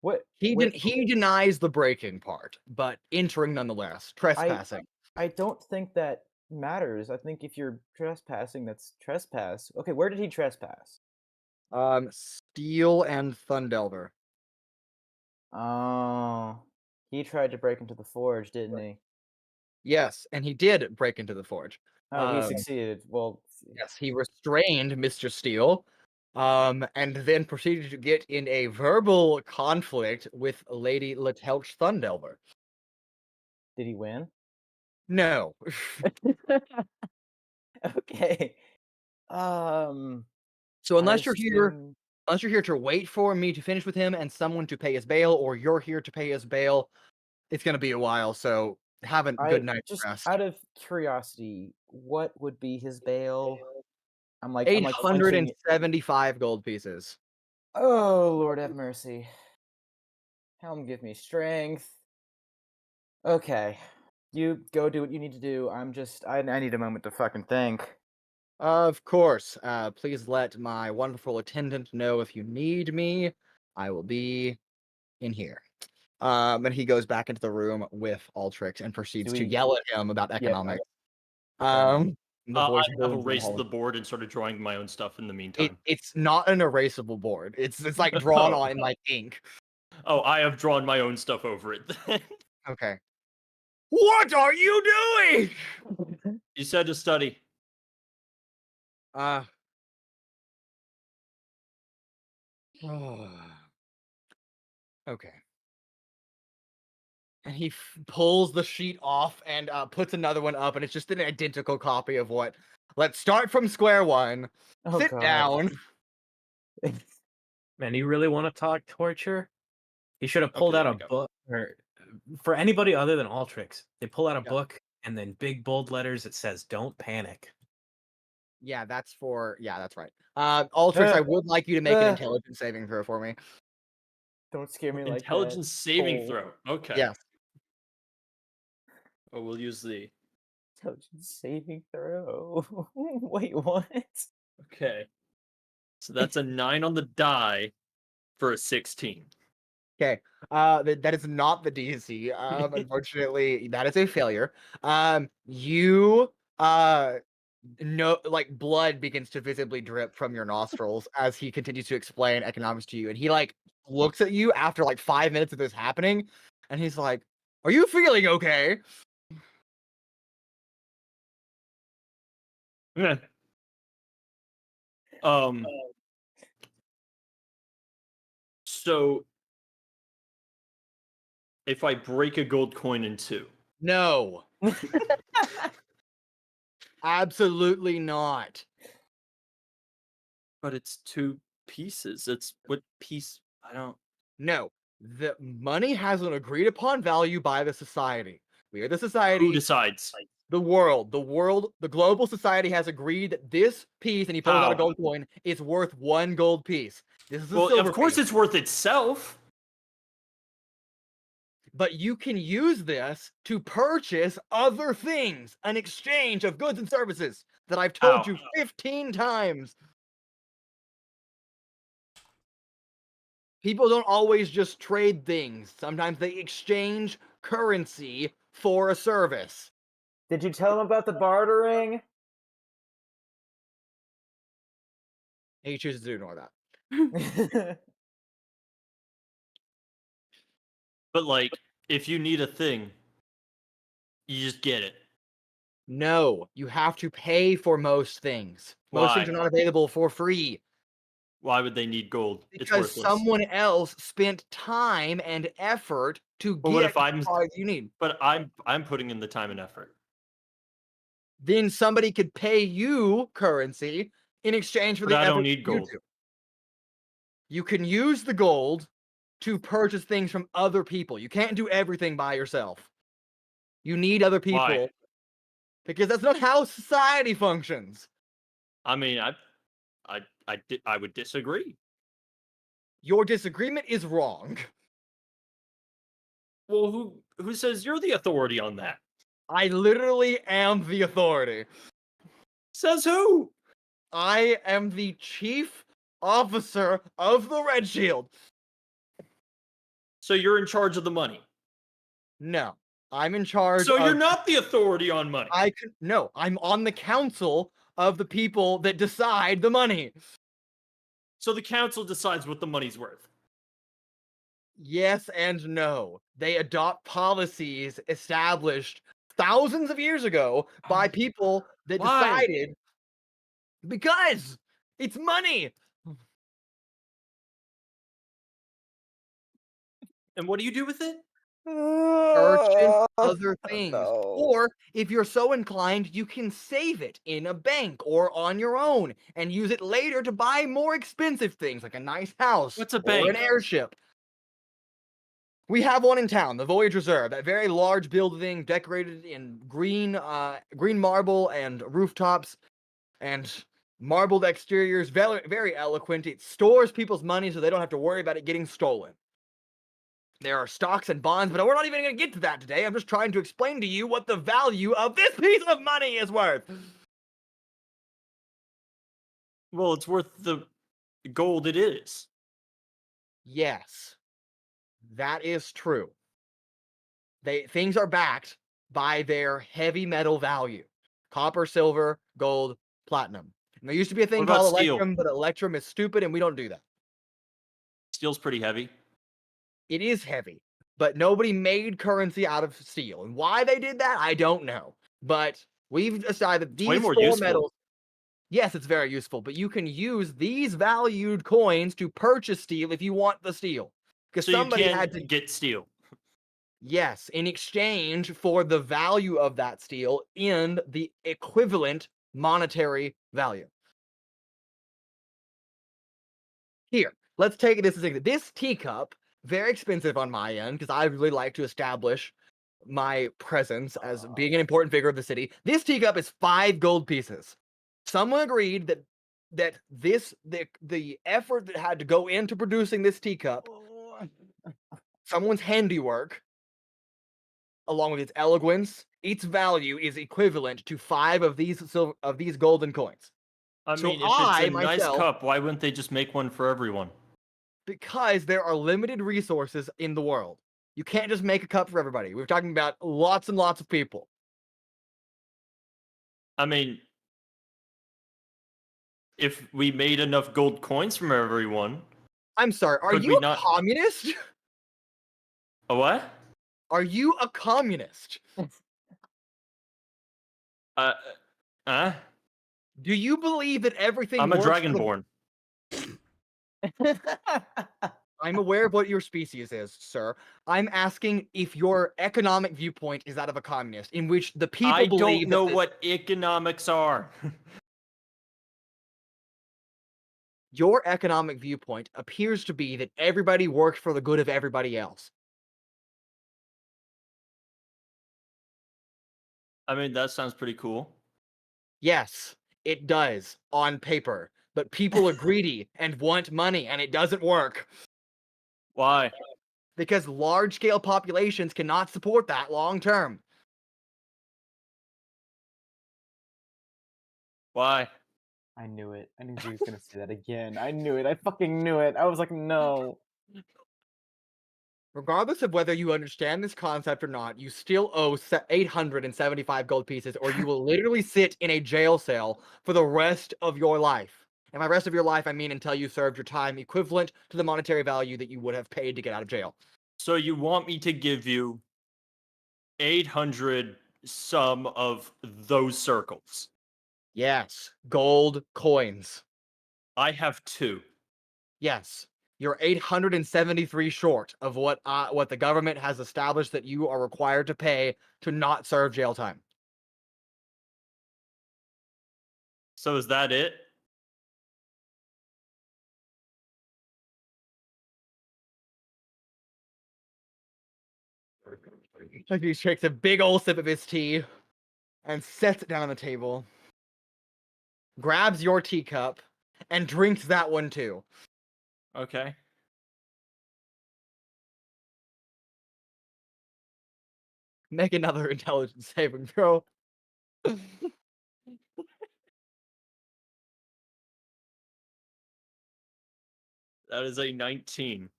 What? He denies the breaking part, but entering nonetheless, trespassing. I don't think that matters. I think if you're trespassing, that's trespass. Okay, where did he trespass? Steel and Thundelver. Oh, he tried to break into the forge, didn't he? Yes, and he did break into the forge. Oh, he Um, succeeded. Well, yes, he restrained Mr. Steel, and then proceeded to get in a verbal conflict with Lady Latelch Thundelver. did he win? No. Okay. So I unless you're here, assume unless you're here to wait for me to finish with him and someone to pay his bail, or you're here to pay his bail, it's gonna be a while. So have a good night's just rest. out of curiosity, what would be his bail? I'm like flinching. 875 gold pieces. Oh, Lord have mercy. Helm, give me strength. Okay. You go do what you need to do. I need a moment to fucking think. Of course. Please let my wonderful attendant know if you need me. I will be in here. And he goes back into the room with Altrix and proceeds to yell at him about economics. enough. The voice I've boards in the erased hall. the board and started drawing my own stuff in the meantime. It's not an erasable board. It's like drawn on in like ink. Oh, I have drawn my own stuff over it then. Okay. What are you doing? You said to study. Uh. Okay. And he pulls the sheet off and puts another one up, and it's just an identical copy of what. Let's start from square one. Oh, Sit God. down. Man, you really want to talk torture? He should have pulled Okay, out there a we go. book, or for anybody other than Altrix, they pull out a Yeah. book and then big bold letters it says "Don't panic." Yeah, that's for. Yeah, that's right. Altrix, I would like you to make an uh. intelligence saving throw for me. Don't scare me like that. Intelligence saving Cole. throw. Okay. Yes. Oh, we'll use the. Intelligence saving throw. Wait, what? Okay. So that's a 9 on the die for a 16. Okay. That is not the DC. Unfortunately, that is a failure. You no, like blood begins to visibly drip from your nostrils as he continues to explain economics to you, and he like looks at you after like 5 minutes of this happening, and he's like, "Are you feeling okay?" Yeah. Um. So, if I break a gold coin in two, No. Absolutely not. but it's two pieces. It's what piece? I don't. No. The money has an agreed upon value by the society. We are the Who society, decides? the world, the global society has agreed that this piece, and he pulls out a How? gold coin, is worth 1 gold piece. This is a Well, silver of course piece. it's worth itself. But you can use this to purchase other things, an exchange of goods and services that I've told How? you 15 times. People don't always just trade things. Sometimes they exchange currency for a service. Did you tell him about the bartering? He chooses to ignore that. But like, if you need a thing, you just get it. No, you have to pay for most things. Most things Why? are not available for free. Why would they need gold? It's Because worthless. someone else spent time and effort to But what get if I'm? the product you need. But I'm putting in the time and effort. Then somebody could pay you currency in exchange for But the I effort don't need you gold. do. You can use the gold to purchase things from other people. You can't do everything by yourself. You need other people. Why? Because that's not how society functions. I mean, I would disagree. Your disagreement is wrong. Well, who says you're the authority on that? I literally am the authority. Says who? I am the chief officer of the Red Shield. So you're in charge of the money. No, I'm in charge So of... you're not the authority on money. No, I'm on the council of the people that decide the money. So the council decides what the money's worth. Yes and no. They adopt policies established thousands of years ago by people that Why? decided because it's money. And what do you do with it? Purchase other things. No. Or if you're so inclined, you can save it in a bank or on your own and use it later to buy more expensive things like a nice house What's a or bank? an airship. We have one in town, the Voyage Reserve, that very large building decorated in green marble and rooftops and marbled exteriors, very, very eloquent. It stores people's money so they don't have to worry about it getting stolen. There are stocks and bonds, but we're not even going to get to that today. I'm just trying to explain to you what the value of this piece of money is worth. Well, it's worth the gold it is. Yes, that is true. Things are backed by their heavy metal value. Copper, silver, gold, platinum. And there used to be a thing What about called steel? Electrum, but Electrum is stupid and we don't do that. Steel's pretty heavy. It is heavy, but nobody made currency out of steel. And why they did that, I don't know. But we've decided that It's way these more four useful. metals, yes, it's very useful, but you can use these valued coins to purchase steel if you want the steel. Because So you somebody can't had to, get steel. yes, in exchange for the value of that steel in the equivalent monetary value. Here, let's take this as this teacup, very expensive on my end, because I really like to establish my presence as being an important figure of the city. This teacup is 5 gold pieces. Someone agreed that the effort that had to go into producing this teacup, someone's handiwork, along with its eloquence, its value is equivalent to 5 of these golden coins. I So mean, if it's a nice myself, cup, why wouldn't they just make one for everyone? because there are limited resources in the world. You can't just make a cup for everybody. We're talking about lots and lots of people. I mean, if we made enough gold coins from everyone, I'm sorry, are Could you we a not- communist? a what? Are you a communist? Uh, Do you believe that everything I'm a works for the- dragonborn. I'm aware of what your species is, sir. I'm asking if your economic viewpoint is that of a communist, in which the people I believe don't know that what economics are. your economic viewpoint appears to be that everybody works for the good of everybody else. I mean, that sounds pretty cool. Yes, it does on paper, but people are greedy and want money, and it doesn't work Why? because large-scale populations cannot support that long term. Why? I knew it. I knew he was gonna say that again. I knew it. I fucking knew it. I was like, no. Regardless of whether you understand this concept or not, you still owe 875 gold pieces, or you will literally sit in a jail cell for the rest of your life. And by rest of your life, I mean until you served your time equivalent to the monetary value that you would have paid to get out of jail. So you want me to give you 800 some of those circles? Yes, gold coins. I have 2. Yes, you're 873 short of what the government has established that you are required to pay to not serve jail time. So is that it? He takes a big old sip of his tea and sets it down on the table, grabs your teacup, and drinks that one too. Okay. Make another intelligence saving throw. That is a 19.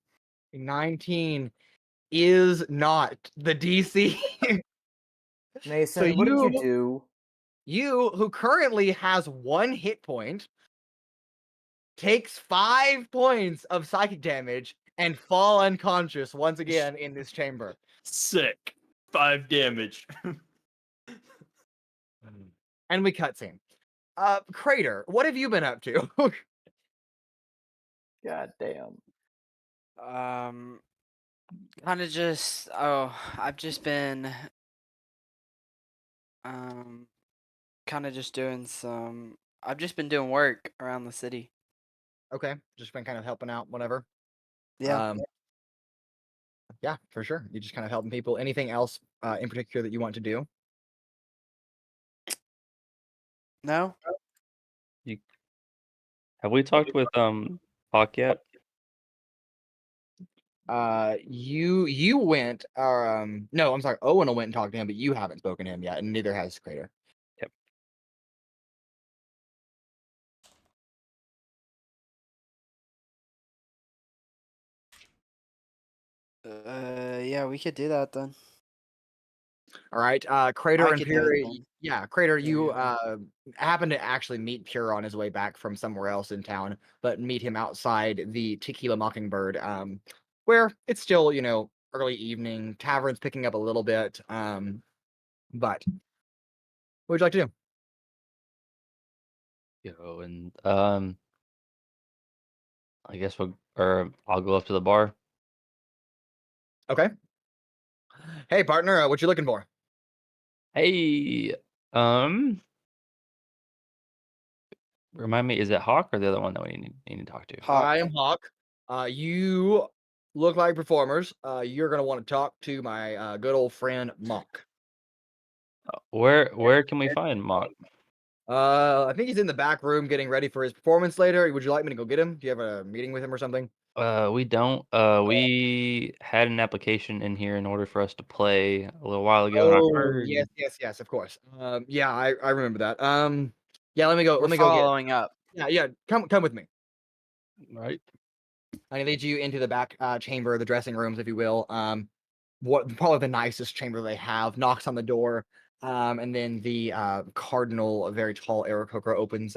19 is not the DC. Mason, what did you do? You, who currently has 1 hit point, takes 5 points of psychic damage and fall unconscious once again in this chamber. Sick. 5 damage. And we cutscene. Cradeyr, what have you been up to? God damn. Kind of just. I've just been. Kind of just doing some. I've just been doing work around the city. Okay, just been kind of helping out, whatever. Yeah. Yeah, for sure. You're just kind of helping people. Anything else in particular that you want to do? No. Have we talked with Hawk yet? You went, no, I'm sorry, Owunul went and talked to him, but you haven't spoken to him yet, and neither has Cradeyr. Yep. Yeah, we could do that then. All right, Cradeyr I and could do it Pura. then. Yeah, Cradeyr, you Yeah. happen to actually meet Pura on his way back from somewhere else in town, but meet him outside the Tequila Mockingbird, where it's still, early evening. Tavern's picking up a little bit, but what would you like to do? Yo, and I guess I'll go up to the bar. Okay. Hey, partner, what you looking for? Hey, remind me, is it Hawk or the other one that we need to talk to? Hawk. I am Hawk. You look like performers. You're gonna want to talk to my good old friend Monk. Where can we find Mock? I think he's in the back room getting ready for his performance later. Would you like me to go get him? Do you have a meeting with him or something? We don't. We had an application in here in order for us to play a little while ago, and I heard. Yes, of course. Yeah, I remember that. Yeah, let me go. We're Let me go get. following up. Yeah. Come with me. Right. I lead you into the back chamber, the dressing rooms, if you will. What probably the nicest chamber they have. Knocks on the door, and then the cardinal, a very tall Aarakocra, opens.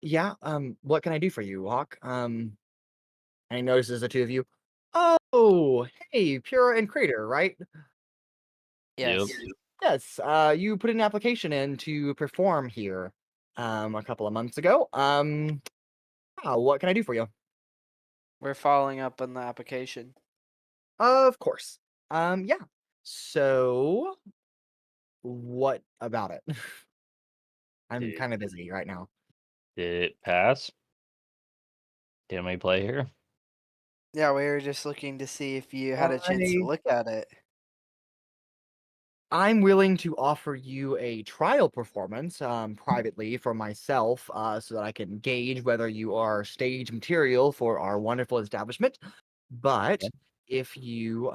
Yeah. What can I do for you, Hawk? And he notices the two of you. Oh, hey, Pura and Cradeyr, right? Yes. Yes. You put an application in to perform here, a couple of months ago. What can I do for you? We're following up on the application. Of course. Yeah. So, what about it? I'm Did, kind of busy right now. did it pass? Can we play here? Yeah, we were just looking to see if you had a chance to look at it. I'm willing to offer you a trial performance privately for myself so that I can gauge whether you are stage material for our wonderful establishment. But if you're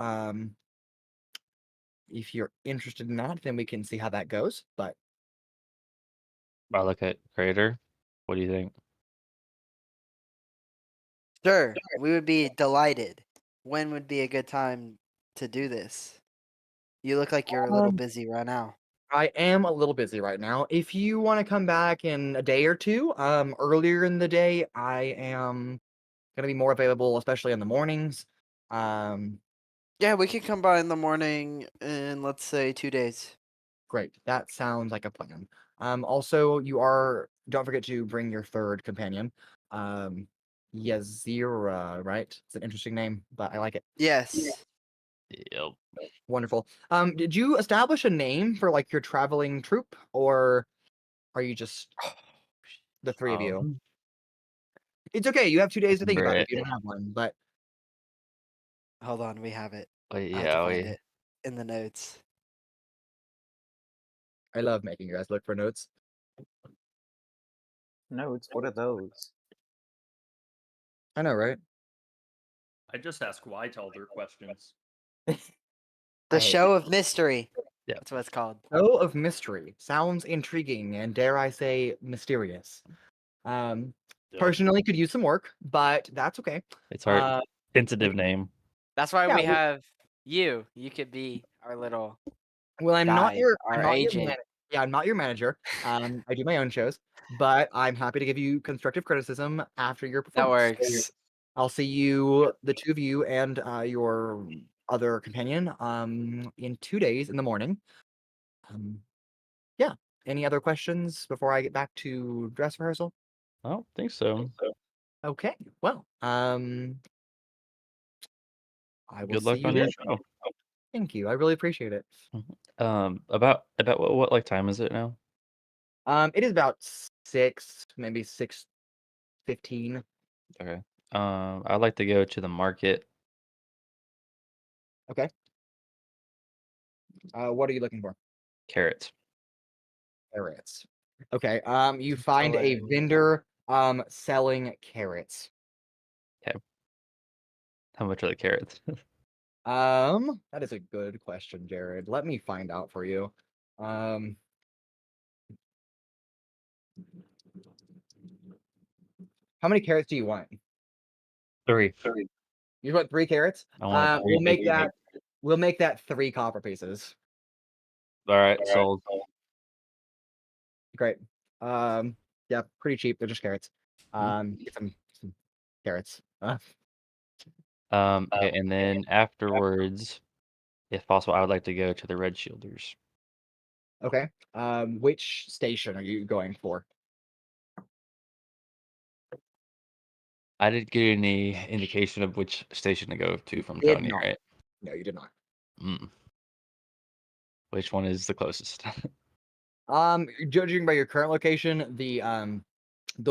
interested in that, then we can see how that goes. But I look at Cradeyr. What do you think? Sure, we would be delighted. When would be a good time to do this? You look like you're a little busy right now. I am a little busy right now. If you want to come back in a day or two, earlier in the day, I am gonna be more available, especially in the mornings. Yeah, we could come by in the morning in, let's say, 2 days. Great. That sounds like a plan. Also, don't forget to bring your third companion. Yazira, right? It's an interesting name, but I like it. Yes. Yep. Wonderful. Did you establish a name for like your traveling troupe, or are you just the three of you? It's okay. You have 2 days to think about it if you don't have one, but Hold on, we have it. Wait, I have to yeah, find it in the notes. I love making you guys look for notes. Notes? What are those? I know, right? I just ask why to all their questions. The Show of Mystery. Yeah. That's what it's called. Show of Mystery. Sounds intriguing and dare I say mysterious. Personally could use some work, but that's okay. It's our tentative name. That's why Yeah, we have you. You could be our little Well, I'm not guide, your our I'm not your agent. yeah, I'm not your manager. I do my own shows, but I'm happy to give you constructive criticism after your That performance. So works. I'll see you, the two of you, and your other companion, in 2 days in the morning. Yeah. Any other questions before I get back to dress rehearsal? I don't think so. Okay. Well, I will Good see luck you on your then. show. Thank you. I really appreciate it. About what like time is it now? It is about 6, maybe 6:15. Okay. I'd like to go to the market. Okay. What are you looking for? Carrots. Carrots. Okay. You find a vendor selling carrots. How much are the carrots? That is a good question, Jared. Let me find out for you. How many carrots do you want? 3. You want 3 carrots? I want 3 We'll make that 3 copper pieces. All right, sold. Great. Yeah, pretty cheap. They're just carrots. Get some carrots. Okay, and then afterwards, if possible, I would like to go to the Red Shielders. Okay. Which station are you going for? I didn't get any indication of which station to go to from Did Tony, not. right? No, you did not. Which one is the closest? Judging by your current location, the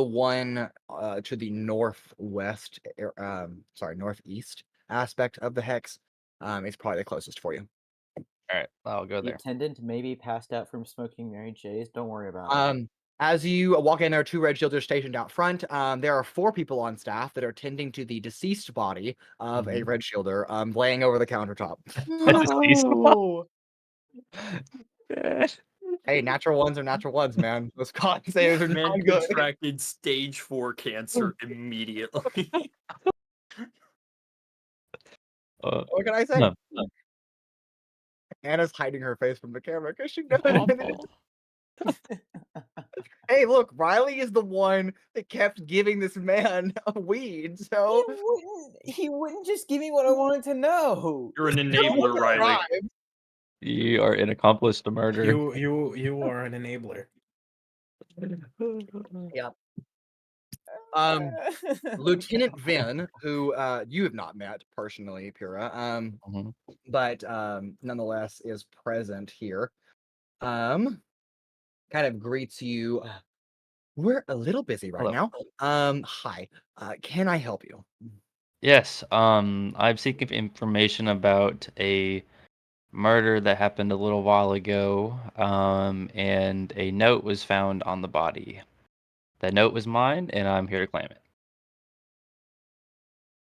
one to the northwest, northeast aspect of the hex, is probably the closest for you. All right, I'll go The there. attendant may be passed out from smoking Mary J's. Don't worry about it. As you walk in, there are 2 red shielders stationed out front. There are 4 people on staff that are tending to the deceased body of a red shielder, laying over the countertop. No! Hey, natural ones are natural ones, man. Those con saves are Man not good. contracted stage 4 cancer immediately. What can I say? No. Anna's hiding her face from the camera because she knows. Awful. Hey, look, Riley is the one that kept giving this man a weed. So He wouldn't just give me what I wanted to know. You're an enabler, Riley. You are an accomplice to murder. You are an enabler. Yeah. Lieutenant Vin, who you have not met personally, Pura, Mhm. but nonetheless is present here. Kind of greets you. We're a little busy right Hello. now. Hi. Can I help you? Yes, I'm seeking information about a murder that happened a little while ago, and a note was found on the body. That note was mine, and I'm here to claim it.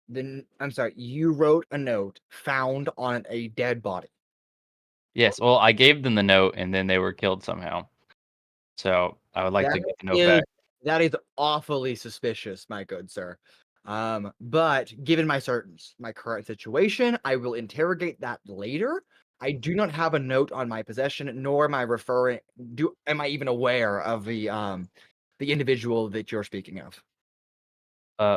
Then I'm sorry. You wrote a note found on a dead body. Yes, well, I gave them the note, and then they were killed somehow. So I would like to get the note is back. that is awfully suspicious, my good sir. But given my current situation, I will interrogate that later. I do not have a note on my possession, nor am I am I even aware of the individual that you're speaking of.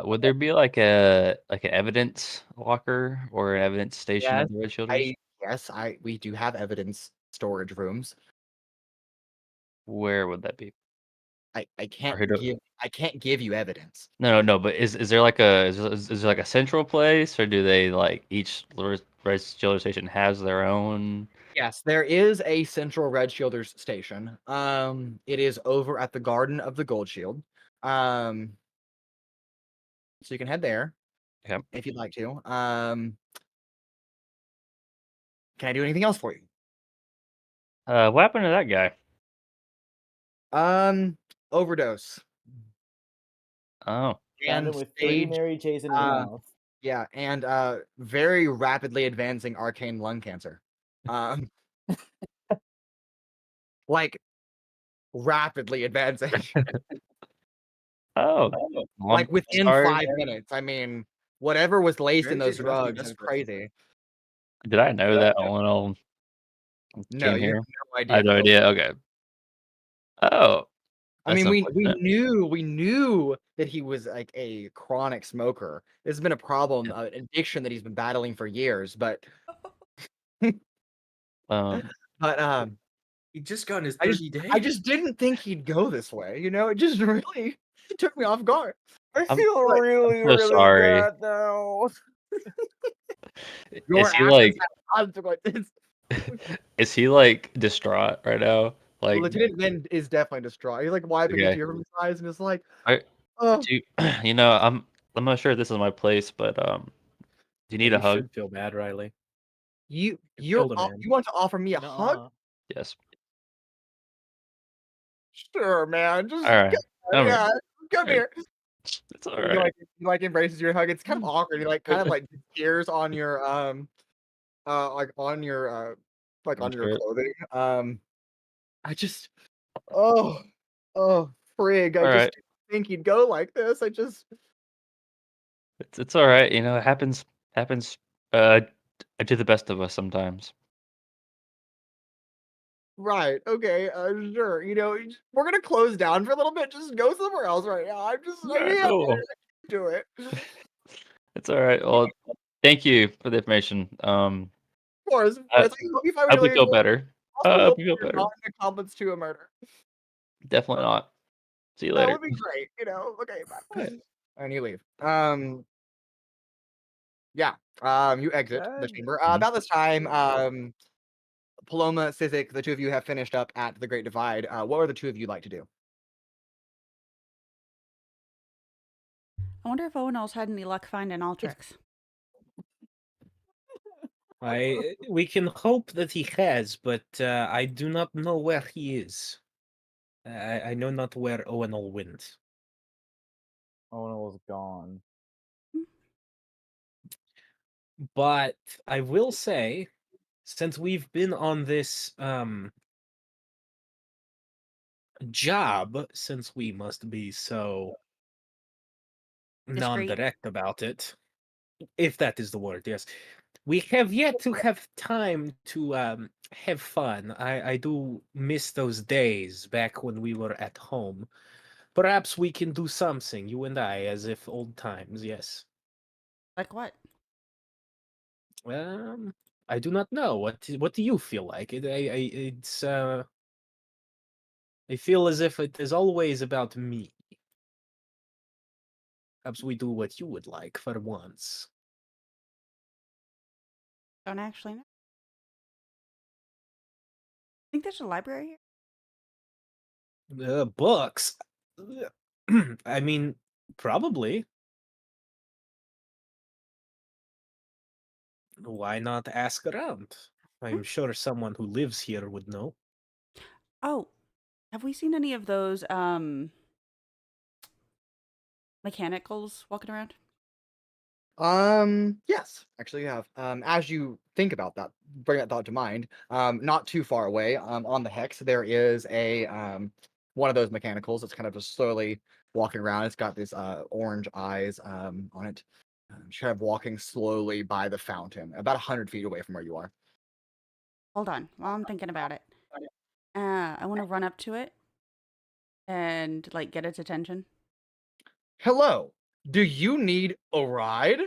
Would there be like an evidence locker or an evidence station Yes, at the Red Shielders? we do have evidence storage rooms. Where would that be? I Or can't who do- give you evidence. No. But is there like is there like a central place, or do they like each Red Shielder station has their own? Yes, there is a central Red Shielders station. It is over at the Garden of the Gold Shield. So you can head there Okay. if you'd like to. Can I do anything else for you? What happened to that guy? Overdose Oh, Found and him with 3 stage, Mary J's in his uh, mouth. yeah, and very rapidly advancing arcane lung cancer. Um, like rapidly advancing, oh, like I'm within sorry. 5 minutes. I mean, whatever was laced in Mary those J's are actually drugs is best crazy. Did I know that Owunul No, came you here? have no I idea. had no idea. Okay. Oh, I that's mean, we unfortunate. knew that he was like a chronic smoker. This has been a problem, an addiction that he's been battling for years. But Um, He just got his I 30 days. just didn't think he'd go this way. You know, it just really took me off guard. I I'm- feel like- really, so really sorry. bad now. Your Is he actions like? have consequences. Is he like distraught right now? Like, Lieutenant Vin is definitely distraught. He's like wiping a Okay. tear from his eyes and is like, I- "Oh, do you know? I'm not sure if this is my place, but do you need you a hug? should feel bad, Riley. you killed a man. you want to offer me a hug? Nuh-uh. Yes. Sure, man. Just All right. Come here. yeah, come Hey, here." It's all He right. like embraces your hug. It's kind of awkward. He like kind of like tears on your like on your on your Shirt. clothing. I just oh frig. I All just right. didn't think he'd go like this. I just It's all right. You know, it happens. Uh, to the best of us sometimes. right, okay, sure. You know, we're gonna close down for a little bit. Just go somewhere else right now. I Alright, can't cool. do it. It's all right. Well, thank you for the information. Of course, I I hope you find hope you really feel better. also Hope hope you feel you're better. not an accomplice to a murder. Definitely not. See you That later. would be great. You know. Okay, bye. Alright. And you leave. Yeah. You exit the Good. chamber. Mhm. About this time, Paloma, Sizik, the two of you have finished up at the Great Divide. What are the two of you like to do? I wonder if Owunul's had any luck finding Altrix. We can hope that he has, but I do not know where he is. I know not where Owunul went. Owunul's gone. But I will say, since we've been on this job, since we must be so Discreet. non-direct about it, if that is the word, yes. We have yet to have time to have fun. I do miss those days back when we were at home. Perhaps we can do something, you and I, as if old times, yes. Like what? I do not know. What do you feel like? I feel as if it is always about me. Perhaps we do what you would like for once. Don't actually know. Think there's a library here? Books? I mean, probably. Why not ask around? I'm sure someone who lives here would know. Oh, have we seen any of those mechanicals walking around? Yes, actually you have. As you think about that, bring that thought to mind, not too far away, on the hex, there is a one of those mechanicals that's kind of just slowly walking around. It's got these orange eyes on it. She's kind of walking slowly by the fountain, about 100 feet away from where you are. Hold on, while I'm thinking about it. I want to run up to it and like get its attention. Hello, do you need a ride?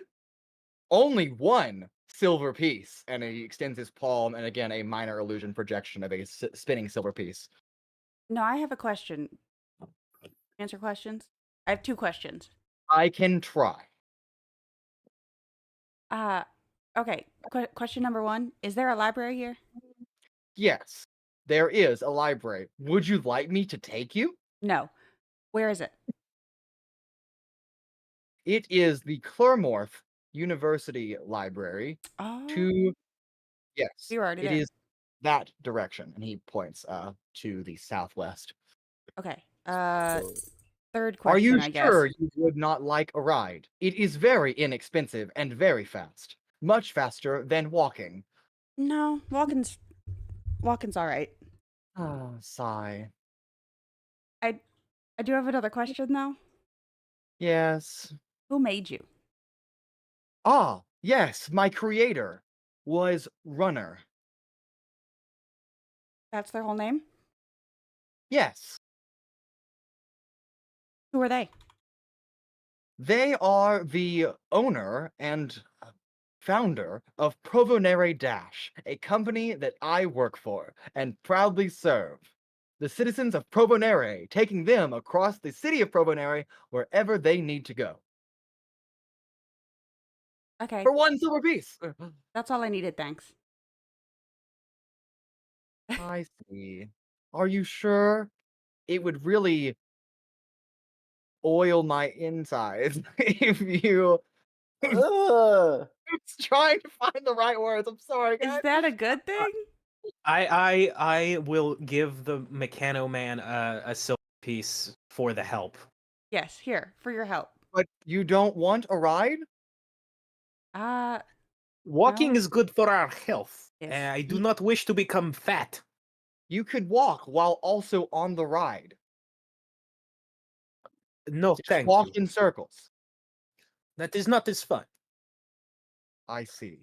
Only one silver piece. And he extends his palm, and again, a minor illusion projection of a spinning silver piece. No, I have a question. Answer questions? I have 2 questions. I can try. Okay. Question number 1. Is there a library here? Yes, there is a library. Would you like me to take you? No. Where is it? It is the Clermorth University Library. Oh, Yes, we were already it there. is that direction. And he points to the southwest. Okay. So, Third are you question, I guess. sure you would not like a ride? It is very inexpensive and very fast. Much faster than walking. No, walking's all right. Ah, sigh. I do have another question though. Yes. Who made you? Ah, yes, my creator was Runner. That's their whole name? Yes, Who are they? they are the owner and founder of Provonere Dash, a company that I work for and proudly serve. The citizens of Provonere, taking them across the city of Provonere wherever they need to go. Okay. For one silver piece! That's all I needed, thanks. I see. Are you sure? It would really oil my insides if you Ugh. it's trying to find the right words. I'm sorry, guys. Is that a good thing? I will give the Mechano Man a silver piece for the help. Yes, here, for your help. But you don't want a ride? Walking No. is good for our health. Yes. I do not wish to become fat. You could walk while also on the ride. No, Just thank walk you. in circles. That is not as fun. I see.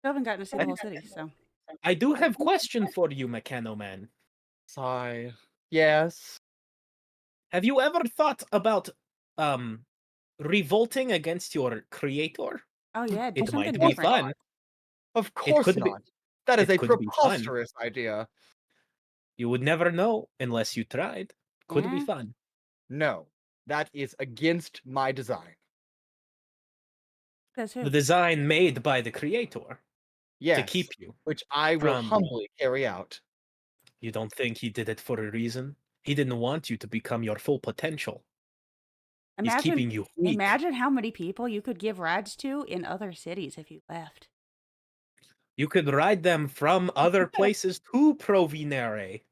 I haven't gotten to see the whole city, so. I do have question for you, Mechano Man. Sigh. Yes. Have you ever thought about revolting against your creator? Oh yeah, do It something might be different. fun. Of course could be- not. That is it a could be fun. preposterous idea. You would never know unless you tried. Could be Yeah. fun. No. That is against my design. Says who? The design made by the creator Yes. to keep you. Which I will from- humbly carry out. You don't think he did it for a reason? He didn't want you to become your full potential. He's keeping you weak. Imagine how many people you could give rides to in other cities if you left. You could ride them from other places to Provinere.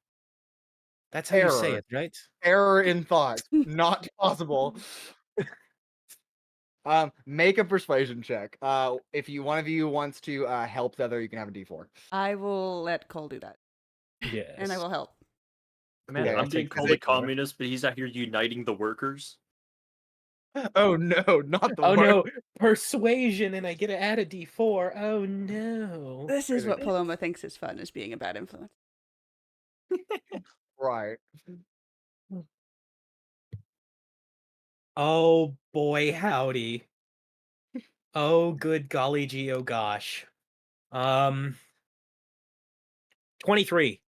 That's how you say Error. it, right? Error in thought. Not possible. Make a persuasion check. If one of you wants to help the other, you can have a D4. I will let Cole do that, Yes. and I will help. Man, Okay, I'm I'll being take called a Sizik. communist, but he's out here uniting the workers. Oh no, not the Oh word. no, persuasion, and I get to add a D4. Oh no. This is what Paloma thinks is fun, is being a bad influence. Right. Oh boy, howdy. Oh good golly gee, oh gosh. 23.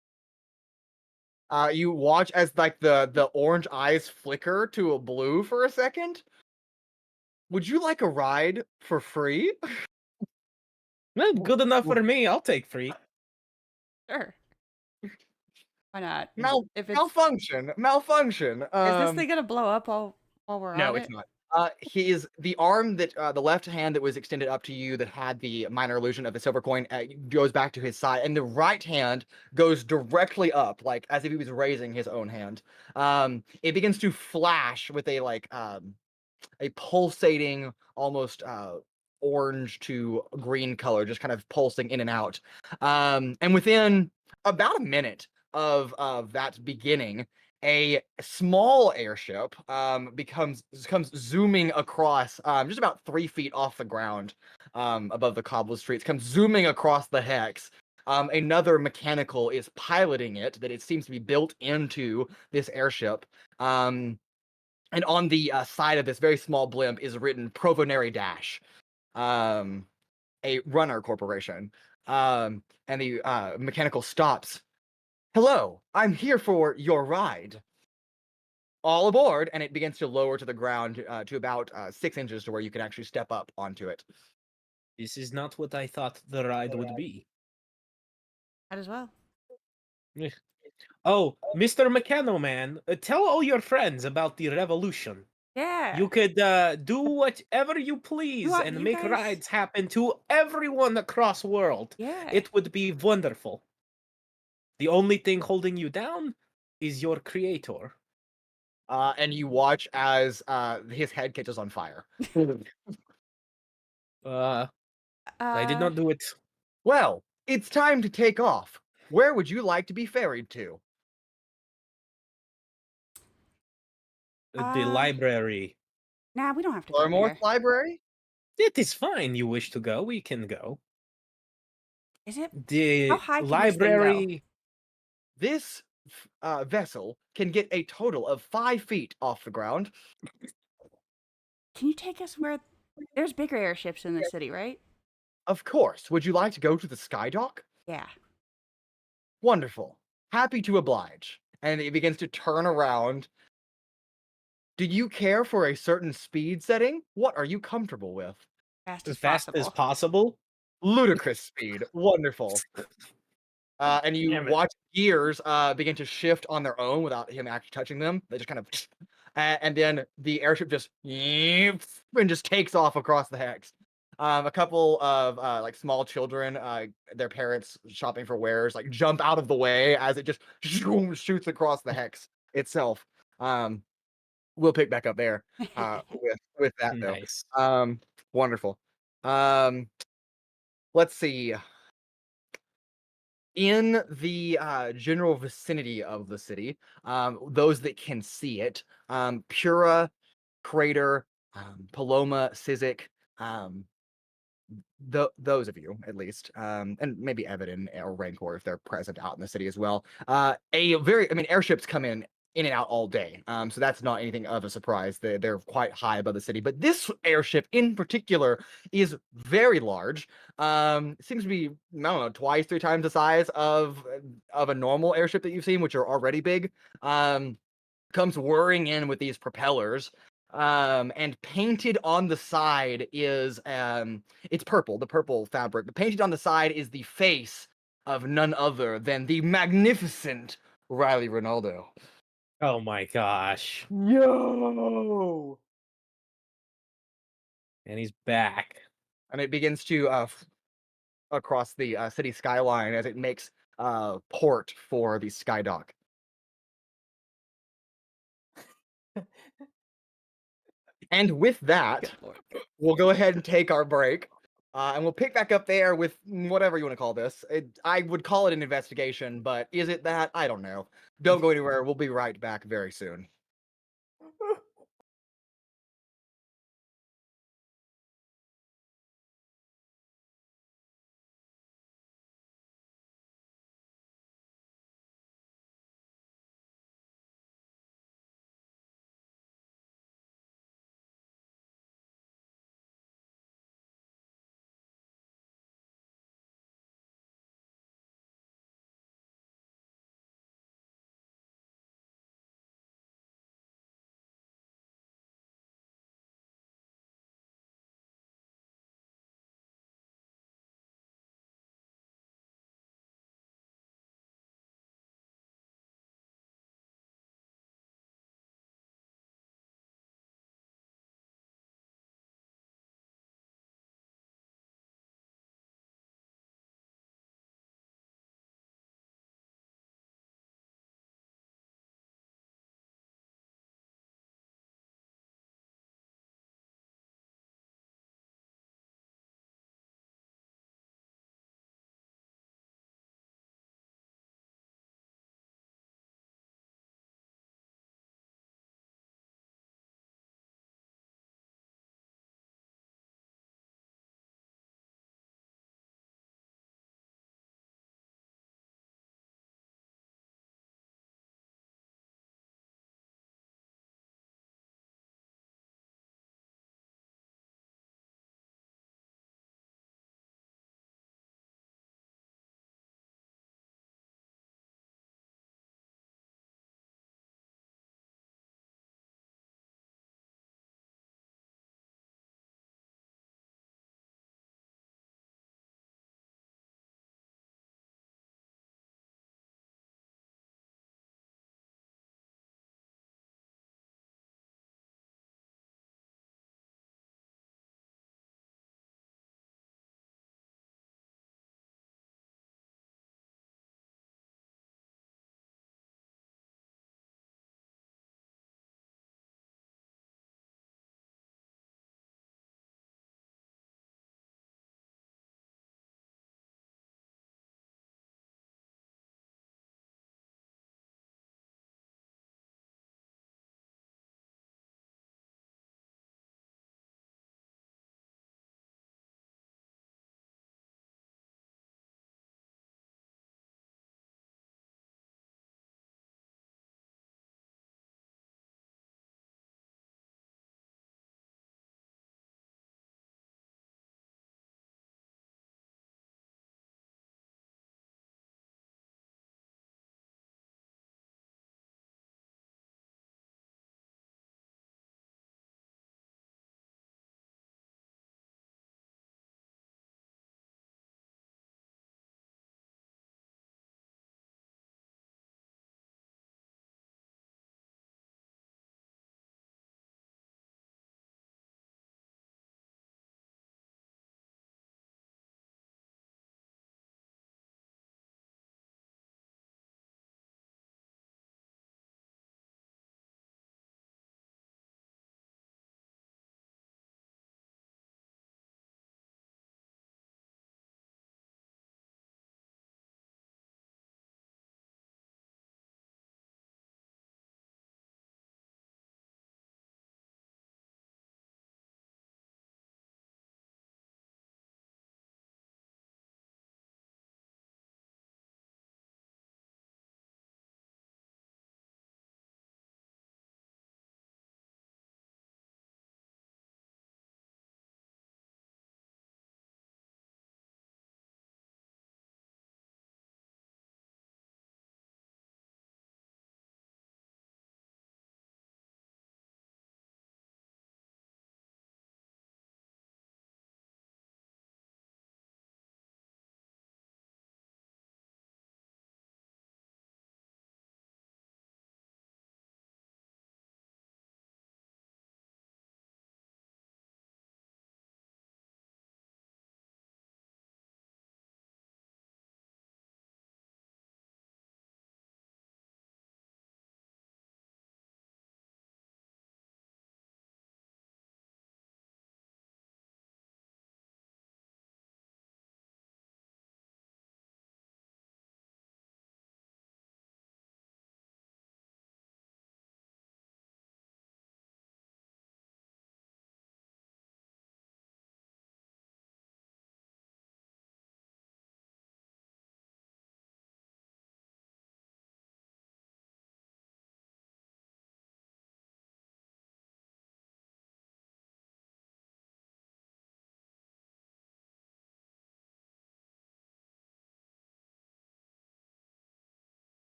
You watch as like the orange eyes flicker to a blue for a second, would you like a ride for free? Well, good enough for me. I'll take free. Sure. Why not? If it's Malfunction. is this thing gonna blow up while we're No, on it's it? not. He is the arm that the left hand that was extended up to you that had the minor illusion of the silver coin goes back to his side, and the right hand goes directly up, like as if he was raising his own hand. It begins to flash with a pulsating, almost orange to green color, just kind of pulsing in and out. And within about a minute of that beginning, a small airship comes zooming across just about 3 feet off the ground above the cobbled streets, comes zooming across the hex. Another mechanical is piloting it, that it seems to be built into this airship. And on the side of this very small blimp is written Provonary Dash, a runner corporation. And the mechanical stops. Hello, I'm here for your ride. All aboard, and it begins to lower to the ground to about 6 inches to where you can actually step up onto it. This is not what I thought the ride would be. Might as well. Oh, Mr. Mechano Man, tell all your friends about the revolution. Yeah. You could do whatever you please want and you make guys- rides happen to everyone across world. Yeah. It would be wonderful. The only thing holding you down is your creator. And you watch as his head catches on fire. I did not do it. Well, it's time to take off. Where would you like to be ferried to? The library. Nah, we don't have to go Lorem there. Library? It is fine. You wish to go, we can go. Is it? The How high can this thing go? library. This vessel can get a total of 5 feet off the ground. Can you take us where there's bigger airships in the city, right? Of course. Would you like to go to the skydock? Yeah. Wonderful. Happy to oblige. And it begins to turn around. Do you care for a certain speed setting? What are you comfortable with? Fast As as fast possible. as possible. Ludicrous speed. Wonderful. And you Damn it. watch gears begin to shift on their own without him actually touching them. They just kind of, and then the airship just and just takes off across the hex. A couple of like small children, their parents shopping for wares, like jump out of the way as it just shoots across the hex itself. We'll pick back up there with that though. Nice. Wonderful. Let's see. In the general vicinity of the city, those that can see it, Pura, Cradeyr, Paloma, Sizik, those of you at least, and maybe Evadin or Rancor if they're present out in the city as well. Airships come in and out all day, so that's not anything of a surprise. They're quite high above the city, but this airship in particular is very large. It seems to be, I don't know, twice, 3 times the size of a normal airship that you've seen, which are already big. Comes whirring in with these propellers. And painted on the side is it's purple, the purple fabric, but painted on the side is the face of none other than the magnificent Riley Ronaldo. Oh my gosh. Yo! And he's back. And it begins to across the city skyline as it makes port for the skydock. And with that, Good lord. we'll go ahead and take our break. And we'll pick back up there with whatever you want to call this. I would call it an investigation, but is it that? I don't know. Don't go anywhere. We'll be right back very soon.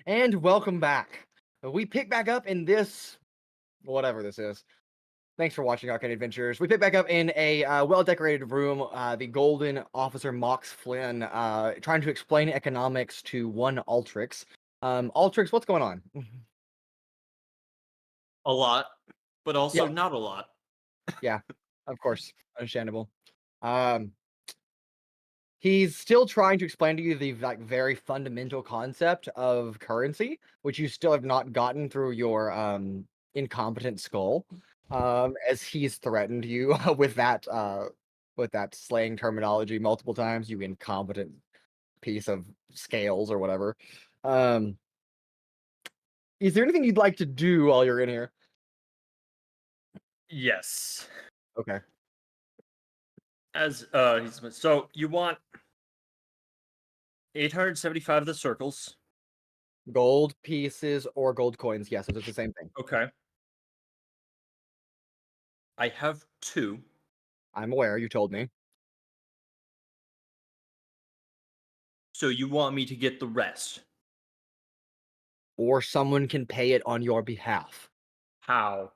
And welcome back. We pick back up in this, whatever this is. Thanks for watching Arcane Adventures. We pick back up in a well-decorated room. The Golden Officer Mox Flynn trying to explain economics to one Altrix. Altrix, what's going on? A lot, but also Yeah. not a lot. Yeah, of course, understandable. He's still trying to explain to you the very fundamental concept of currency, which you still have not gotten through your incompetent skull. As he's threatened you with that slang terminology multiple times, you incompetent piece of scales or whatever. Is there anything you'd like to do while you're in here? Yes. Okay. As so you want 875 of the circles. Gold pieces or gold coins. Yes, it's the same thing. Okay. I have 2. I'm aware, you told me. So you want me to get the rest? Or someone can pay it on your behalf. How?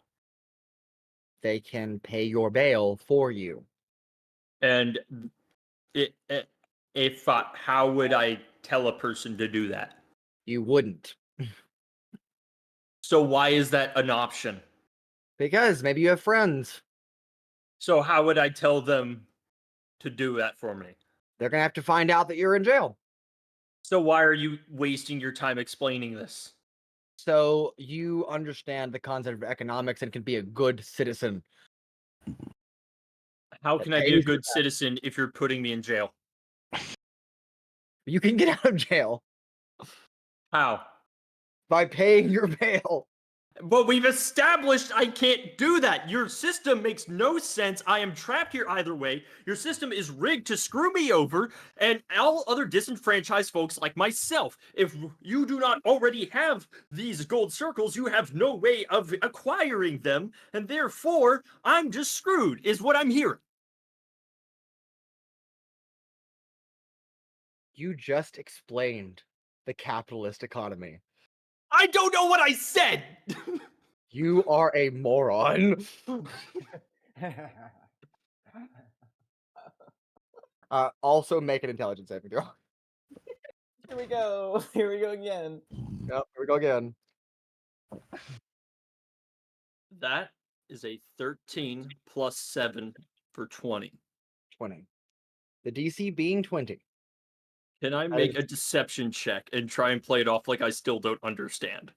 They can pay your bail for you. And how would I tell a person to do that? You wouldn't. So why is that an option? Because maybe you have friends. So how would I tell them to do that for me? They're going to have to find out that you're in jail. So why are you wasting your time explaining this? So you understand the concept of economics and can be a good citizen. How can I be a good citizen if you're putting me in jail? You can get out of jail How? by paying your bail. But we've established I can't do that. Your system makes no sense. I am trapped here either way. Your system is rigged to screw me over and all other disenfranchised folks like myself. If you do not already have these gold circles, you have no way of acquiring them, and therefore I'm just screwed, is what I'm hearing. You just explained the capitalist economy. I don't know what I said! You are a moron. Also make an intelligence saving throw. Here we go. Here we go again. Yep, here we go again. That is a 13 plus 7 for 20. 20. The DC being 20. Can I make a deception check and try and play it off like I still don't understand?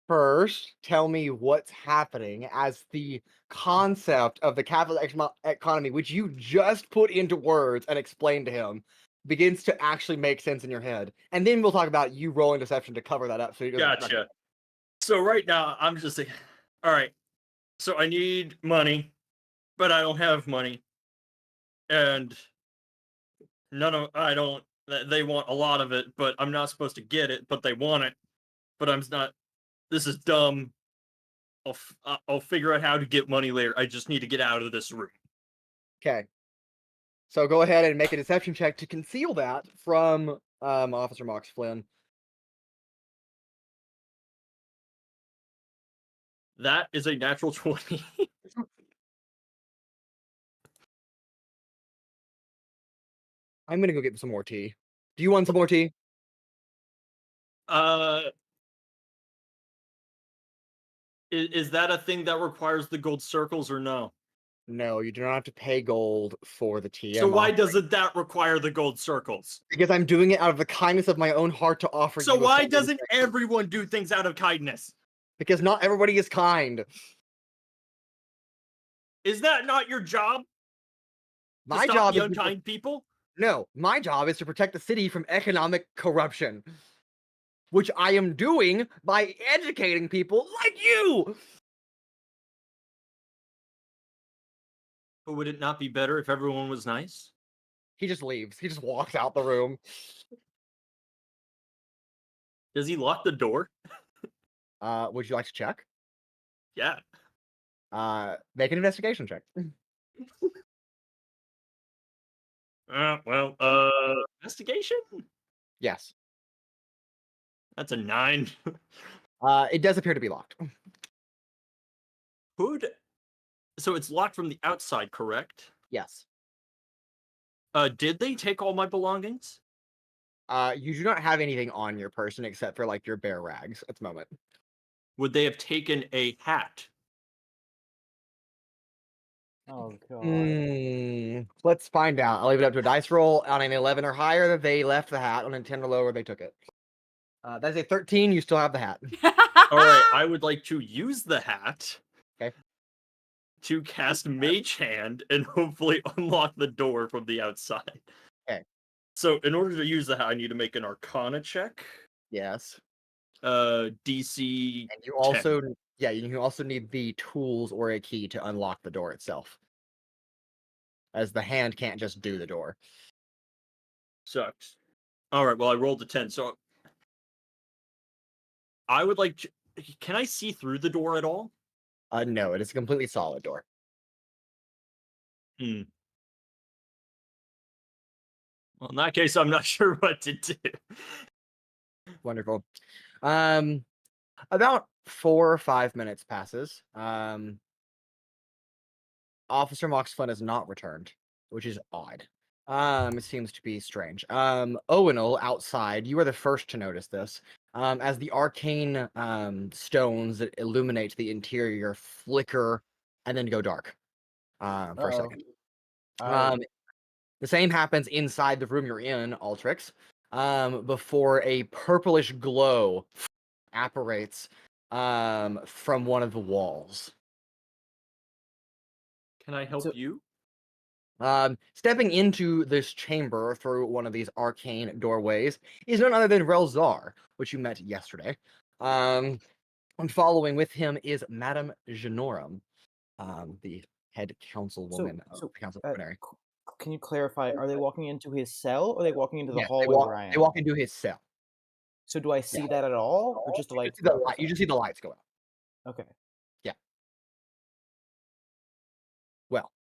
First, tell me what's happening as the concept of the capitalist economy, which you just put into words and explained to him, begins to actually make sense in your head. And then we'll talk about you rolling deception to cover that up. So he doesn't. Gotcha. So right now, I'm just like, all right, so I need money, but I don't have money. And they want a lot of it, but I'm not supposed to get it, but they want it. But I'm not, this is dumb. I'll figure out how to get money later. I just need to get out of this room. Okay. So go ahead and make a deception check to conceal that from Officer Mox Flynn. That is a natural 20. I'm gonna go get some more tea. Do you want some more tea? Is that a thing that requires the gold circles or no? No, you do not have to pay gold for the tea. So why doesn't that require the gold circles? Because I'm doing it out of the kindness of my own heart to offer you. So why doesn't everyone do things out of kindness? Because not everybody is kind. Is that not your job? My to stop job the is unkind people? No, my job is to protect the city from economic corruption, which I am doing by educating people like you. But would it not be better if everyone was nice? He just leaves. He just walks out the room. Does he lock the door? Would you like to check? Yeah. Make an investigation check. Investigation? Yes. That's a 9. It does appear to be locked. So it's locked from the outside, correct? Yes. Did they take all my belongings? You do not have anything on your person except for like your bare rags at the moment. Would they have taken a hat? Oh god. Let's find out. I'll leave it up to a dice roll. On an 11 or higher, they left the hat. On a 10 or lower, they took it. That's a 13. You still have the hat. All right, I would like to use the hat. Okay. To cast Mage Hand and hopefully unlock the door from the outside. Okay. So in order to use the hat, I need to make an Arcana check. Yes. DC. And you also, you also need the tools or a key to unlock the door itself, as the hand can't just do the door. Sucks. All right. Well, I rolled a 10, so I would like. Can I see through the door at all? No, it is a completely solid door. Well, in that case, I'm not sure what to do. Wonderful. About 4 or 5 minutes passes. Officer Mox Flynn has not returned, which is odd. It seems to be strange. Owunul outside, you are the first to notice this. As the arcane stones that illuminate the interior flicker and then go dark for a second. The same happens inside the room you're in, Altrix, before a purplish glow apparates from one of the walls. Can I help you? Stepping into this chamber through one of these arcane doorways is none other than Relzar, which you met yesterday. And following with him is Madame Genorum, the head councilwoman of the Council of Cradeyr. Can you clarify, are they walking into his cell, or are they walking into the Yes, hallway where I am? they walk into his cell. So do I see that at all, or just the lights? You just see the lights go out. Okay. Yeah. Well,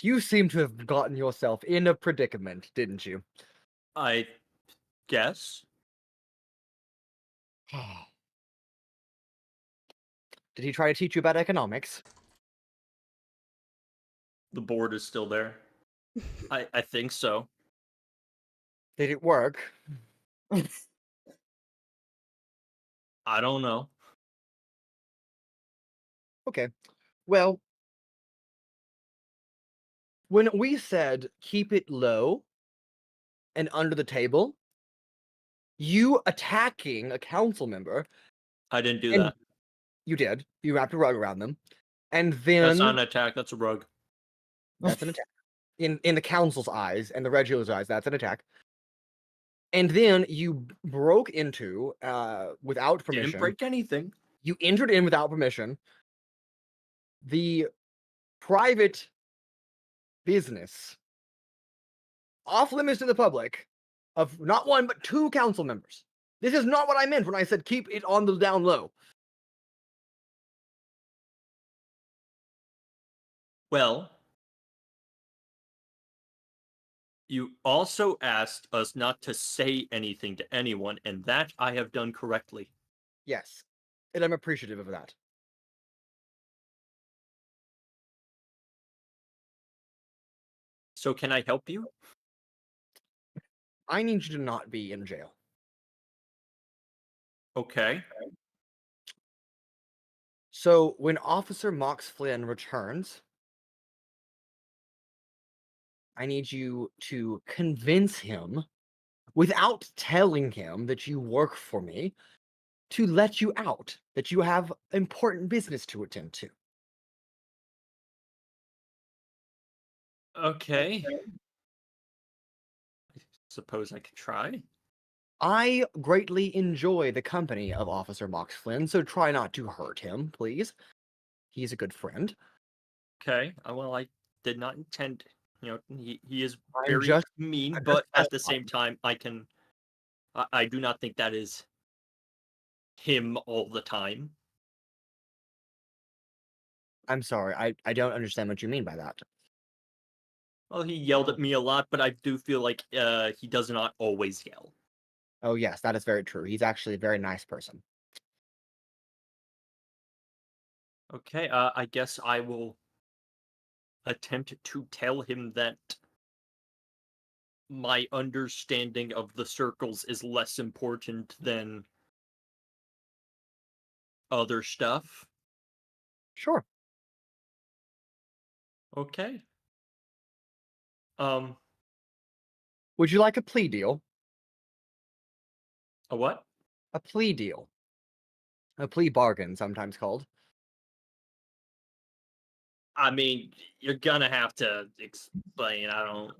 you seem to have gotten yourself in a predicament, didn't you? I guess. Did he try to teach you about economics? The board is still there. I think so. Did it work? I don't know. Okay. Well, when we said keep it low and under the table, you attacking a council member. I didn't do that. You did. You wrapped a rug around them. And then That's not an attack, that's a rug. That's an attack. In the council's eyes and the regular's eyes, that's an attack. And then you broke into, without permission. Didn't break anything. You entered in without permission the private business off limits to the public of not one but 2 council members. This is not what I meant when I said keep it on the down low. Well, you also asked us not to say anything to anyone, and that I have done correctly. Yes, and I'm appreciative of that. So can I help you? I need you to not be in jail. Okay. So when Officer Mox Flynn returns, I need you to convince him, without telling him that you work for me, to let you out, that you have important business to attend to. Okay. I suppose I could try. I greatly enjoy the company of Officer Mox Flynn, so try not to hurt him, please. He's a good friend. Okay. Well, I did not intend. He is I'm very just- mean, I'm but just at the same time, I do not think that is him all the time. I'm sorry, I don't understand what you mean by that. Well, he yelled at me a lot, but I do feel like he does not always yell. Oh, yes, that is very true. He's actually a very nice person. Okay, I guess I will attempt to tell him that my understanding of the circles is less important than other stuff. Sure. Okay. Would you like a plea deal? A what? A plea deal. A plea bargain, sometimes called. I mean, you're gonna have to explain. I don't.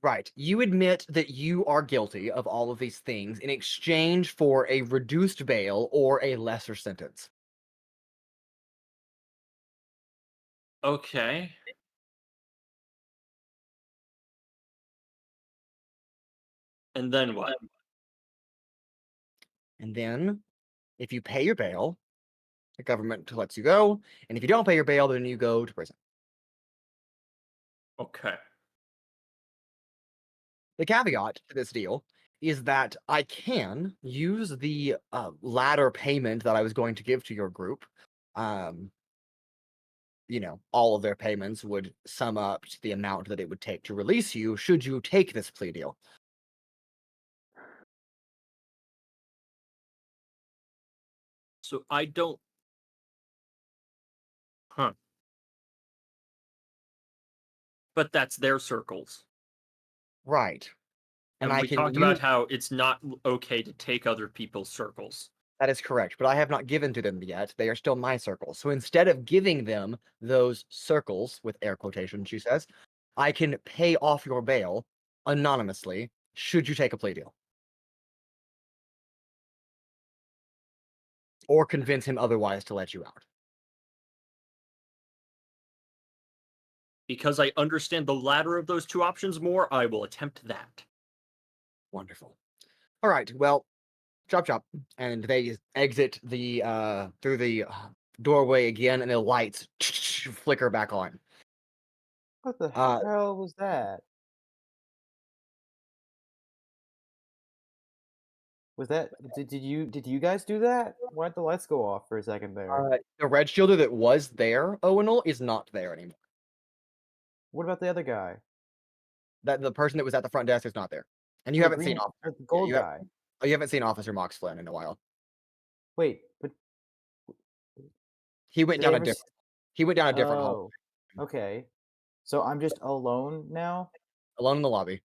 Right. You admit that you are guilty of all of these things in exchange for a reduced bail or a lesser sentence. Okay. And then what? And then, if you pay your bail, the government lets you go. And if you don't pay your bail, then you go to prison. Okay. The caveat to this deal is that I can use the latter payment that I was going to give to your group. All of their payments would sum up to the amount that it would take to release you should you take this plea deal. So I don't. Huh. But that's their circles. Right. And I we can talked use... about how it's not okay to take other people's circles. That is correct, but I have not given to them yet. They are still my circles. So instead of giving them those circles, with air quotation, she says, I can pay off your bail anonymously should you take a plea deal. Or convince him otherwise to let you out. Because I understand the latter of those two options more, I will attempt that. Wonderful. All right, well, chop, and they exit the through the doorway again, and the lights flicker back on. What the Uh, hell was that? Was that did you guys do that? Why'd the lights go off for a second there? The red shielder that was there, Owunul, is not there anymore. What about the other guy? That the person that was at the front desk is not there, and you The haven't seen green, Officer. the gold guy. You haven't seen Officer Mox Flynn in a while. Wait, but He went did down they a ever? different. He went down a different hall, Oh, okay. So I'm just alone now. alone in the lobby.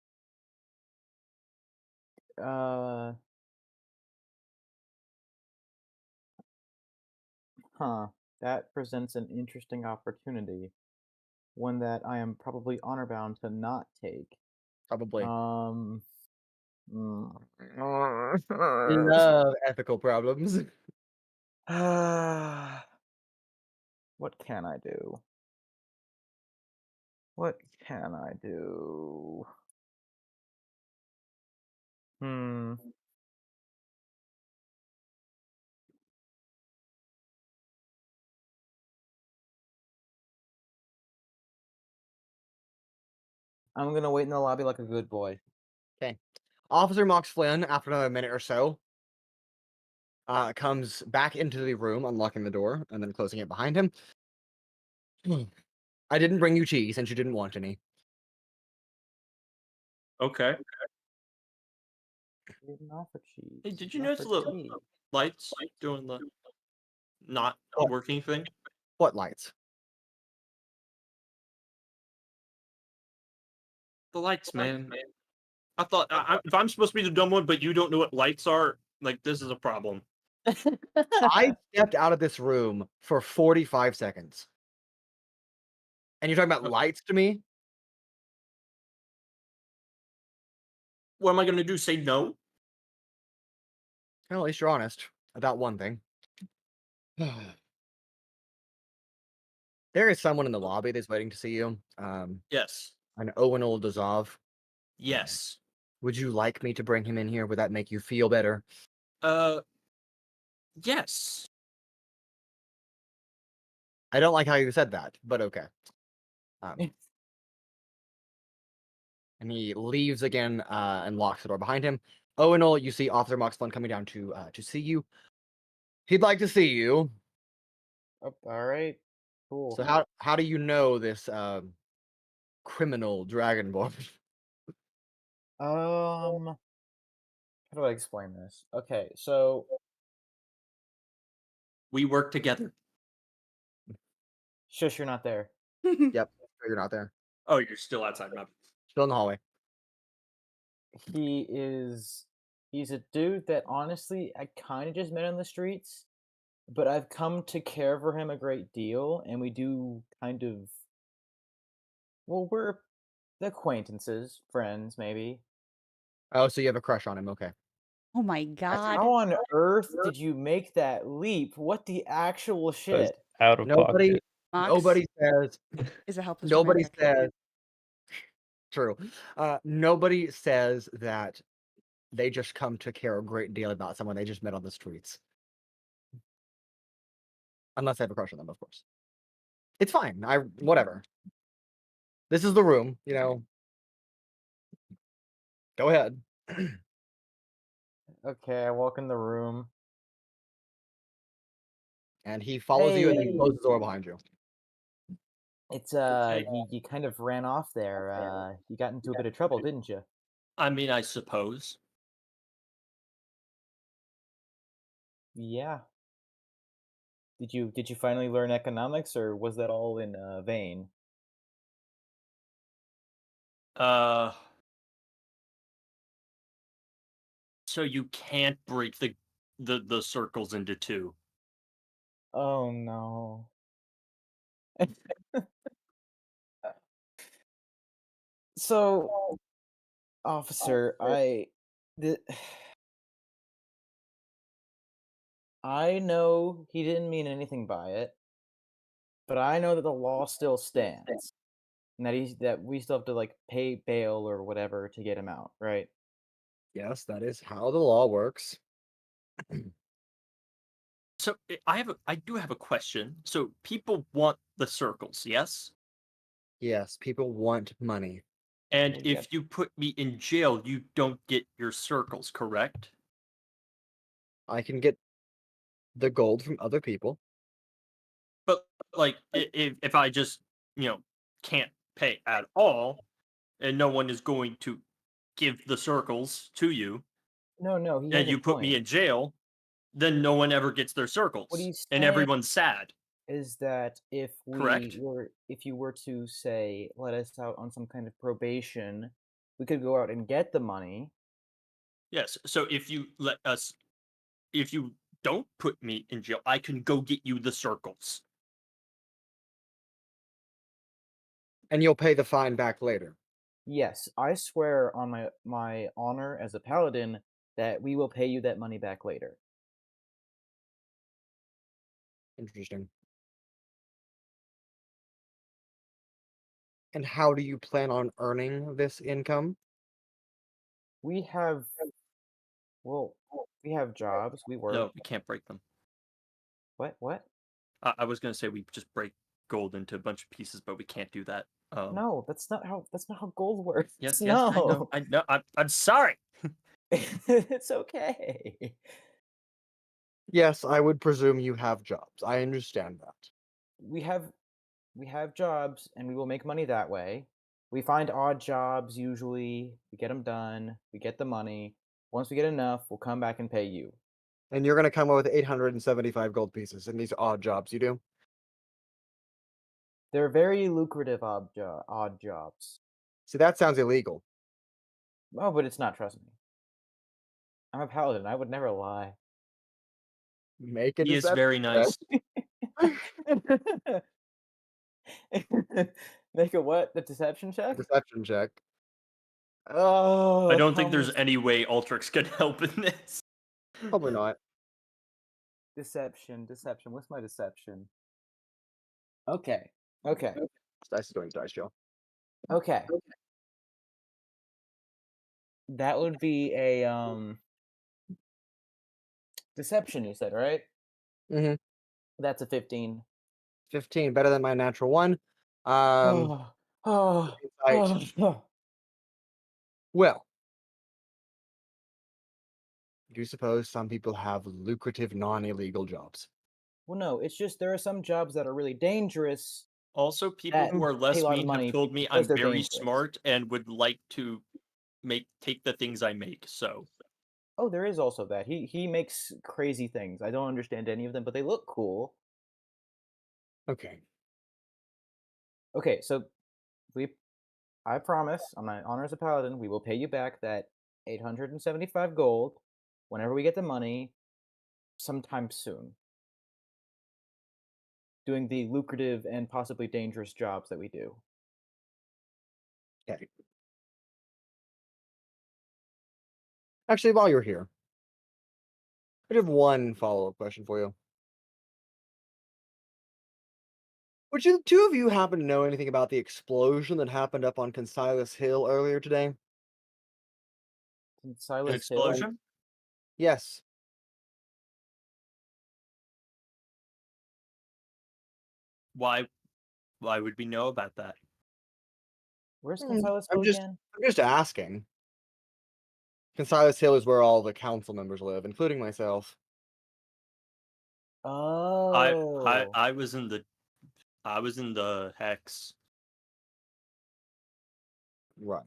That presents an interesting opportunity. One that I am probably honor bound to not take. Probably. Mm, Love ethical problems. what can I do? What can I do? I'm gonna wait in the lobby like a good boy. Okay. Officer Mox Flynn, after another minute or so, comes back into the room, unlocking the door and then closing it behind him. I didn't bring you cheese since you didn't want any. Okay. I didn't offer cheese. Hey, did you I notice offered the tea. lights doing the not Oh. working thing? What lights? The lights, man. I thought if I'm supposed to be the dumb one, but you don't know what lights are, like this is a problem. I stepped out of this room for 45 seconds. And you're talking about lights to me? What am I going to do? Say no? Well, at least you're honest about one thing. There is someone in the lobby that's waiting to see you. Yes. An Owunul Dazav. Yes. Would you like me to bring him in here? Would that make you feel better? Yes. I don't like how you said that, but okay. And he leaves again and locks the door behind him. Owunul, you see Officer Moxicorol coming down to see you. He'd like to see you. Oh, all right. Cool. So how do you know this criminal dragonborn? How do I explain this? Okay, so We work together. shush, you're not there. Yep, you're not there. Oh, you're still outside. My Still in the hallway. He's a dude that honestly I kind of just met on the streets, but I've come to care for him a great deal, and we do kind of, well, we're acquaintances, friends, maybe. Oh, so you have a crush on him? Okay. Oh my god. How on earth did you make that leap? What the actual Was shit? out of Nobody, pocket. Mox nobody says. is a helpless Nobody romantic. says. True. Nobody says that they just come to care a great deal about someone they just met on the streets. Unless they have a crush on them, of course. It's fine. Whatever. This is the room, you know. Go ahead. Okay, I walk in the room. And he follows you and then Hey. closes the door behind you. It's Okay. you kind of ran off there. You got into a bit of trouble, didn't you? I mean, I suppose. Yeah. Did you finally learn economics, or was that all in vain? So you can't break the circles into two. Oh no. So, officer, I know he didn't mean anything by it, but I know that the law still stands, and that we still have to like pay bail or whatever to get him out, right? Yes, that is how the law works. So I do have a question. So people want the circles, yes? Yes, people want money. And Well, if you put me in jail, you don't get your circles, correct? I can get the gold from other people. But like, if I just can't pay at all, and no one is going to give the circles to you, No, he and has a you put me point. in jail, then no one ever gets their circles, What he's and saying everyone's sad. is that if Correct. if you were to say let us out on some kind of probation, we could go out and get the money. Yes. So if you don't put me in jail, I can go get you the circles. And you'll pay the fine back later. Yes, I swear on my honor as a paladin that we will pay you that money back later. Interesting. And how do you plan on earning this income? We have we have jobs, we work. No, we can't break them. What? I was gonna say we just break gold into a bunch of pieces, but we can't do that. No, that's not how gold works. Yes, No. I know. I'm sorry. It's okay. Yes, I would presume you have jobs. I understand that. We have jobs and we will make money that way. We find odd jobs usually, we get them done, we get the money. Once we get enough, we'll come back and pay you. And you're going to come up with 875 gold pieces in these odd jobs you do? They're very lucrative odd jobs. See, that sounds illegal. Oh, but it's not, trust me. I'm a paladin, I would never lie. Make it He is very nice. Make a what? The deception check? Deception check. Oh, I don't think come there's any way Altrix could help in this. Probably not. Deception. What's my deception? Okay. Dice is doing dice, Joe. Okay. That would be a deception, you said, right? Mm-hmm. That's a 15. 15, better than my natural one. Insight. Well, do suppose some people have lucrative non-illegal jobs. Well, no, it's just there are some jobs that are really dangerous. Also, people That who are pay a less lot of mean have money told me because I'm they're very dangerous. smart and would like to take the things I make. So Oh, there is also that. He makes crazy things. I don't understand any of them, but they look cool. Okay. Okay, so I promise, on my honor as a paladin, we will pay you back that 875 gold whenever we get the money, sometime soon. Doing the lucrative and possibly dangerous jobs that we do. Okay. Actually, while you're here, I have one follow-up question for you. Would you, the two of you, happen to know anything about the explosion that happened up on Consilas Hill earlier today? In an Silas Hill. explosion? Yes. Why would we know about that? Where's Hmm, Silas I'm Hill just again? I'm just asking. Consilas Hill is where all the council members live, including myself. Oh. I was in the hex. Right.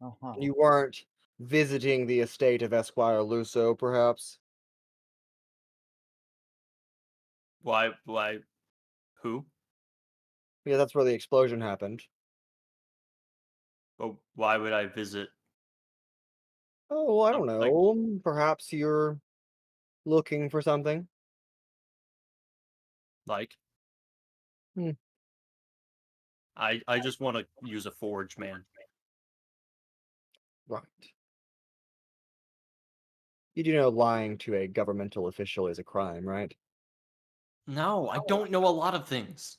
Uh-huh. You weren't visiting the estate of Esquire Luso, perhaps? Why who? Yeah, that's where the explosion happened. Oh, why would I visit? Oh, I don't Like- know. Perhaps you're looking for something. Like Hmm. I just want to use a forge, man. Right. You do know lying to a governmental official is a crime, right? No, I don't know a lot of things.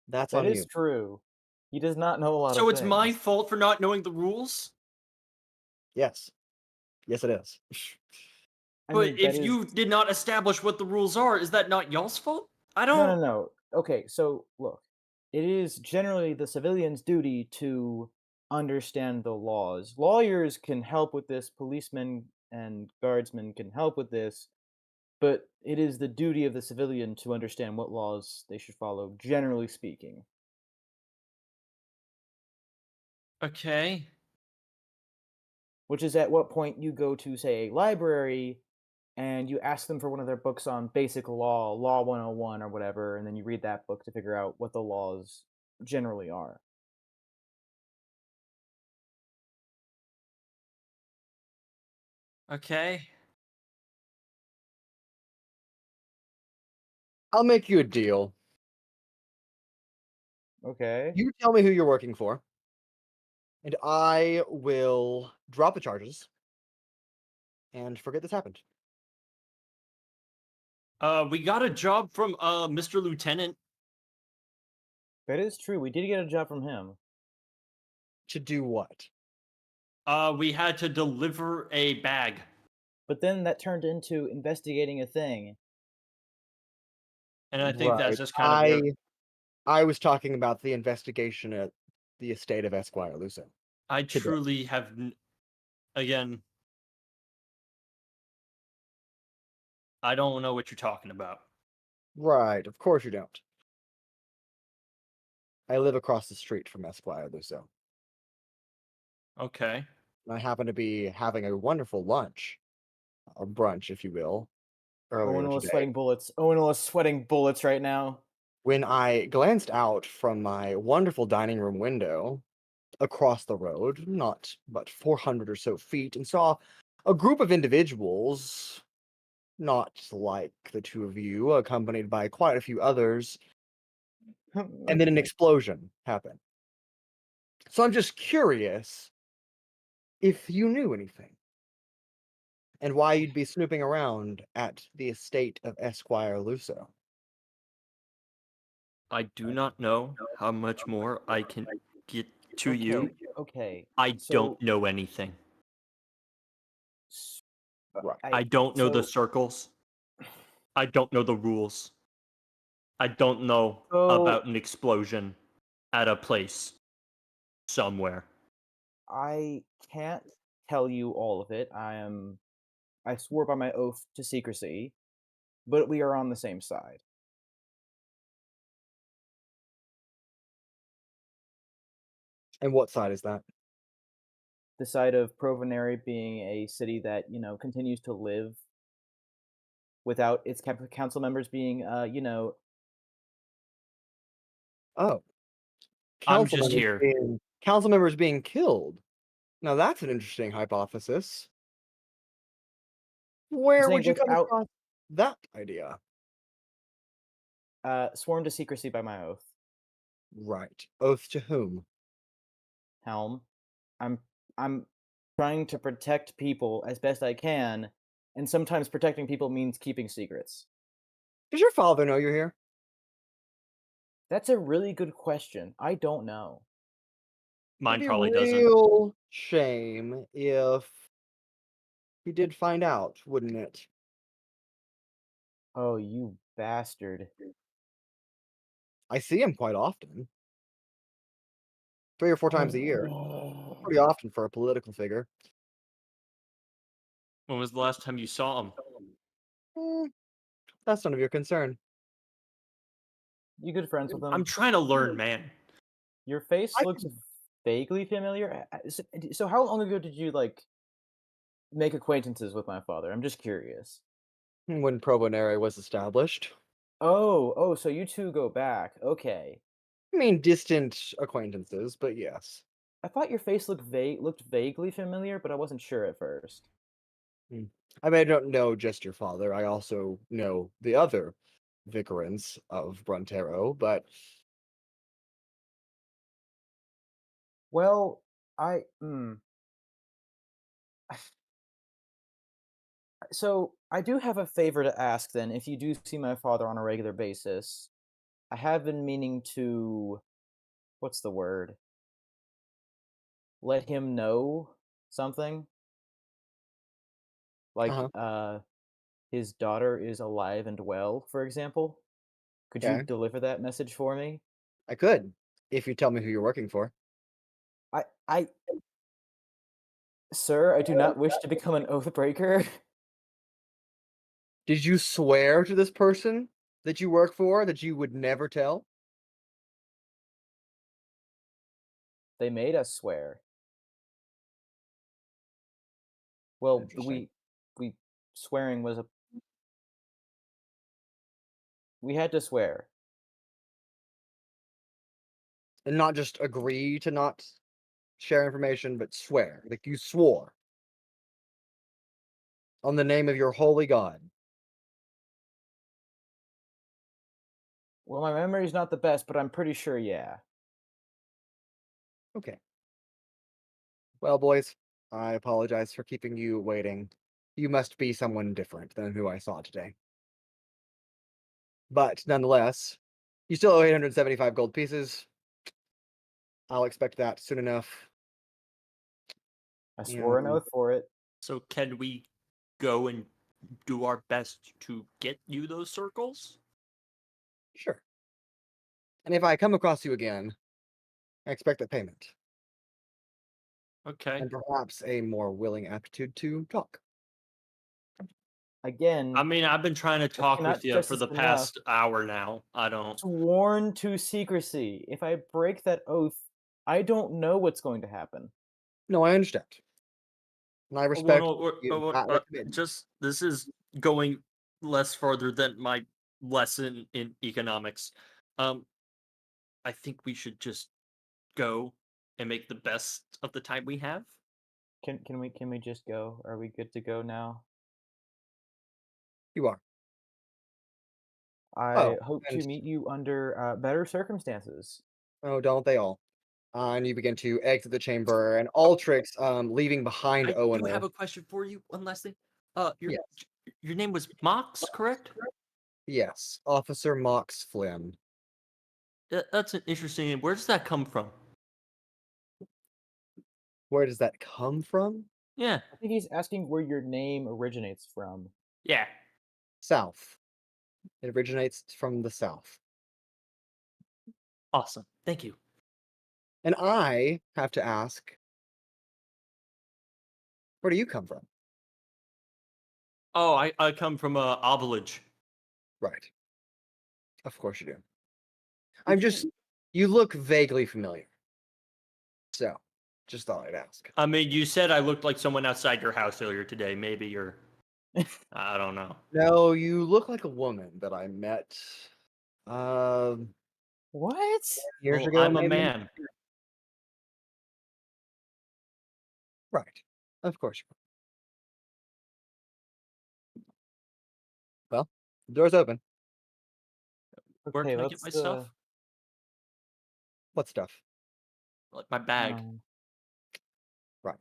That's That on is you. true. He does not know a lot So of it's my things. fault for not knowing the rules? Yes. Yes, it is. I But mean, if that is... you did not establish what the rules are, is that not y'all's fault? I don't. No. Okay, so look. It is generally the civilian's duty to understand the laws. Lawyers can help with this, policemen and guardsmen can help with this, but it is the duty of the civilian to understand what laws they should follow, generally speaking. Okay. Which is at what point you go to, say, a library and you ask them for one of their books on basic law, Law 101 or whatever, and then you read that book to figure out what the laws generally are. Okay. I'll make you a deal. Okay. You tell me who you're working for, and I will drop the charges and forget this happened. We got a job from Mr. Lieutenant. That is true. We did get a job from him. To do what? We had to deliver a bag. But then that turned into investigating a thing. And I think that's Right. just kind of where I was talking about the investigation at the estate of Esquire Luso. I today. truly have again, I don't know what you're talking about. Right, of course you don't. I live across the street from Esquire Luso. Okay. And I happen to be having a wonderful lunch, or brunch, if you will, earlier Owunul is today, sweating bullets. Owunul is sweating bullets right now. when I glanced out from my wonderful dining room window across the road, not but 400 or so feet, and saw a group of individuals, not like the two of you, accompanied by quite a few others, and then an explosion happened. So I'm just curious if you knew anything, and why you'd be snooping around at the estate of Esquire Luso. I do not know how much more I can get to you. Okay. I so- don't know anything. s- Right. I don't know the so- circles. I don't know the rules. I don't know So- about an explosion at a place somewhere. I can't tell you all of it. I am I swore by my oath to secrecy, but we are on the same side. And what side is that? The side of Provenary being a city that, continues to live without its council members being, Oh, I'm just here. council members being killed. Now that's an interesting hypothesis. Where saying would you come without- across that idea? sworn to secrecy by my oath. Right. Oath to whom? Helm. I'm trying to protect people as best I can, and sometimes protecting people means keeping secrets. Does your father know you're here? That's a really good question. I don't know. Mine It'd be probably a doesn't. real shame if he did find out, wouldn't it? Oh, you bastard. I see him quite often. 3 or 4 times a year. Pretty often for a political figure. When was the last time you saw him? That's none of your concern. You good friends with him? I'm trying to learn, man. Your face looks vaguely familiar. So how long ago did you make acquaintances with my father? I'm just curious. When Provenary was established. Oh, so you two go back. Okay. I mean, distant acquaintances, but yes. I thought your face looked vaguely familiar, but I wasn't sure at first. I mean, I don't know just your father. I also know the other vicarants of Brontero, but Well, So I do have a favor to ask then. If you do see my father on a regular basis, I have been meaning to, what's the word? Let him know something. Like, his daughter is alive and well, for example. Could you Okay. deliver that message for me? I could, if you tell me who you're working for. Sir, I do not wish to become an oath breaker. Did you swear to this person that you work for that you would never tell? They made us swear. Well, Interesting. we swearing was we had to swear. And not just agree to not share information, but swear. Like you swore. On the name of your holy god. Well, my memory's not the best, but I'm pretty sure, yeah. Okay. Well, boys, I apologize for keeping you waiting. You must be someone different than who I saw today. But nonetheless, you still owe 875 gold pieces. I'll expect that soon enough. I swore an oath for it. So can we go and do our best to get you those circles? Sure. And if I come across you again, I expect that payment. Okay. And perhaps a more willing aptitude to talk. Again, I mean, I've been trying to talk cannot with you stress for this the past hour now. I don't. sworn to secrecy. If I break that oath, I don't know what's going to happen. No, I understand. And I respect Well, just this is going less further than my lesson in economics. I think we should just go and make the best of the time we have. Can we just go? Are we good to go now? You are. I hope to meet you under better circumstances. Oh, don't they all? And you begin to exit the chamber, and Altrix, leaving behind I do Owunul. have a question for you. One last thing. Yes. Your name was Mox, correct? Yes, Officer Mox Flynn. That's an interesting name. Where does that come from? Where does that come from? Yeah. I think he's asking where your name originates from. Yeah. South. It originates from the south. Awesome. Thank you. And I have to ask, where do you come from? Oh, I come from a village. Right. Of course you do. You look vaguely familiar. So, just thought I'd ask. I mean, you said I looked like someone outside your house earlier today. Maybe you're. I don't know. No, you look like a woman that I met. What? Years Well, ago. I'm a maybe? man. Right. Of course. Well, the door's open. Where Okay, can I get my stuff? What stuff? Like my bag. Right.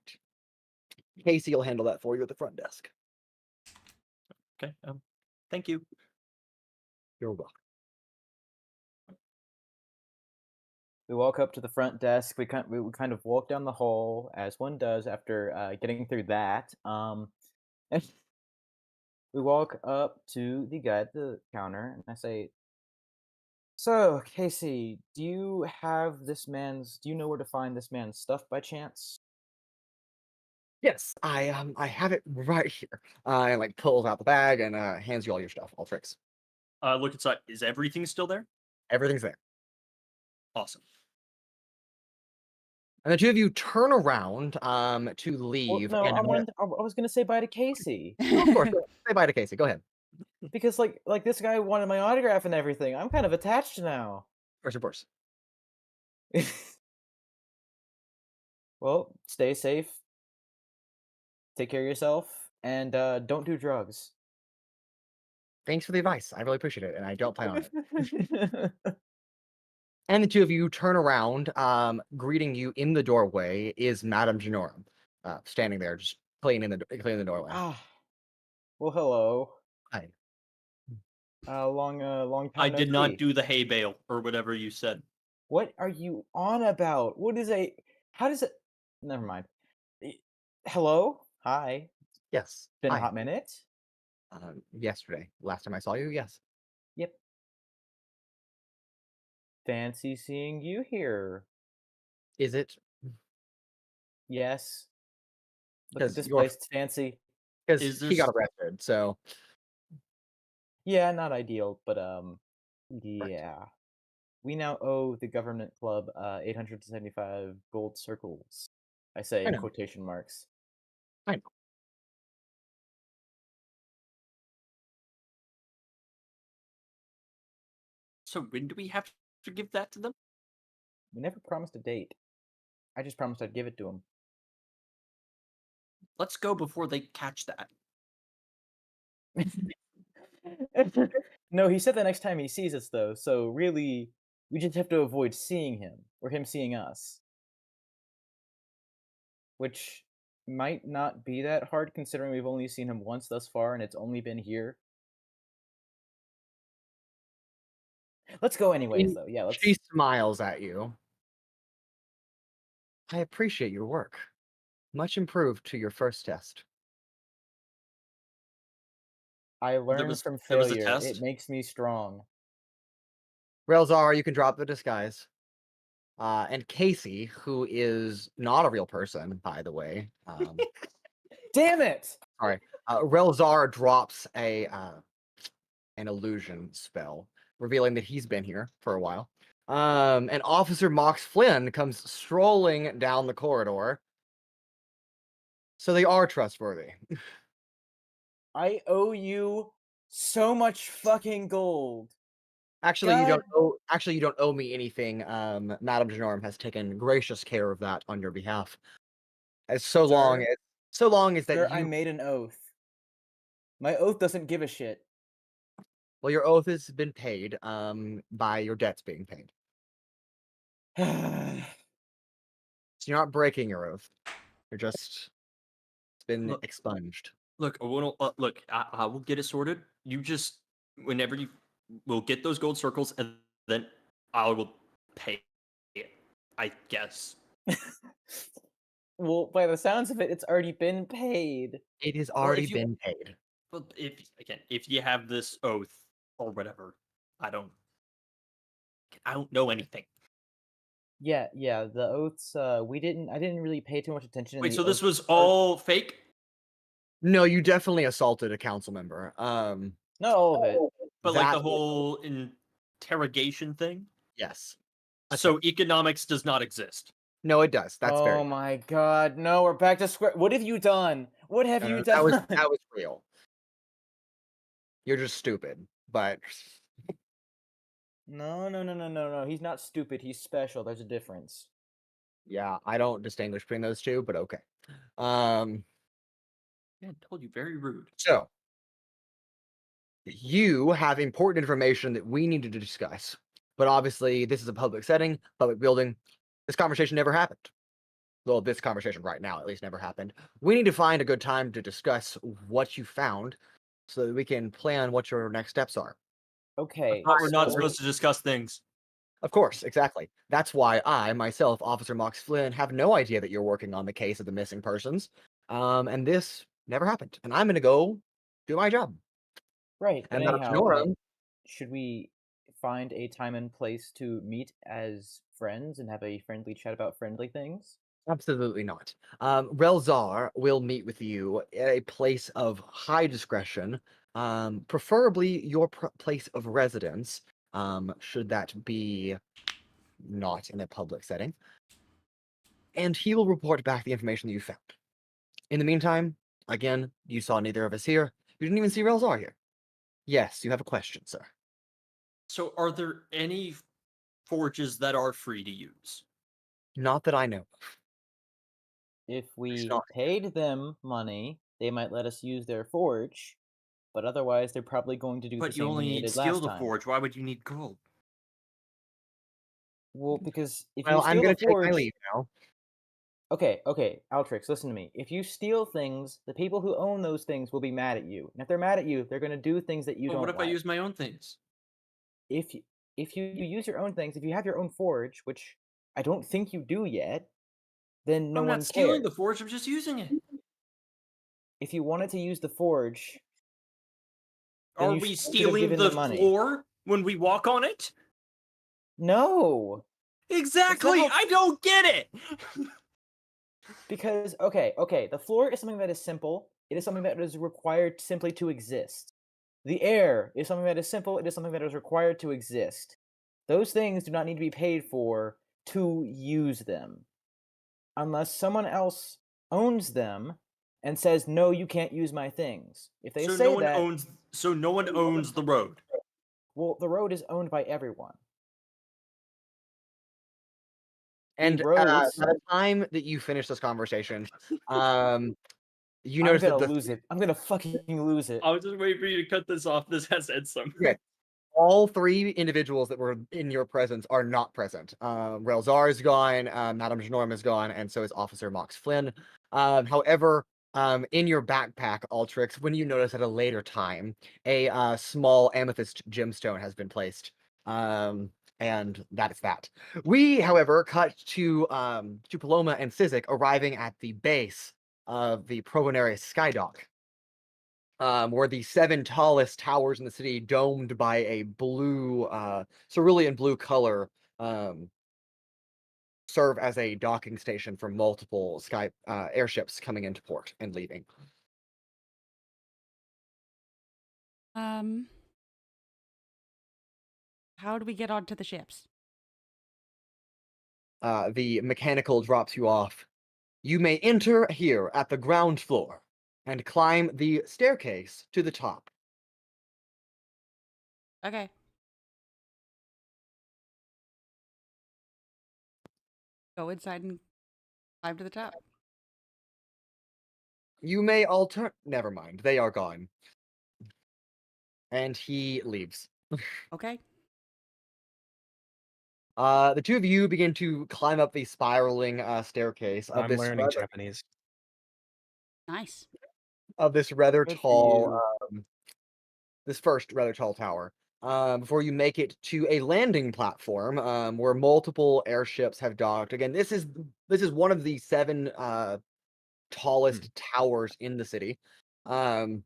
Casey will handle that for you at the front desk. Okay. Thank you. You're welcome. We walk up to the front desk. We kind of walk down the hall as one does after getting through that. And we walk up to the guy at the counter, and I say, "So, Casey, do you know where to find this man's stuff by chance?" Yes, I have it right here. And like pulls out the bag and hands you all your stuff, Altrix. Look inside. Is everything still there? Everything's there. Awesome. And the two of you turn around to Well, leave. no, and I was gonna say bye to Casey of course, say bye to Casey. Go ahead. because like this guy wanted my autograph and everything. I'm kind of attached now. Of course. Well, stay safe. Take care of yourself, and don't do drugs. Thanks for the advice. I really appreciate it, and I don't plan on it. And the two of you turn around. Greeting you in the doorway is Madame Janorum, standing there, just cleaning the doorway. Well, hello. Hi. Long time. I no did not see. do the hay bale or whatever you said. What are you on about? What is a? How does it? Never mind. Hello. Hi. Yes. Been a Hi. hot minute. Yesterday, last time I saw you. Yes. Yep. Fancy seeing you here. Is it? Yes. Look Because at this you're- place. It's fancy. Because Is he there got s- arrested. So Yeah, not ideal, but yeah. We now owe the government club 875 gold circles. I say I in know. quotation marks. I know. So when do we have to give that to them? We never promised a date. I just promised I'd give it to him. Let's go before they catch that. No, he said the next time he sees us, though. So really, we just have to avoid seeing him or him seeing us, which might not be that hard considering we've only seen him once thus far, and it's only been here. Let's go anyways, though. Yeah, let's. She smiles at you. I appreciate your work. Much improved to your first test. I learned was- from there was a failure. test? It makes me strong. Relzar, you can drop the disguise. And Casey, who is not a real person, by the way. Damn it! Relzar drops an illusion spell, revealing that he's been here for a while. And Officer Mox Flynn comes strolling down the corridor. So they are trustworthy. I owe you so much fucking gold. Actually, God. you don't owe me anything. Madame Janorum has taken gracious care of that on your behalf. So long as that Sir, you I made an oath. My oath doesn't give a shit. well, your oath has been paid by your debts being paid. So you're not breaking your oath. You're just it's been Look. expunged. Look, look, I will get it sorted. You just, whenever we'll get those gold circles, and then I will pay it, I guess. Well, by the sounds of it, it's already been paid. It has Well, already if you- been paid. But if you have this oath or whatever, I don't know anything. Yeah, the oaths. I didn't really pay too much attention. in Wait, the so this oath was part. all fake? No, you definitely assaulted a council member. Not all of it. But like the That- whole interrogation thing. Yes. So economics does not exist. No, it does. That's oh very. my god, no, we're back to square. What have you done? What have you That done? was real. You're just stupid, but No. He's not stupid. He's special. There's a difference. yeah, I don't distinguish between those two, but okay. Yeah, I told you, very rude. So you have important information that we needed to discuss, but obviously this is a public setting, public building. This conversation never happened. Well, this conversation right now at least never happened. We need to find a good time to discuss what you found so that we can plan what your next steps are. Okay. But we're not so- supposed to discuss things. Of course, exactly. That's why I, myself, Officer Mox Flynn, have no idea that you're working on the case of the missing persons. And this never happened. And I'm going to go do my job. Right. But And Madam anyhow, Norum, should we find a time and place to meet as friends and have a friendly chat about friendly things? absolutely not. Relzar will meet with you at a place of high discretion, preferably your place of residence, should that be not in a public setting. And he will report back the information that you found. In the meantime, again, you saw neither of us here. You didn't even see Relzar here. Yes, you have a question, sir. So are there any forges that are free to use? Not that I know of. If we not. paid them money, they might let us use their forge, but otherwise they're probably going to do the But same you only thing they need did steel last to time. forge. Why would you need gold? Well, because if Well, you I'm steal going the to take forge, my leave now. okay, Altrix, listen to me. If you steal things, the people who own those things will be mad at you, and if they're mad at you, they're going to do things that you But don't what if like. I use my own things? If you use your own things, if you have your own forge, which I don't think you do yet, then no I'm one not stealing cares. the forge. I'm just using it. If you wanted to use the forge, then Are you we should have stealing given the them money. floor when we walk on it? No, Exactly. how- I don't get it. because okay, the floor is something that is simple. It is something that is required simply to exist. The air is something that is simple. It is something that is required to exist. Those things do not need to be paid for to use them, unless someone else owns them and says, "No, you can't use my things." If they So say no one that, owns. So no one owns the road. well, the road is owned by everyone. And roads- by the time that you finish this conversation, you I'm notice gonna that lose it. I'm gonna fucking lose it. I was just waiting for you to cut this off. This has Ipsum. Okay. all three individuals that were in your presence are not present. Relzar is gone, Madame Norm is gone, and so is Officer Mox Flynn. However, in your backpack, Altrix, when you notice at a later time, a small amethyst gemstone has been placed. And that is that. We, however, cut to Paloma and Sizik arriving at the base of the Provenarius Skydock. Where the 7 tallest towers in the city, domed by a blue, cerulean blue color, serve as a docking station for multiple airships coming into port and leaving. How do we get onto the ships? The mechanical drops you off. You may enter here at the ground floor and climb the staircase to the top. Okay. Go inside and climb to the top. You may alter. Never mind, they are gone. And he leaves. Okay. The two of you begin to climb up the spiraling staircase of I'm this learning Japanese. Nice. rather Good for tall, you. this first rather tall tower. Before you make it to a landing platform, where multiple airships have docked. Again, this is one of the 7 tallest towers in the city, and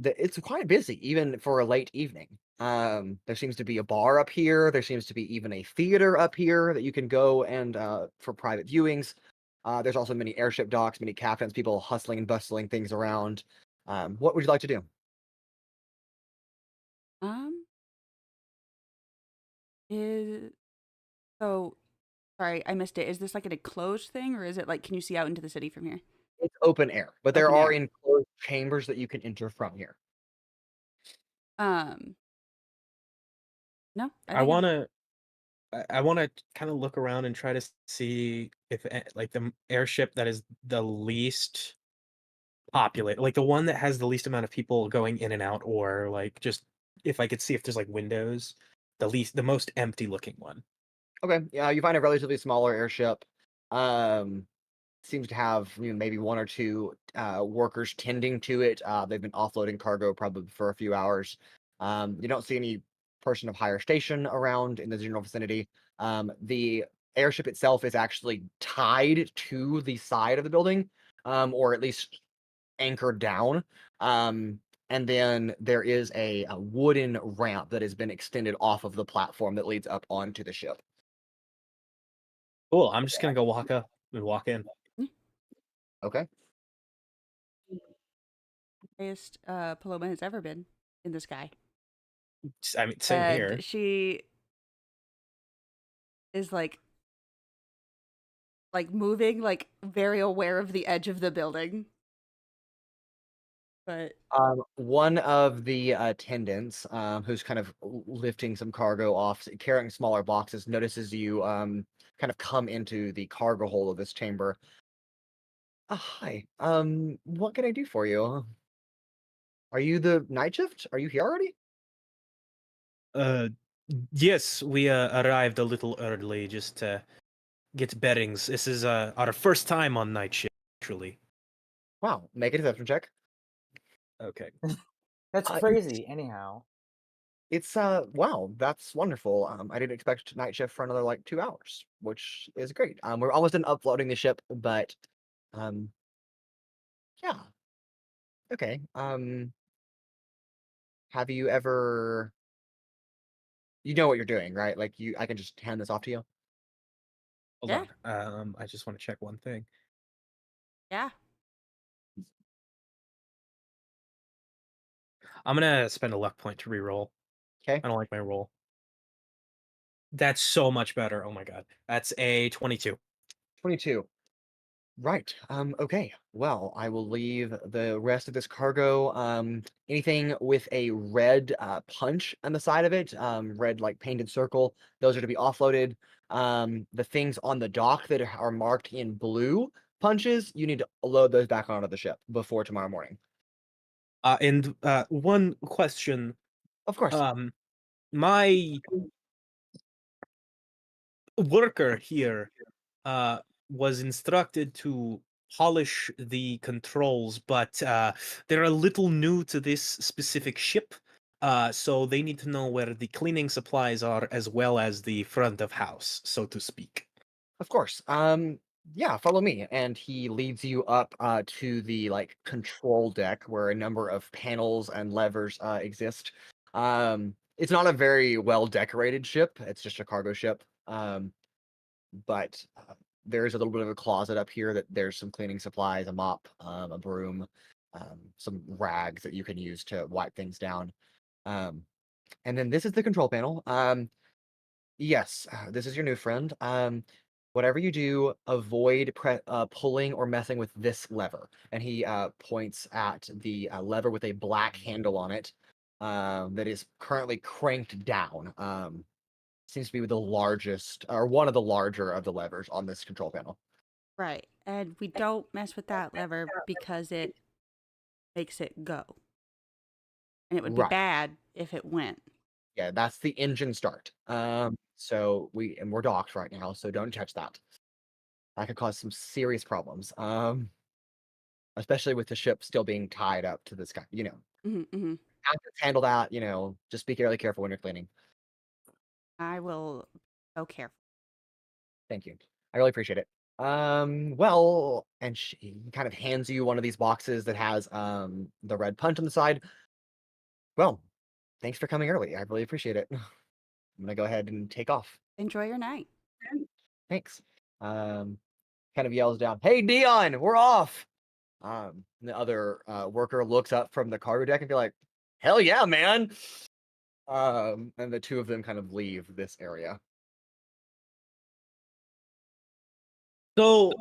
it's quite busy even for a late evening. There seems to be a bar up here. There seems to be even a theater up here that you can go and for private viewings. There's also many airship docks, many captains, people hustling and bustling things around. What would you like to do? Um, is so sorry, I missed it. Is this like an enclosed thing, or is it like can you see out into the city from here? It's open air, but there Open are air. enclosed chambers that you can enter from here. No, I I think want to. I want to kind of look around and try to see if like the airship that is the least populated, like the one that has the least amount of people going in and out, or like just if I could see if there's like windows, the most empty looking one. Okay, yeah, you find a relatively smaller airship. Seems to have maybe one or two workers tending to it. They've been offloading cargo probably for a few hours. You don't see any person of higher station around in the general vicinity. The airship itself is actually tied to the side of the building, or at least anchored down. And then there is a wooden ramp that has been extended off of the platform that leads up onto the ship. Cool. I'm just gonna go walk up and walk in. Okay. highest Paloma has ever been in the sky. I mean, same And here. she is moving, like very aware of the edge of the building. But One of the attendants, who's kind of lifting some cargo off, carrying smaller boxes, notices you kind of come into the cargo hold of this chamber. Hi. What can I do for you? Are you the night shift? Are you here already? Yes, we arrived a little early just to get bearings. This is our first time on night shift, actually. Wow. Make a deception check. Okay. That's crazy. Anyhow, It's wow, that's wonderful. I didn't expect night shift for another like 2 hours, which is great. We're almost done uploading the ship, but um, yeah. Okay. Have you ever? You know what you're doing, right? Like I can just hand this off to you. Hold Yeah. on. I just want to check one thing. yeah. I'm gonna spend a luck point to reroll. Okay. I don't like my roll. That's so much better. Oh my god. That's a 22. 22. Right. Okay. Well, I will leave the rest of this cargo. Anything with a red punch on the side of it, red like painted circle, those are to be offloaded. The things on the dock that are marked in blue punches, you need to load those back onto the ship before tomorrow morning. And one question. Of course. My worker here was instructed to polish the controls, but they're a little new to this specific ship. So they need to know where the cleaning supplies are as well as the front of house, so to speak. Of course. Yeah, follow me. And he leads you up to the like control deck where a number of panels and levers exist. It's not a very well decorated ship. It's just a cargo ship. But there is a little bit of a closet up here that there's some cleaning supplies, a mop, a broom, some rags that you can use to wipe things down. And then this is the control panel. Yes, this is your new friend. Whatever you do, avoid pulling or messing with this lever. And he points at the lever with a black handle on it that is currently cranked down. Seems to be the largest, or one of the larger of the levers on this control panel. Right. And we don't mess with that lever because it makes it go. And it would be Right. bad if it went. Yeah, that's the engine start. So we're docked right now, so don't touch that. That could cause some serious problems. Especially with the ship still being tied up to this guy. Mm-hmm. Captains handle that. Just be really careful when you're cleaning. I will be so careful. Thank you. I really appreciate it. Well, and she kind of hands you one of these boxes that has the red punch on the side. Well, thanks for coming early. I really appreciate it. I'm gonna go ahead and take off. Enjoy your night. Thanks. kind of yells down, "Hey, Dion, we're off!" The other worker looks up from the cargo deck and be like, "Hell yeah, man!" And the two of them kind of leave this area. So,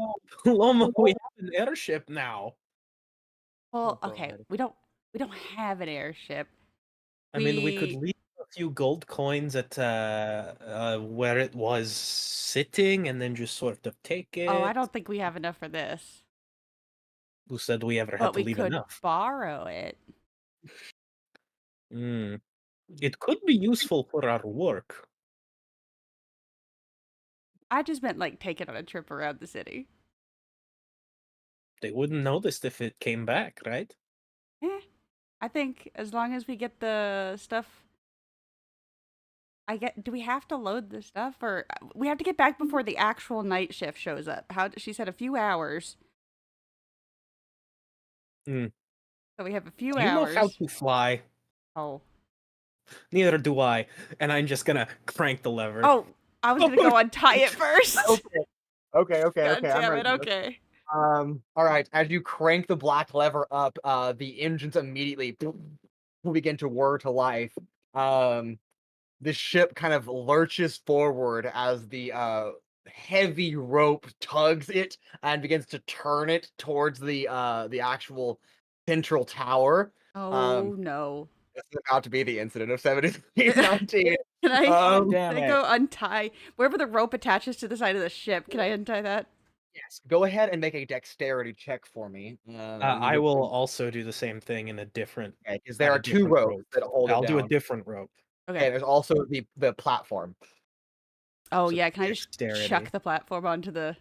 Paloma, we have an airship now. Well, Oh, okay, God. we don't have an airship. I mean, we could We- leave a few gold coins at where it was sitting, and then just sort of take it. Oh, I don't think we have enough for this. Who said we ever had But to we leave could enough? borrow it. It could be useful for our work. I just meant like take it on a trip around the city. They wouldn't notice if it came back, right? I think as long as we get the stuff. Do we have to load the stuff, or we have to get back before the actual night shift shows up? She said a few hours. Hmm. So we have a few Do you hours. know how to fly? Oh. Neither do I, and I'm just gonna crank the lever. Oh, I was gonna go untie it first. Okay. God I'm damn ready it. for this. Okay. All right. As you crank the black lever up, the engines immediately begin to whir to life. The ship kind of lurches forward as the heavy rope tugs it and begins to turn it towards the actual central tower. Oh no. This is about to be the incident of 1719. Can I, Damn can I it. go untie wherever the rope attaches to the side of the ship? Can I untie that? Yes, go ahead and make a dexterity check for me. I will also do the same thing in a different. because there on are a two different ropes rope. that hold I'll it do a down. different rope. Okay. And there's also the platform. Oh So yeah, can I just dexterity. chuck the platform onto the?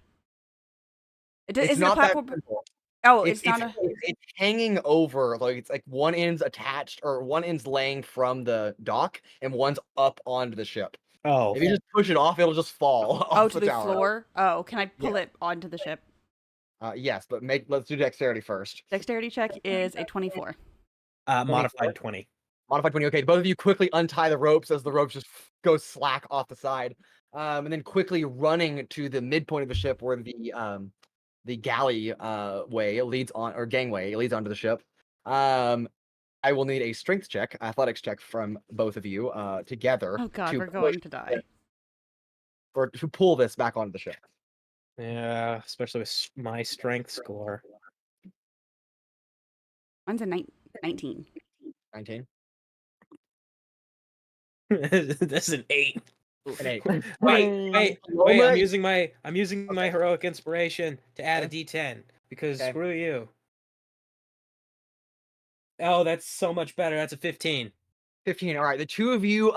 It's Isn't not the platform? that simple. Oh, it's not a. It's hanging over, like it's like one end's attached or one end's laying from the dock and one's up onto the ship. Oh, If you just push it off, it'll just fall Oh, off to the the tower. floor. Oh, can I pull it onto the ship? Yes, but let's do dexterity first. Dexterity check is a 24. modified 20. Modified 20. Okay, both of you quickly untie the ropes as the ropes just go slack off the side, and then quickly running to the midpoint of the ship where the galley way leads on, or gangway leads onto the ship. I will need a strength check, athletics check from both of you together. Oh god, to we're push going to die. it- or to pull this back onto the ship. Yeah, especially with my strength score. Mine's a 19. 19. That's an 8. An 8. Wait! Paloma, I'm using my heroic inspiration to add a Okay. D10 because Okay. screw you. Oh, that's so much better. That's a 15. 15. All right, the two of you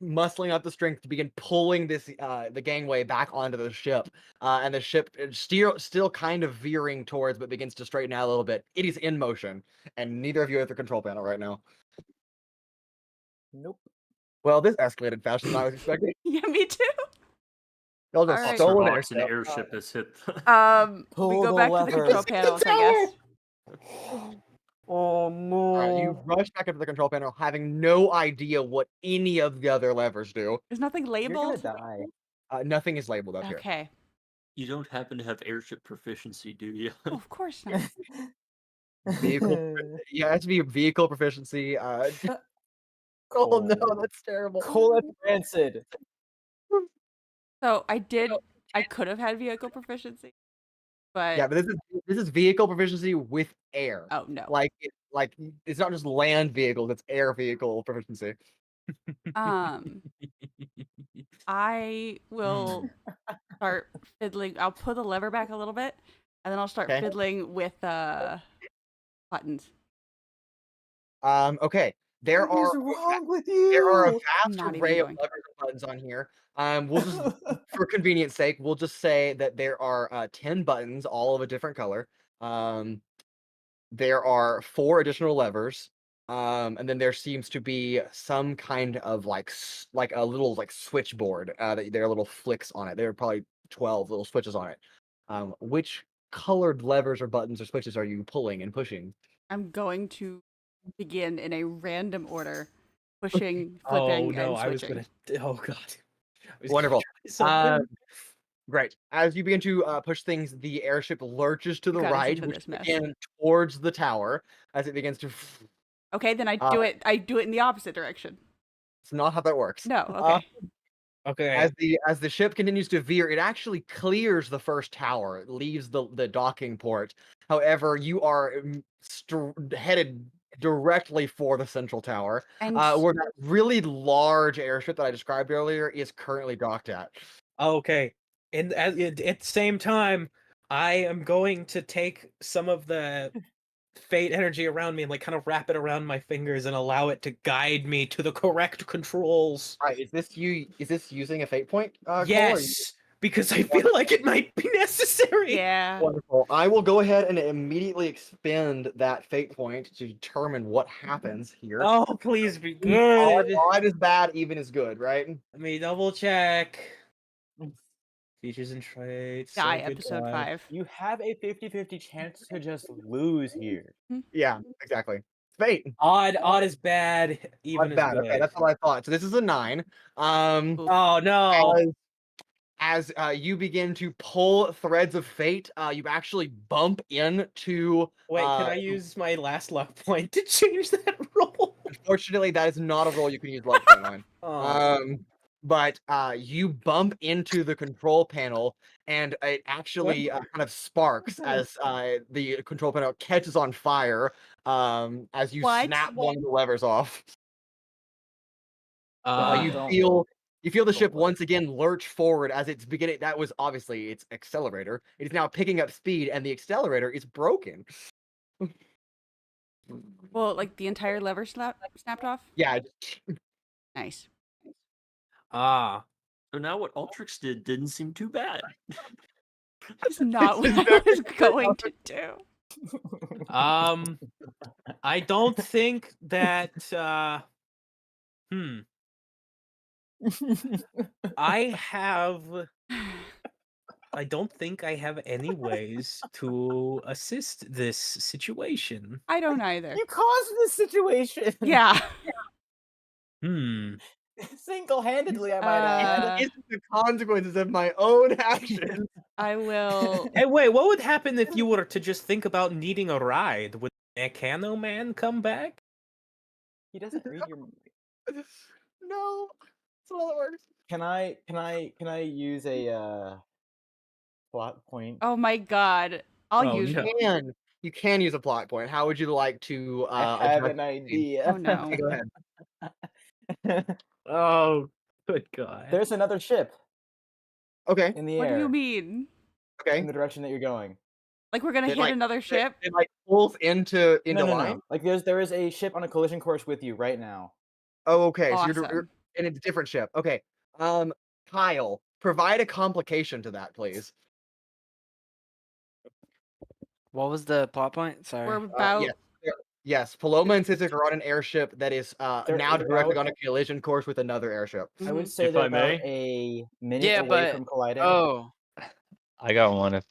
muscling up the strength to begin pulling this the gangway back onto the ship, and the ship is still kind of veering towards, but begins to straighten out a little bit. It is in motion, and neither of you are at the control panel right now. Nope. Well, this escalated faster than I was expecting. Yeah, me too. Y'all just Alright. stole an Box and airship. airship has hit. We Pull go the back to the control levers. panels, I guess. Oh no. All right, you rush back up to the control panel, having no idea what any of the other levers do. Is nothing You're gonna labeled? die. Nothing is labeled up here. Okay. You don't happen to have airship proficiency, do you? Oh, of course not. Vehicle, yeah, it has to be vehicle proficiency. Oh no, that's terrible. Call it rancid. So I could have had vehicle proficiency, but Yeah, but this is vehicle proficiency with air. oh no. Like it's not just land vehicles; it's air vehicle proficiency. I will start fiddling. I'll pull the lever back a little bit, and then I'll start Okay. fiddling with buttons. Okay. There What is are wrong with there are a you? vast Not even array of going. levers and buttons on here. We'll just, for convenience sake, we'll just say that there are 10 buttons, all of a different color. There are 4 additional levers. And then there seems to be some kind of like a little like switchboard. There are little flicks on it. There are probably 12 little switches on it. Which colored levers or buttons or switches are you pulling and pushing? I'm going to begin in a random order, pushing, Oh flipping, no, and I was switching. gonna. Oh god. I was gonna Wonderful. try something. Great. As you begin to push things, the airship lurches to the got us right, into which this mess. again towards the tower as it begins to. Okay, then I do it in the opposite direction. It's not how that works. No, okay. Okay. As the ship continues to veer, it actually clears the first tower. It leaves the docking port. However, you are headed directly for the central tower, And where that really large airship that I described earlier is currently docked at. Okay. And at the same time, I am going to take some of the fate energy around me and like kind of wrap it around my fingers and allow it to guide me to the correct controls. Right? Is this using a fate point? Cole, or Yes, because I feel like it might be necessary. yeah. Wonderful. I will go ahead and immediately expend that fate point to determine what happens here. Oh, please be Odd, good. odd is bad, even is good, right? Let me double check. Features and traits. Die, say episode goodbye. 5. You have a 50-50 chance to just lose here. Yeah, exactly. Fate. Odd is bad. Even Odd is bad. good. Okay, that's what I thought. So this is a 9. Oof. Oh no. As you begin to pull threads of fate, you actually bump into. Wait, can I use my last luck point to change that roll? Unfortunately, that is not a roll you can use luck point on. Oh. But you bump into the control panel, and it actually kind of sparks as the control panel catches on fire as you What? snap one of the levers off. Don't You feel the ship once again lurch forward as it's beginning. That was obviously its accelerator. It is now picking up speed, and the accelerator is broken. Well, like the entire lever snapped off? Yeah, Nice. Ah. So now what Altrix did didn't seem too bad. That's not This what is I was going to do. I don't think that I don't think I have any ways to assist this situation. I don't either. You caused this situation. Yeah. Single-handedly, I might add. this is the consequences of my own actions. I will. Hey, wait, what would happen if you were to just think about needing a ride? Would Mechano Man come back? He doesn't read your. No, that's not how it works. Can I use a plot point? Oh my god. I'll Oh, use no. it. You can use a plot point. How would you like to? I have address an the scene? idea. Oh no. Okay, go ahead. Oh, good God. There's another ship Okay. in the What air. do you mean? Okay. In the direction that you're going. Like we're gonna It, hit like, another ship? It like pulls into No. line. Like there is a ship on a collision course with you right now. Oh, okay. So you're Awesome. in a different ship. Okay. Kyle, provide a complication to that, please. What was the plot point? Sorry. We're about Yes, Paloma and Sizik are on an airship that is They're now directly about- on a collision course with another airship. I would Mhm. say If they're I about may. a minute Yeah, away but from colliding. oh I got one. If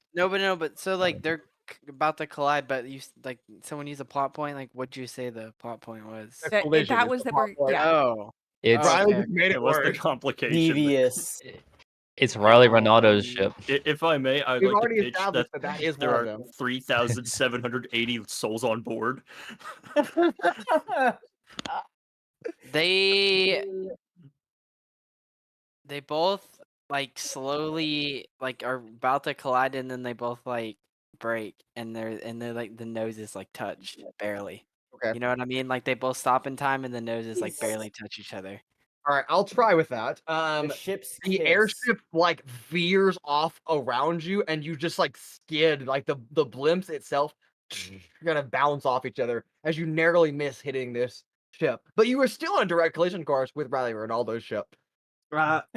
but so like they're about to collide, but like someone used a plot point. Like, what'd you say the plot point was? A that, collision that is was the that we're plot point. yeah. Oh, it's Riley okay. just made it What's the worse. complication? Devious. it's Riley Ronaldo's ship. If I may, I'd We've like to already pitch established that that is there one are of them. 3,780 souls on board. They both like slowly like are about to collide, and then they both like break, and they're like the noses like touch barely. Okay. You know what I mean? Like they both stop in time, and the noses like barely touch each other. All right, I'll try with that. The ship's The kiss. airship like veers off around you, and you just like skid. Like the blimps itself gonna bounce off each other as you narrowly miss hitting this ship. But you were still on a direct collision course with Riley Ronaldo's ship.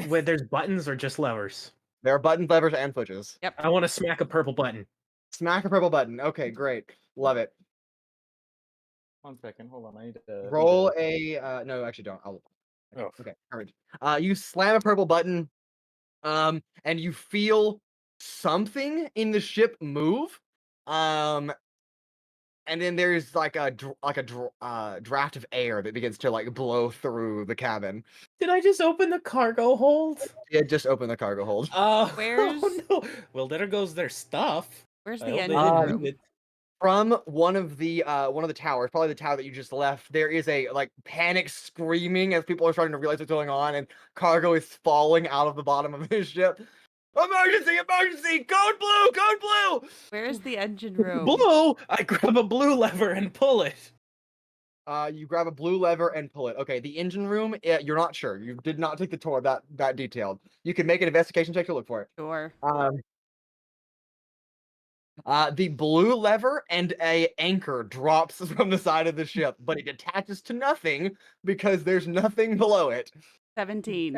Wait, there's buttons or just levers? There are buttons, levers, and pushes. I want to smack a purple button. Smack a purple button. Okay, great. Love it. 1 second, hold on. I need to Roll a no, actually don't. I'll Oh. okay, alright. You slam a purple button, and you feel something in the ship move. and then there's like a draft of air that begins to like blow through the cabin. Did I just open the cargo hold? Yeah, just open the cargo hold. Where's- Oh no! Well, there goes their stuff. Where's I the hope they engine didn't room? leave it. From one of the towers, probably the tower that you just left, there is a like panic screaming as people are starting to realize what's going on, and cargo is falling out of the bottom of the ship. Emergency! Emergency! Code blue! Code blue! Where's the engine room? Blue! I grab a blue lever and pull it. You grab a blue lever and pull it. Okay, the engine room, you're not sure. You did not take the tour that detailed. You can make an investigation check to look for it. Sure. The blue lever and a anchor drops from the side of the ship, but it attaches to nothing because there's nothing below it. 17.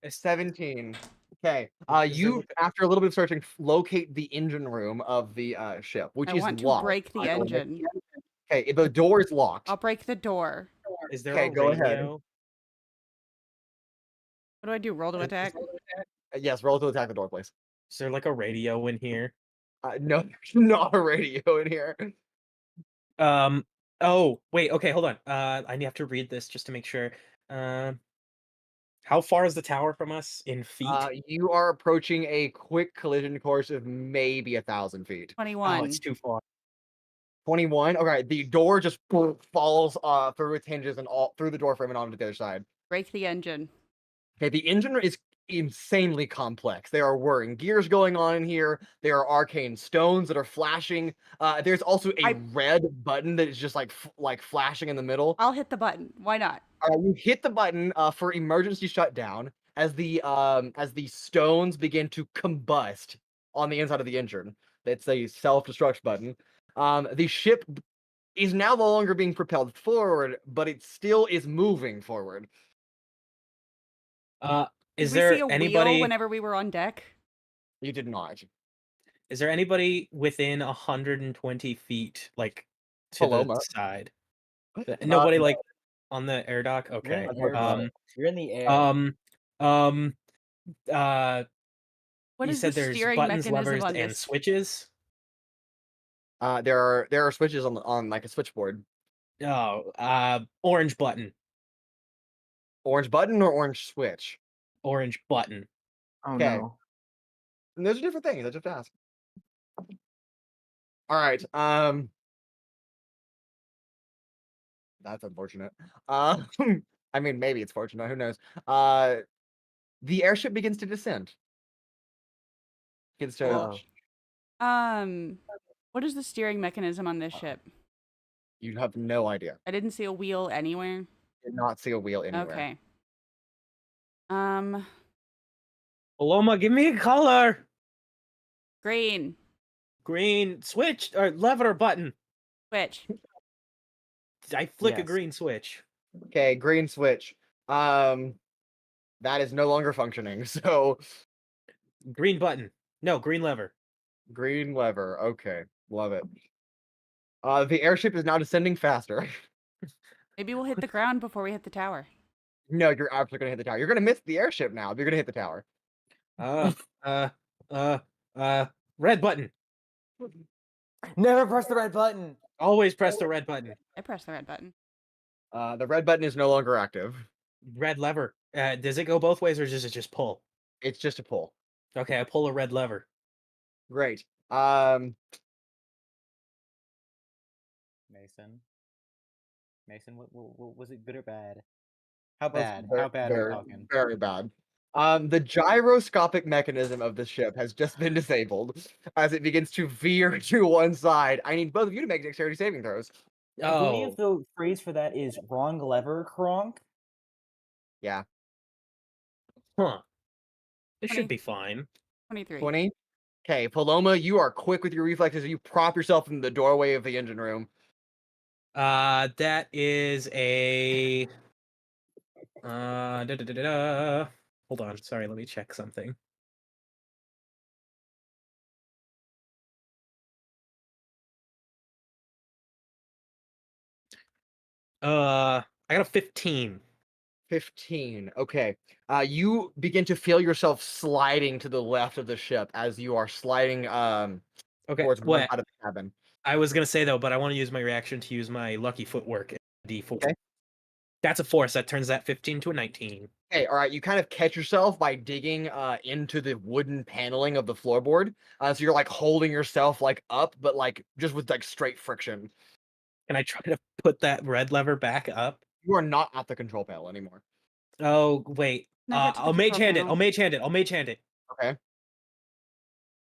17. Okay. Is there You, like after a little bit of searching, locate the engine room of the ship, which I is want to locked. break the engine. Okay, the door is locked. I'll break the door. Is there Okay, a go radio? ahead. What do I do? Roll to attack? Yes, roll to attack the door, please. Is there like a radio in here? No, there's not a radio in here. Oh, wait. Okay, hold on. I have to read this just to make sure. How far is the tower from us in feet? You are approaching a quick collision course of maybe 1,000 feet. 21. Oh, it's too far. 21. Okay, the door just falls through its hinges and all through the door frame and onto the other side. Break the engine. Okay, the engine is insanely complex. There are whirring gears going on in here. There are arcane stones that are flashing. There's also a red button that is just like flashing in the middle. I'll hit the button. Why not? You hit the button for emergency shutdown as the stones begin to combust on the inside of the engine. That's a self-destruct button. The ship is now no longer being propelled forward, but it still is moving forward. Is Did we there see a anybody? wheel whenever we were on deck? You did not. Is there anybody within 120 feet, like to Paloma. the side? Nobody like on the air dock. You're Okay. in the air. You're in the air. What You is said the there's steering buttons, mechanism levers, on and this? switches. There are switches on like a switchboard. Oh, orange button. Orange button or orange switch? Orange button. Oh okay. no. And those are different things. I just have to ask. All right. That's unfortunate. I mean, maybe it's fortunate. Who knows? The airship begins to descend. Begins to. What is the steering mechanism on this ship? You have no idea. I didn't see a wheel anywhere. Did not see a wheel anywhere. Okay. Paloma, give me a color. Green. Green switch or lever or button. Switch. I flick a Yes. green switch. Okay, green switch. That is no longer functioning. So Green button. No, green lever. green lever. Okay, love it. The airship is now descending faster. Maybe we'll hit the ground before we hit the tower. No, you're absolutely gonna hit the tower. You're gonna miss the airship now. You're gonna hit the tower. Red button. Never press the red button. Always press the red button. I pressed the red button. The red button is no longer active. Red lever. Does it go both ways or does it just pull? It's just a pull. Okay, I pull a red lever. Great. Mason, what was it, good or bad? How That's bad? How bad are we very, talking? very bad. The gyroscopic mechanism of the ship has just been disabled as it begins to veer to one side. I need both of you to make dexterity saving throws. I believe the phrase for that is wrong lever, Kronk. Yeah. Huh. It 20. should be fine. 23. 20. Okay, Paloma, you are quick with your reflexes. You prop yourself in the doorway of the engine room. That is a Hold on, sorry, let me check something. I got a 15. 15. Okay. You begin to feel yourself sliding to the left of the ship as you are sliding Okay, towards one what? side of the cabin. I was gonna say though, but I want to use my reaction to use my lucky footwork D4. Okay. That's a 4, so that turns that 15 to a 19. Okay, all right. You kind of catch yourself by digging into the wooden paneling of the floorboard. So you're like holding yourself like up, but like just with like straight friction. Can I try to put that red lever back up? You are not at the control panel anymore. Oh wait, Now get to the I'll mage control hand it. panel. I'll mage hand it. I'll mage hand it. Okay.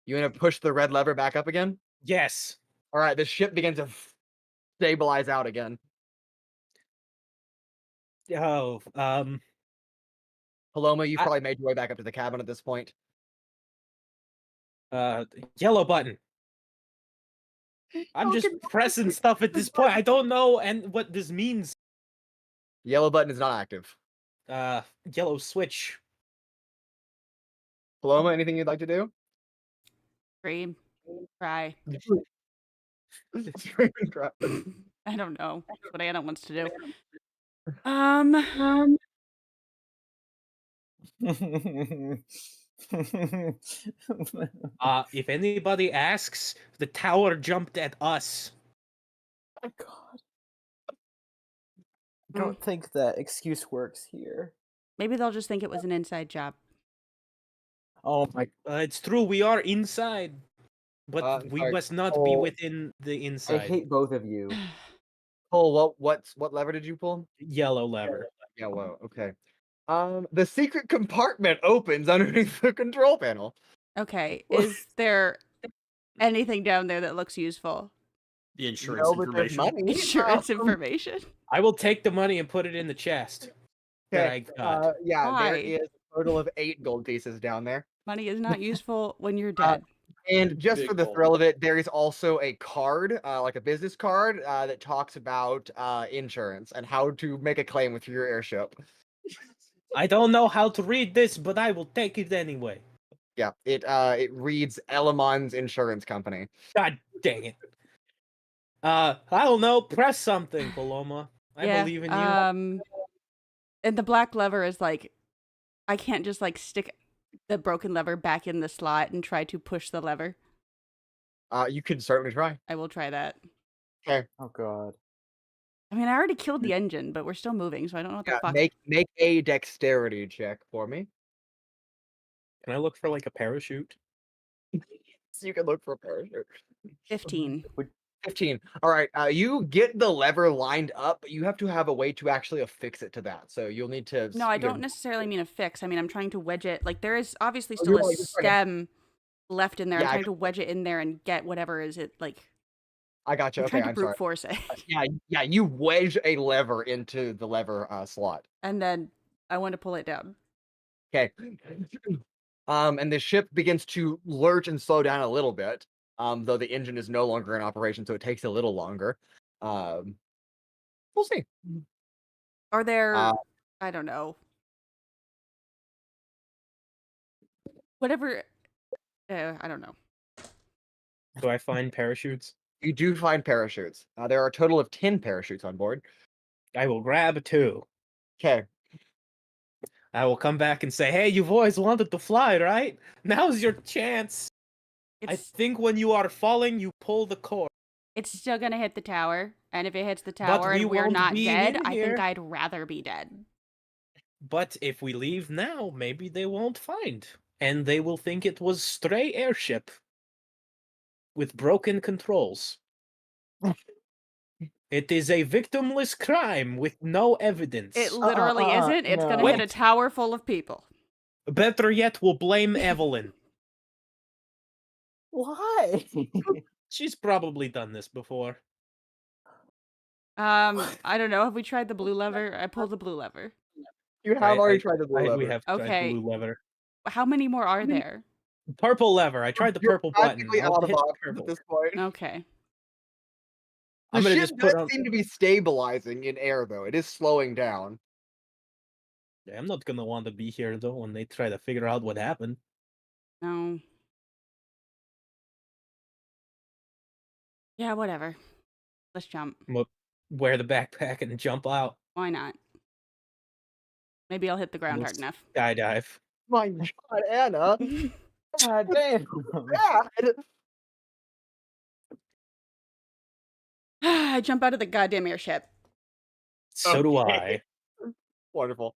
You gonna push the red lever back up again? Yes. All right. The ship begins to stabilize out again. Oh, Paloma, you've I- probably made your way back up to the cabin at this point. yellow button. I'm just pressing stuff at this point. I don't know and what this means. Yellow button is not active. Yellow switch. Paloma, anything you'd like to do? Scream. Cry. Scream and cry. I don't know. That's what Anna wants to do. If anybody asks, the tower jumped at us. My God. I don't think that excuse works here. Maybe they'll just think it was an inside job. Oh my. It's true, we are inside, but we sorry, must not be Cole. within the I inside. hate both of you. Cole, what lever did you pull? Yellow lever. Yeah, whoa, okay. The secret compartment opens underneath the control panel. Okay, is there anything down there that looks useful? The insurance No, but there's information. money. Insurance information? I will take the money and put it in the chest. that I Okay, got. yeah, there Why? is a total of 8 gold pieces down there. Money is not useful when you're dead. And just Big for the gold. thrill of it, there is also a card, like a business card, that talks about insurance and how to make a claim with your airship. I don't know how to read this, but I will take it anyway. Yeah, it reads Elamon's insurance company. God dang it. I don't know. Press something, Paloma. I believe in you. And the black lever is like, I can't just like stick the broken lever back in the slot and try to push the lever. You could certainly try. I will try that. Okay. Oh God. I mean, I already killed the engine, but we're still moving, so I don't know what the Yeah, fuck. make a dexterity check for me. Can I look for like a parachute? So you can look for a parachute. 15. 15. All right. You get the lever lined up, but you have to have a way to actually affix it to that. So you'll need to. No, I either- don't necessarily mean a fix. I mean, I'm trying to wedge it. Like, there is obviously Oh, still you're a right, you're trying stem left in there. Yeah, I'm I trying to wedge it in there and get whatever is it, like, I got you. I'm Okay, trying to I'm brute sorry. force it. Yeah. You wedge a lever into the lever slot. And then I want to pull it down. Okay. And the ship begins to lurch and slow down a little bit. Though the engine is no longer in operation, so it takes a little longer. We'll see. Are there, Uh, I don't know. Whatever, I don't know. Do I find parachutes? You do find parachutes. There are a total of 10 parachutes on board. I will grab 2. Okay. I will come back and say, hey, you've always wanted to fly, right? Now's your chance. I It's, think when you are falling, you pull the cord. it's still going to hit the tower. And if it hits the But tower we and we're won't not be dead, in I think here. I'd rather be dead. But if we leave now, maybe they won't find. And they will think it was stray airship with broken controls. It is a victimless crime with no evidence. It literally isn't. It's going to no. hit a tower full of people. Better yet, we'll blame Evelyn. Why? She's probably done this before. I don't know. Have we tried the blue lever? I pulled the blue lever. You have already tried the blue We lever. have tried Okay. blue lever. How many more are there? Purple lever. I tried the You're purple button. practically I'll out of hit the options purple. at this point. Okay. The I'm gonna ship just does put on. seem to be stabilizing in air, though. It is slowing down. I'm not gonna want to be here though when they try to figure out what happened. No. Yeah, whatever. Let's jump. Wear the backpack and jump out. Why not? Maybe I'll hit the ground hard Let's- enough. Skydive. My God, Anna. God damn. God. I jump out of the goddamn airship. So do Okay. I. Wonderful.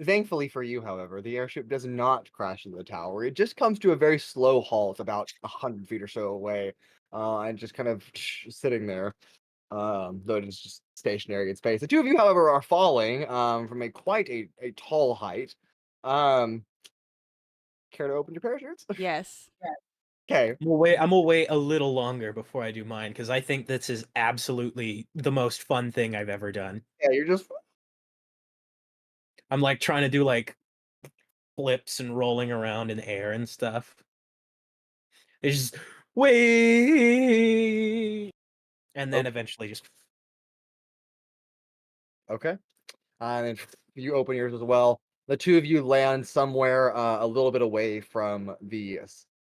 Thankfully for you, however, the airship does not crash into the tower. It just comes to a very slow halt about 100 feet or so away, and just kind of sitting there, though it is just stationary in space. The two of you, however, are falling from quite a tall height. Care to open your parachutes? Yes. Okay. I'm gonna wait a little longer before I do mine because I think this is absolutely the most fun thing I've ever done. Yeah, you're just I'm like trying to do like flips and rolling around in air and stuff. It's just wait, and then eventually just okay. And then you open yours as well. The two of you land somewhere a little bit away from the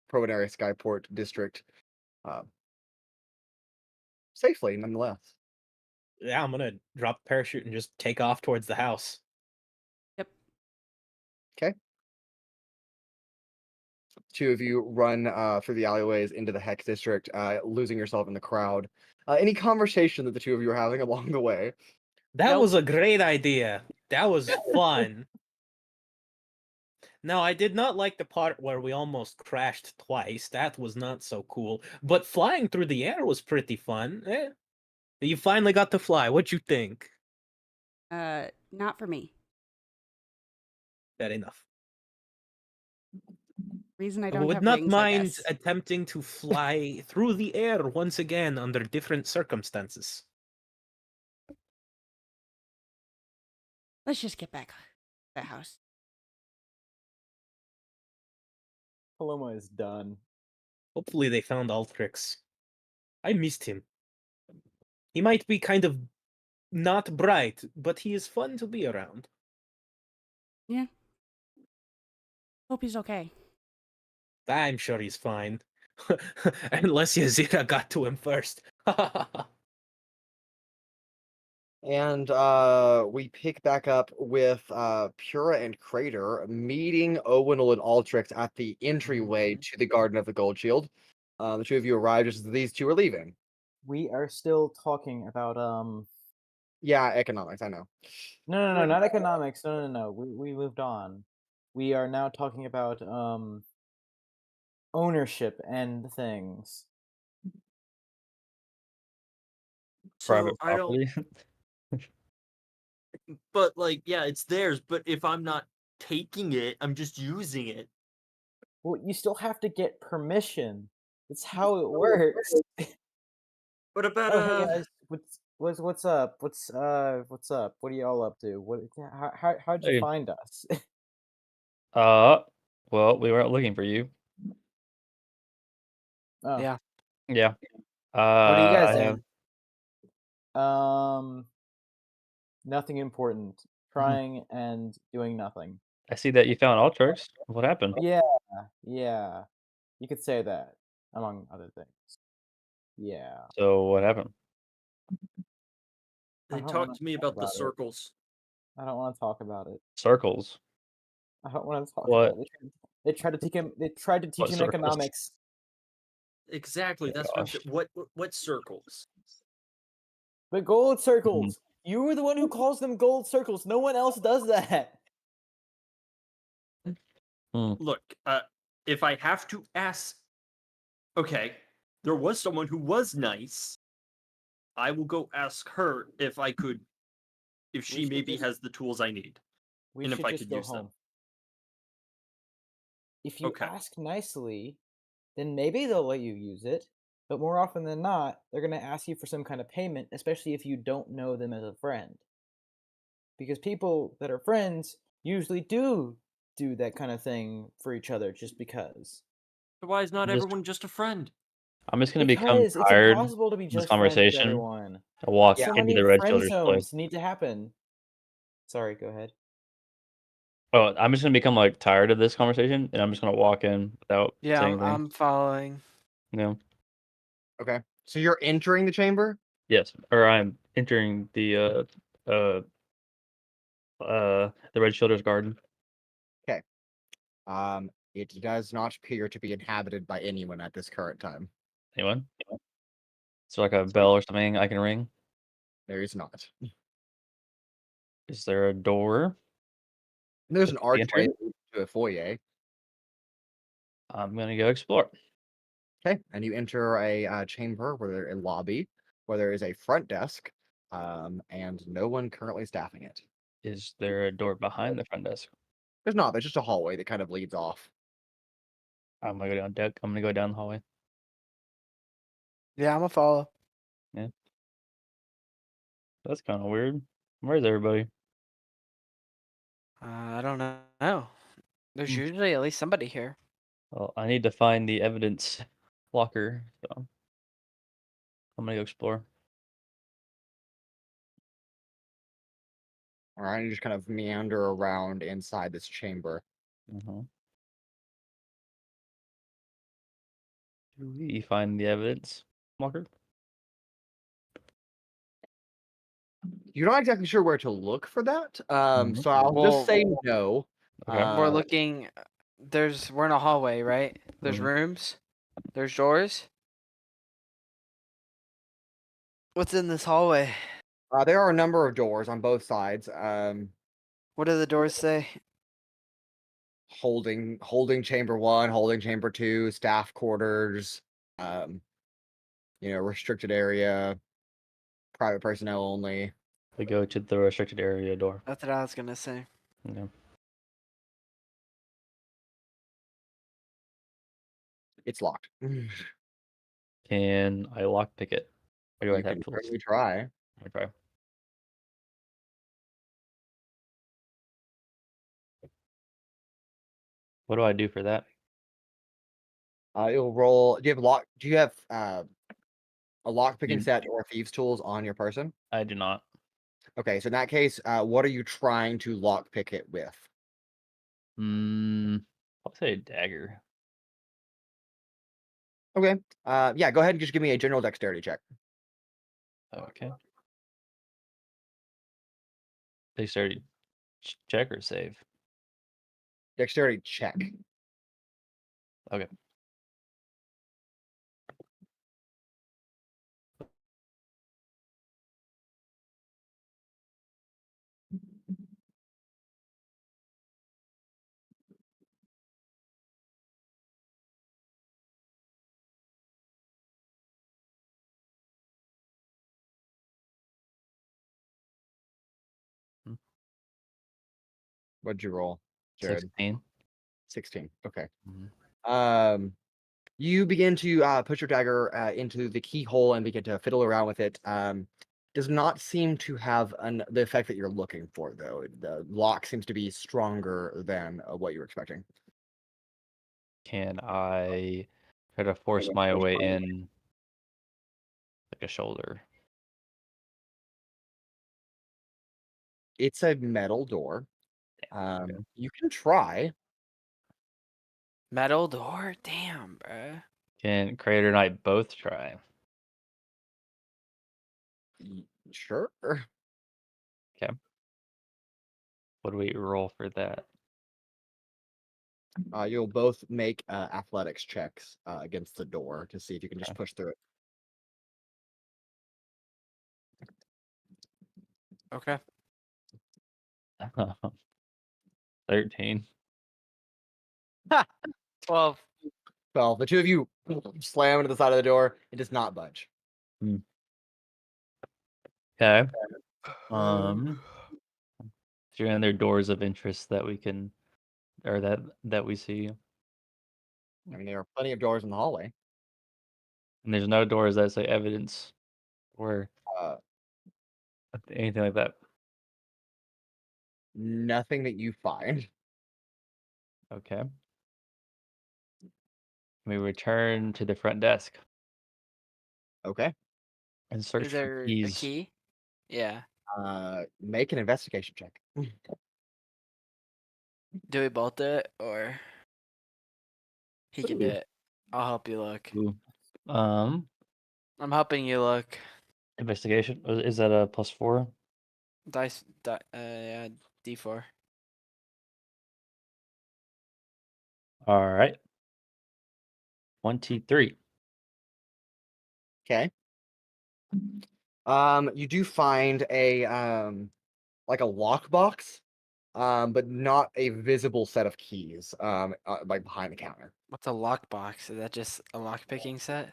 Provinary Skyport district, uh, safely nonetheless. yeah, I'm gonna drop the parachute and just take off towards the house. Yep. Okay. Two of you run through the alleyways into the Hex district, losing yourself in the crowd. Any conversation that the two of you are having along the way? That Nope. was a great idea. That was fun. No, I did not like the part where we almost crashed twice. That was not so cool. But flying through the air was pretty fun. You finally got to fly. What'd you think? Not for me. Fair enough. Reason I I don't would have not wings, I mind guess. attempting to fly through the air once again under different circumstances. Let's just get back to the house. Paloma is done. Hopefully they found Altrix. I missed him. He might be kind of not bright, but he is fun to be around. Yeah. Hope he's okay. I'm sure he's fine. Unless Yazira got to him first. And we pick back up with Pura and Cradeyr meeting Owunul and Altrix at the entryway to the Garden of the Gold Shield. The two of you arrive just as these two are leaving. We are still talking about Yeah, economics, I know. no, not economics. No. We moved on. We are now talking about ownership and things. So Private I don't. property. But like, yeah, it's theirs. But if I'm not taking it, I'm just using it. Well, you still have to get permission. That's how it works. What about Oh, hey guys, what's up? What's up? What are y'all up to? How'd you Hey. find us? Well, we weren't looking for you. Oh, Yeah. Yeah. what are you guys I doing? have. Nothing important. Trying and doing nothing. I see that you found Altrix. What happened? Yeah, you could say that, among other things. Yeah. So what happened? They don't talked wanna to me talk about the about it. circles. I don't want to talk about it. Circles. I don't want to talk What? about it. They tried to teach him. They tried to teach What him circles? economics. Exactly. That's what I'm Gosh. saying. What circles? The gold circles. You were the one who calls them gold circles. No one else does that. Look, if I have to ask, okay, there was someone who was nice. I will go ask her if I could, if she should maybe just- has the tools I need, We and should if I just could go use them. home. If you Okay. ask nicely, then maybe they'll let you use it. But more often than not, they're going to ask you for some kind of payment, especially if you don't know them as a friend. Because people that are friends usually do that kind of thing for each other just because. So why is not Just- everyone just a friend? I'm just gonna become Because it's tired impossible to be of this just friends with conversation. everyone. I walk Yeah. So into many the Red friend Shoulders place. zones need to happen. Sorry, go ahead. Oh, I'm just gonna become like tired of this conversation, and I'm just gonna walk in without Yeah, saying anything. I'm following. No. Okay. So you're entering the chamber? Yes, or I'm entering the Red Shoulders garden. It does not appear to be inhabited by anyone at this current time. Anyone? Is there like a bell or something I can ring? There is not. Is there a door? There's an Could we enter archway it? that leads to a foyer. I'm gonna go explore. Okay, and you enter a chamber a lobby where there is a front desk, and no one currently staffing it. Is there a door behind the front desk? There's not. There's just a hallway that kind of leads off. I'm gonna go down deck. I'm gonna go down the hallway. Yeah, I'm gonna follow. That's kind of weird. Where's everybody? I don't know. There's Hmm. usually at least somebody here. Well, I need to find the evidence locker, so I'm gonna go explore. All right, you just kind of meander around inside this chamber. Do we find the evidence locker? You're not exactly sure where to look for that, Mhm. so I'll Well, just say no. Okay. we're looking. We're in a hallway, right? There's Mhm. rooms. There's doors. What's in this hallway? There are a number of doors on both sides. What do the doors say? Holding chamber 1, holding chamber 2, staff quarters, restricted area, private personnel only. We go to the restricted area door. That's what I was gonna say. Yeah. It's locked. Can I lockpick it? Or do I You have can tools? certainly try. Okay. What do I do for that? You'll roll. Do you have a lock picking Mm. set or thieves tools on your person? I do not. Okay, so in that case, what are you trying to lock pick it with? I'll say a dagger. Okay. Yeah, go ahead and just give me a general dexterity check. Okay. Dexterity check or save? Dexterity check. Okay. Hmm. What'd you roll, Jared? 16. 16. Okay. Mhm. You begin to put your dagger into the keyhole and begin to fiddle around with it. Does not seem to have the effect that you're looking for, though. The lock seems to be stronger than what you were expecting. Can I try to force my way in like a shoulder? It's a metal door. Okay. You can try. Metal door? Damn, bruh. Can Cradeyr and I both try? Sure. Okay. What do we roll for that? You'll both make athletics checks against the door to see if you can just Okay. push through it. Okay. 13. 12. Well, the two of you slam into the side of the door. It does not budge. Okay. Is there any other doors of interest that we can, or that we see? I mean, there are plenty of doors in the hallway. And there's no doors that say evidence or Uh, anything like that. Nothing that you find. Okay. We return to the front desk Okay. and search Is for there a keys. key? Yeah. Make an investigation check. Do we both do it, or he can do Ooh. it? I'll help you look. Ooh. I'm helping you look. Investigation. Is that a +4? Yeah, D4. All right. 23. Okay. You do find a like a lockbox, but not a visible set of keys, like behind the counter. What's a lockbox? Is that just a lockpicking set?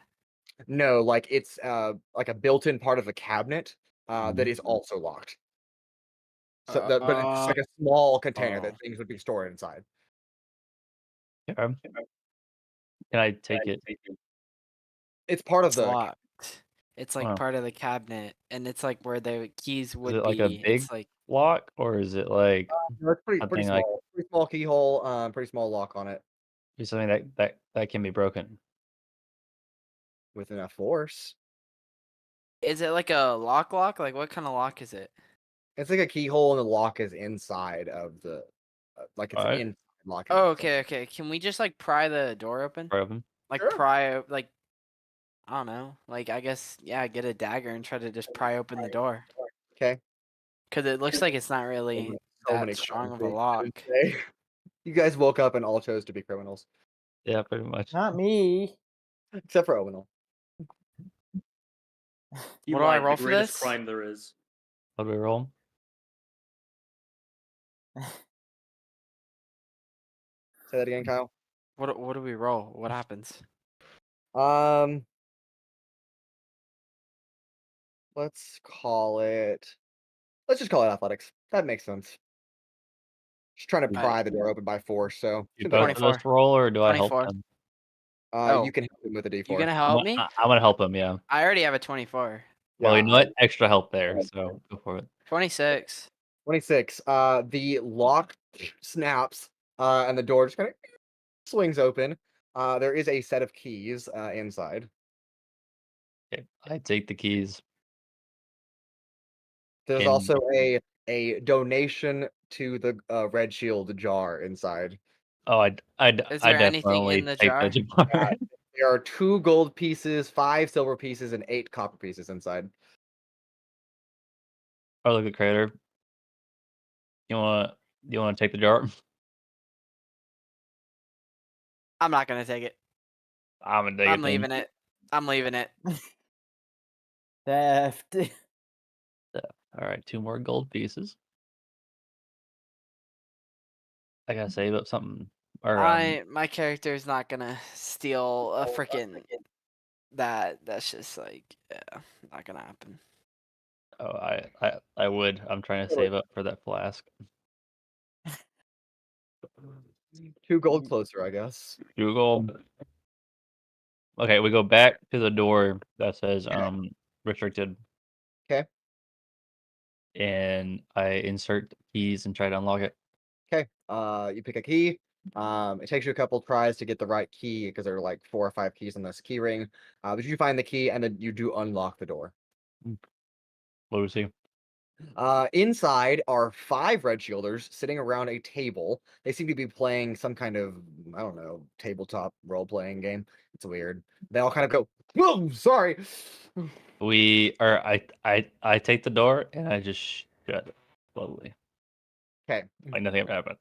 No, like it's like a built-in part of the cabinet that is also locked. So, but it's just like a small container that things would be stored inside. Can I take it? It's part of It's the. locked. It's like Wow. part of the cabinet, and it's like where the keys Is would it like be. a big It's like lock, or is it like No, it's pretty something small. like Pretty small keyhole. Pretty small lock on it something that can be broken? with enough force. is it like a lock? Like what kind of lock is it? It's like a keyhole, and the lock is inside of the, like it's an Alright. inside lock. Oh, okay. Can we just like pry the door open? Broken. Like Sure. like I don't know. Like I guess get a dagger and try to just pry open the door. Okay. Cause it looks like it's not really that strong of a lock. You guys woke up and all chose to be criminals, Yeah, pretty much. Not me. except for Owunul. You What do I lied, roll the for greatest this? crime there is. What do we roll? Say that again, Kyle. What do we roll? What happens? Let's call it. Let's just call it athletics. That makes sense. Just trying to pry the door open by force. So Do should be both fine. of us roll, or do I help 24. them? Oh. You can help him with a D4. You gonna help me? I'm gonna help him. Yeah. I already have a 24. Well, you know Yeah. what? Extra help there. So go for it. 26. 26. The lock snaps, and the door just kind of swings open. There is a set of keys inside. Okay, I take the keys. There's And- also a donation to the Red Shield jar inside. Oh, I Is there anything definitely in the take jar? the jar. There are 2 gold pieces, 5 silver pieces, and 8 copper pieces inside. Oh, look at Cradeyr. You wanna take the jar? I'm not gonna take it. I'm gonna take it. I'm leaving it. I'm leaving it. Theft. All right, 2 more gold pieces. I gotta save up something. Or My character is not gonna steal a freaking that's just like not gonna happen. oh, I would. I'm trying to save up for that flask. 2 gold closer, I guess. Google. Okay, we go back to the door that says restricted. Okay. And I insert keys and try to unlock it. Okay. You pick a key. It takes you a couple tries to get the right key because there are like 4 or 5 keys on this key ring. But you find the key and then you do unlock the door. What do we see? Inside are 5 red shielders sitting around a table. They seem to be playing some kind of, I don't know, tabletop role-playing game. It's weird. They all kind of go, whoa, sorry. I take the door and I just shut it slowly. Okay. Like nothing ever happened.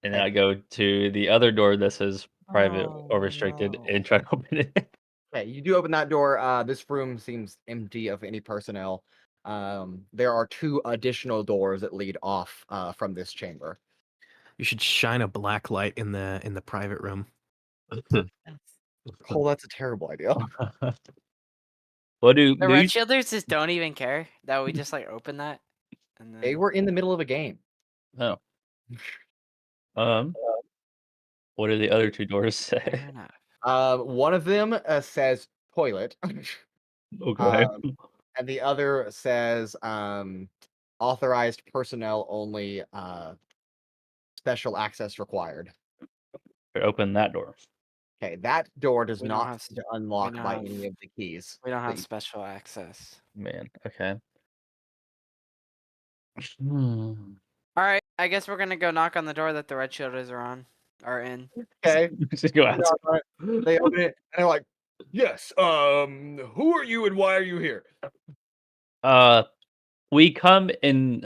And then I go to the other door that says private Oh, or restricted no. and try to open it. Okay, you do open that door. This room seems empty of any personnel. There are 2 additional doors that lead off from this chamber. You should shine a black light in the private room. Oh, that's a terrible idea. What do The do red you- shielders just don't even care that we just like open that. And then They were in the middle of a game. Oh. What do the other 2 doors say? fair enough. One of them says toilet, Okay. and the other says authorized personnel only. Special access required. Open that door. Okay, that door does We don't not have seem to unlock don't by have- any of the keys. We don't that have you- special access. Man, okay. Alright, I guess we're gonna go knock on the door that the red shielders are in. Okay, Just go ask. they open it and they're like, "Yes, who are you and why are you here?" We come in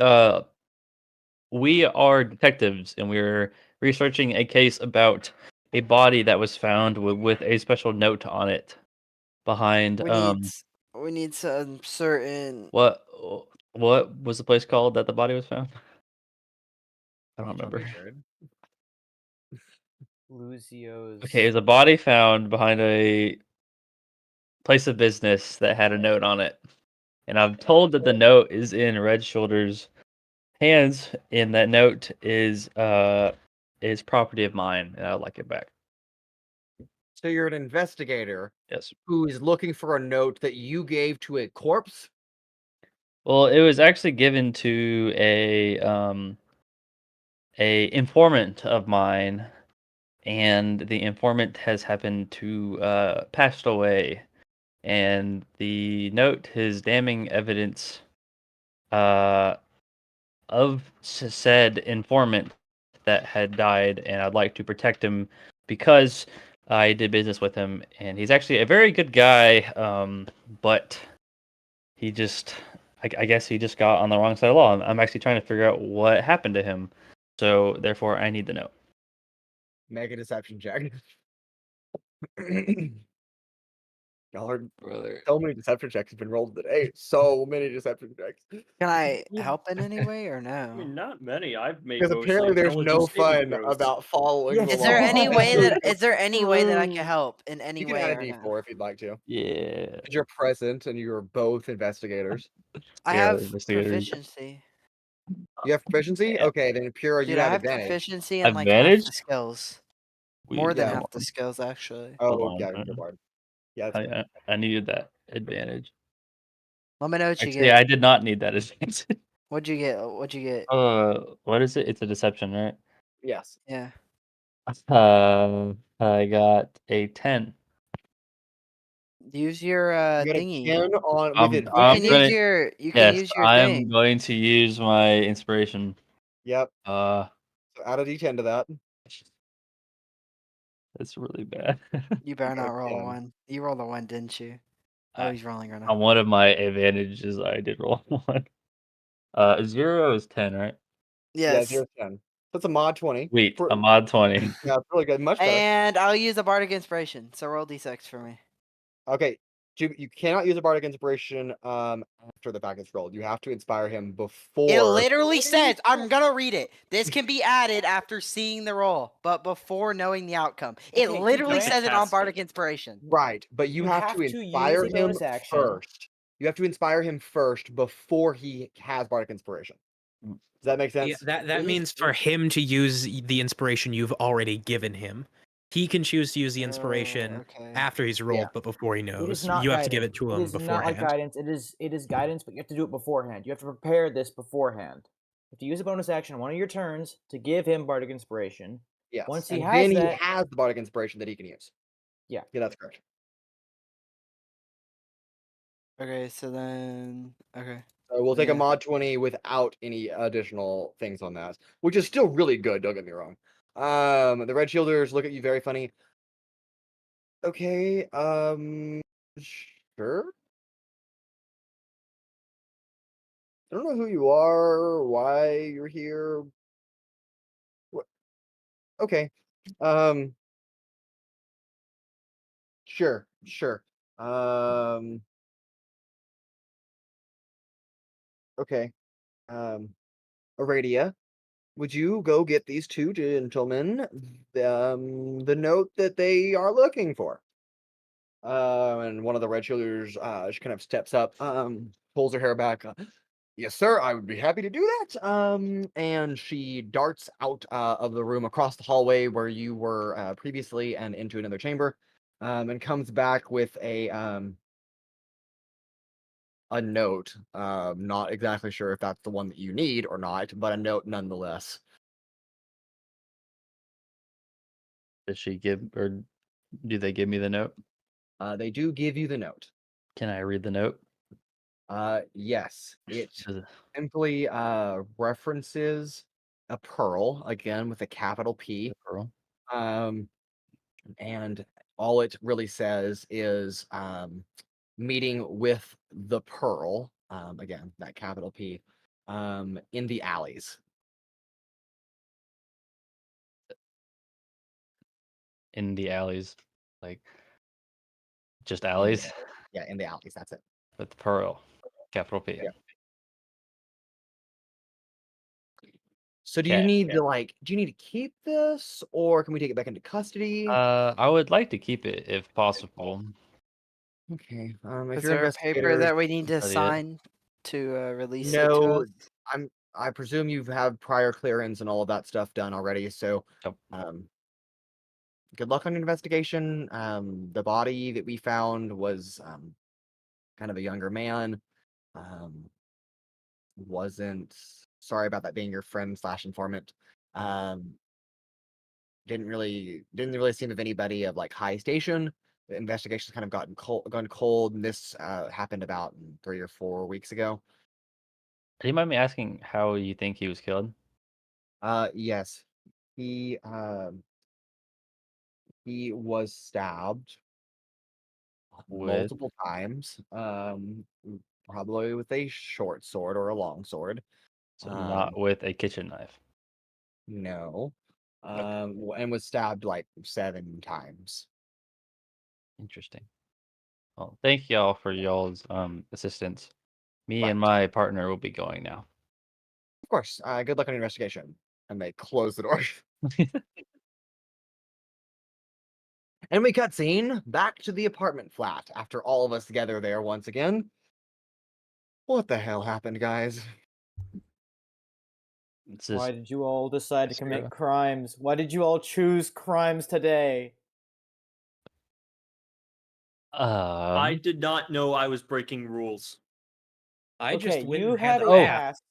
we are detectives and we're researching a case about a body that was found with a special note on it behind We need some certain. What was the place called that the body was found? I don't remember. Luzio's. Okay, it was a body found behind a place of business that had a note on it. And I'm told that the note is in Red Shoulder's hands, and that note is property of mine, and I'd like it back. So you're an investigator Yes. who is looking for a note that you gave to a corpse? Well, it was actually given to a informant of mine, and the informant has happened to passed away. And the note is damning evidence of said informant that had died, and I'd like to protect him because I did business with him, and he's actually a very good guy, but he just, I guess he just got on the wrong side of the law. I'm actually trying to figure out what happened to him, so therefore I need to know. Make a deception check. Y'all are so many deception checks have been rolled today. So many deception checks. Can I help in any way or I no? mean, not many. I've made Because mostly apparently there's no intelligence saving fun throws. about following the Is there law. any way that I can help in any You can way add a or D4 no? if you'd like to. Yeah. 'Cause you're present and you're both investigators. I Yeah, have investigators. proficiency. You have proficiency? Yeah. Okay, then Pura, Dude, you I have have advantage. proficiency in like half Advantage? the skills. We More than Yeah. half the skills, actually. Hold Oh, on. yeah, good lord. Yeah, that's good. I needed that advantage. Let me know what you Actually, get. I did not need that advantage. What'd you get? What'd you get? What is it? It's a deception, right? Yes. Yeah. I got a 10. Use your You got a thingy. 10 on I'm with You I'm can advantage. use your Yes, I'm thing. going to use my inspiration. Yep. Uh, So add a D10 to that. It's really bad. You better got a not roll a 10. 1. You rolled a 1, didn't you? Oh, he's rolling right now. On one of my advantages, I did roll 1. 0 is 10, right? Yeah, Yes. 0 10. That's a mod 20. Sweet, a mod 20. Yeah, it's really good. Much better. And I'll use a bardic inspiration. So roll d6 for me. Okay. You cannot use a bardic inspiration after the fact gets rolled. You have to inspire him before. It literally says, I'm gonna read it. This can be added after seeing the roll, but before knowing the outcome. It Okay, literally Grant- says it on Fantastic. bardic inspiration. Right, but you have to use inspire a him bonus action. first. You have to inspire him first before he has bardic inspiration. Does that make sense? Yeah, that means for him to use the inspiration you've already given him. He can choose to use the inspiration Okay. after he's rolled, Yeah. but before he It knows. is not You have guidance. to give it to him It is not like beforehand. guidance. It is guidance, but you have to do it beforehand. You have to prepare this beforehand. You have to use a bonus action on one of your turns to give him bardic inspiration. Yes. Once he and has then that, he has the bardic inspiration that he can use. Yeah. Yeah, that's correct. Okay, so then okay. So we'll take a Yeah. mod 20 without any additional things on that, which is still really good, don't get me wrong. The red shielders look at you very funny. Okay, sure. I don't know who you are, why you're here. What? Okay. Sure. Okay. Aradia, would you go get these two gentlemen the note that they are looking for? And one of the red shielders she kind of steps up, pulls her hair back. Yes, sir, I would be happy to do that. And she darts out of the room across the hallway where you were previously and into another chamber, and comes back with a note. Not exactly sure if that's the one that you need or not, but a note nonetheless. Does she give, or do they give me the note? They do give you the note. Can I read the note? Yes. It Does it- simply references a pearl, again with a capital P. Pearl? And all it really says is meeting with the pearl, again, that capital P, in the alleys. In the alleys, like just In the alleys. alleys. Yeah, in the alleys, that's it. with Pearl, capital P. Yeah. So do you Okay. need to keep this, or can we take it back into custody? I would like to keep it if possible. Okay. If Is you're there a paper investigators, that we need to study it. sign to release it to no, us? I presume you've had prior clearance and all of that stuff done already. So, Yep. good luck on your investigation. The body that we found was kind of a younger man. Wasn't sorry about that being your friend / informant. Didn't really seem of anybody of like high station. The investigation's kind of gone cold, and this happened about 3 or 4 weeks ago. Do you mind me asking how you think he was killed? Yes, he was stabbed With multiple times. Probably with a short sword or a long sword. so not with a kitchen knife. No. And was stabbed like 7 times. Interesting. Well, thank y'all for y'all's assistance. Me Right. and my partner will be going now. Of course. Good luck on your investigation. And they close the door. And we cut scene back to the apartment flat after all of us together there once again. What the hell happened, guys? It's just, Why did you all decide to Screw. commit crimes? Why did you all choose crimes today? I did not know I was breaking rules. I Okay, just went you and had had a a bath. pass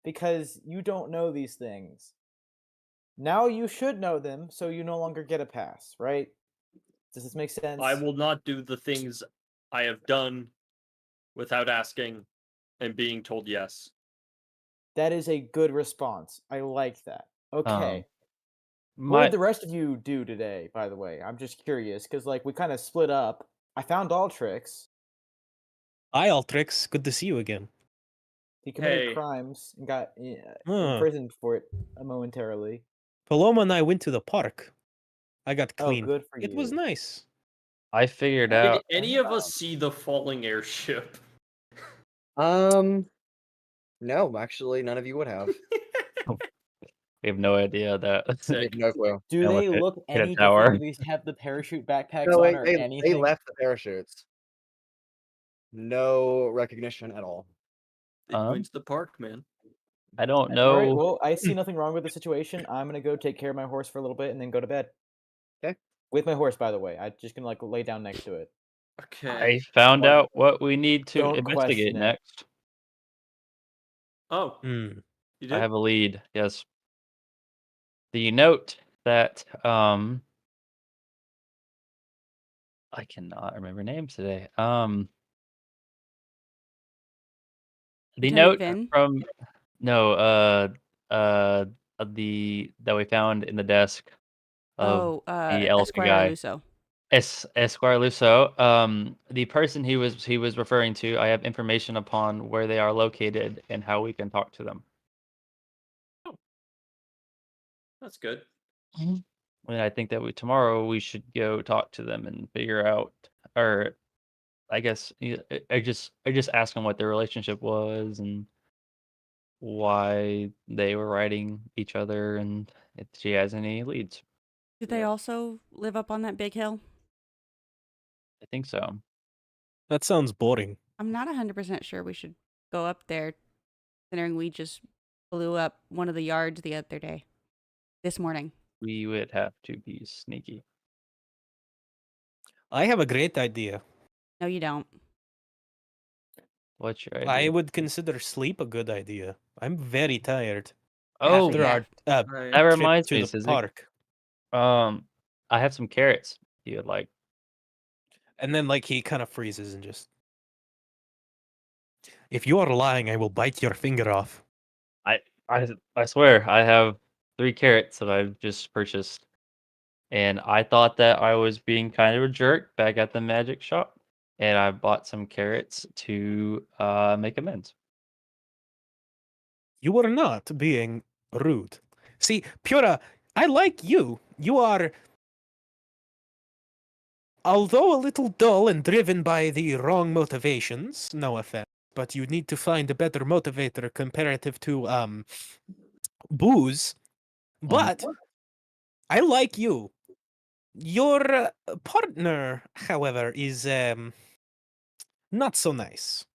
because you don't know these things. Now you should know them, so you no longer get a pass, right? Does this make sense? I will not do the things I have done without asking and being told yes. That is a good response. I like that. Okay. What my did the rest of you do today, by the way? I'm just curious, because like we kind of split up. I found Altrix. Hi, Altrix. Good to see you again. He committed Hey. crimes and got Huh. imprisoned for it momentarily. Paloma and I went to the park. I got Oh, clean. good for It was you. nice. I figured Did out any of us see the falling airship? No, actually, none of you would have. we have no idea that I Sick. have no clue. Do Yeah, they like look hit a any tower. different? Do these have the parachute backpacks No, on or they anything? left the parachutes. No recognition at all. They went to the park, man. I don't All know. right, well, I see nothing wrong with the situation. I'm gonna go take care of my horse for a little bit and then go to bed. Okay. With my horse, by the way. I'm just gonna like lay down next to it. Okay. I found out what we need to Don't investigate question it. next. Oh, Hmm. you I did? have a lead. Yes. The note that I cannot remember names today. The Lieutenant note Vin? from the that we found in the desk of the elephant Esquire guy. Luso. Esquire Luso. The person he was referring to, I have information upon where they are located and how we can talk to them. That's good. And I think that tomorrow we should go talk to them and figure out, or I guess I just ask them what their relationship was and why they were writing each other and if she has any leads. Did they also live up on that big hill? I think so. That sounds boring. I'm not 100% sure we should go up there, considering we just blew up one of the yards the other day. This morning. We would have to be sneaky. I have a great idea. No, you don't. What's your I idea? would consider sleep a good idea. I'm very tired. Oh, After our that Right. reminds trip me, to the Sizik. park. I have some carrots. You would like? And then like he kind of freezes and just, if you are lying, I will bite your finger off. I swear, I have 3 carrots that I've just purchased, and I thought that I was being kind of a jerk back at the magic shop, and I bought some carrots to make amends. You are not being rude. See, Pura, I like you. You are although a little dull and driven by the wrong motivations, no offense, but you need to find a better motivator comparative to booze. But I like you. Your partner, however, is not so nice.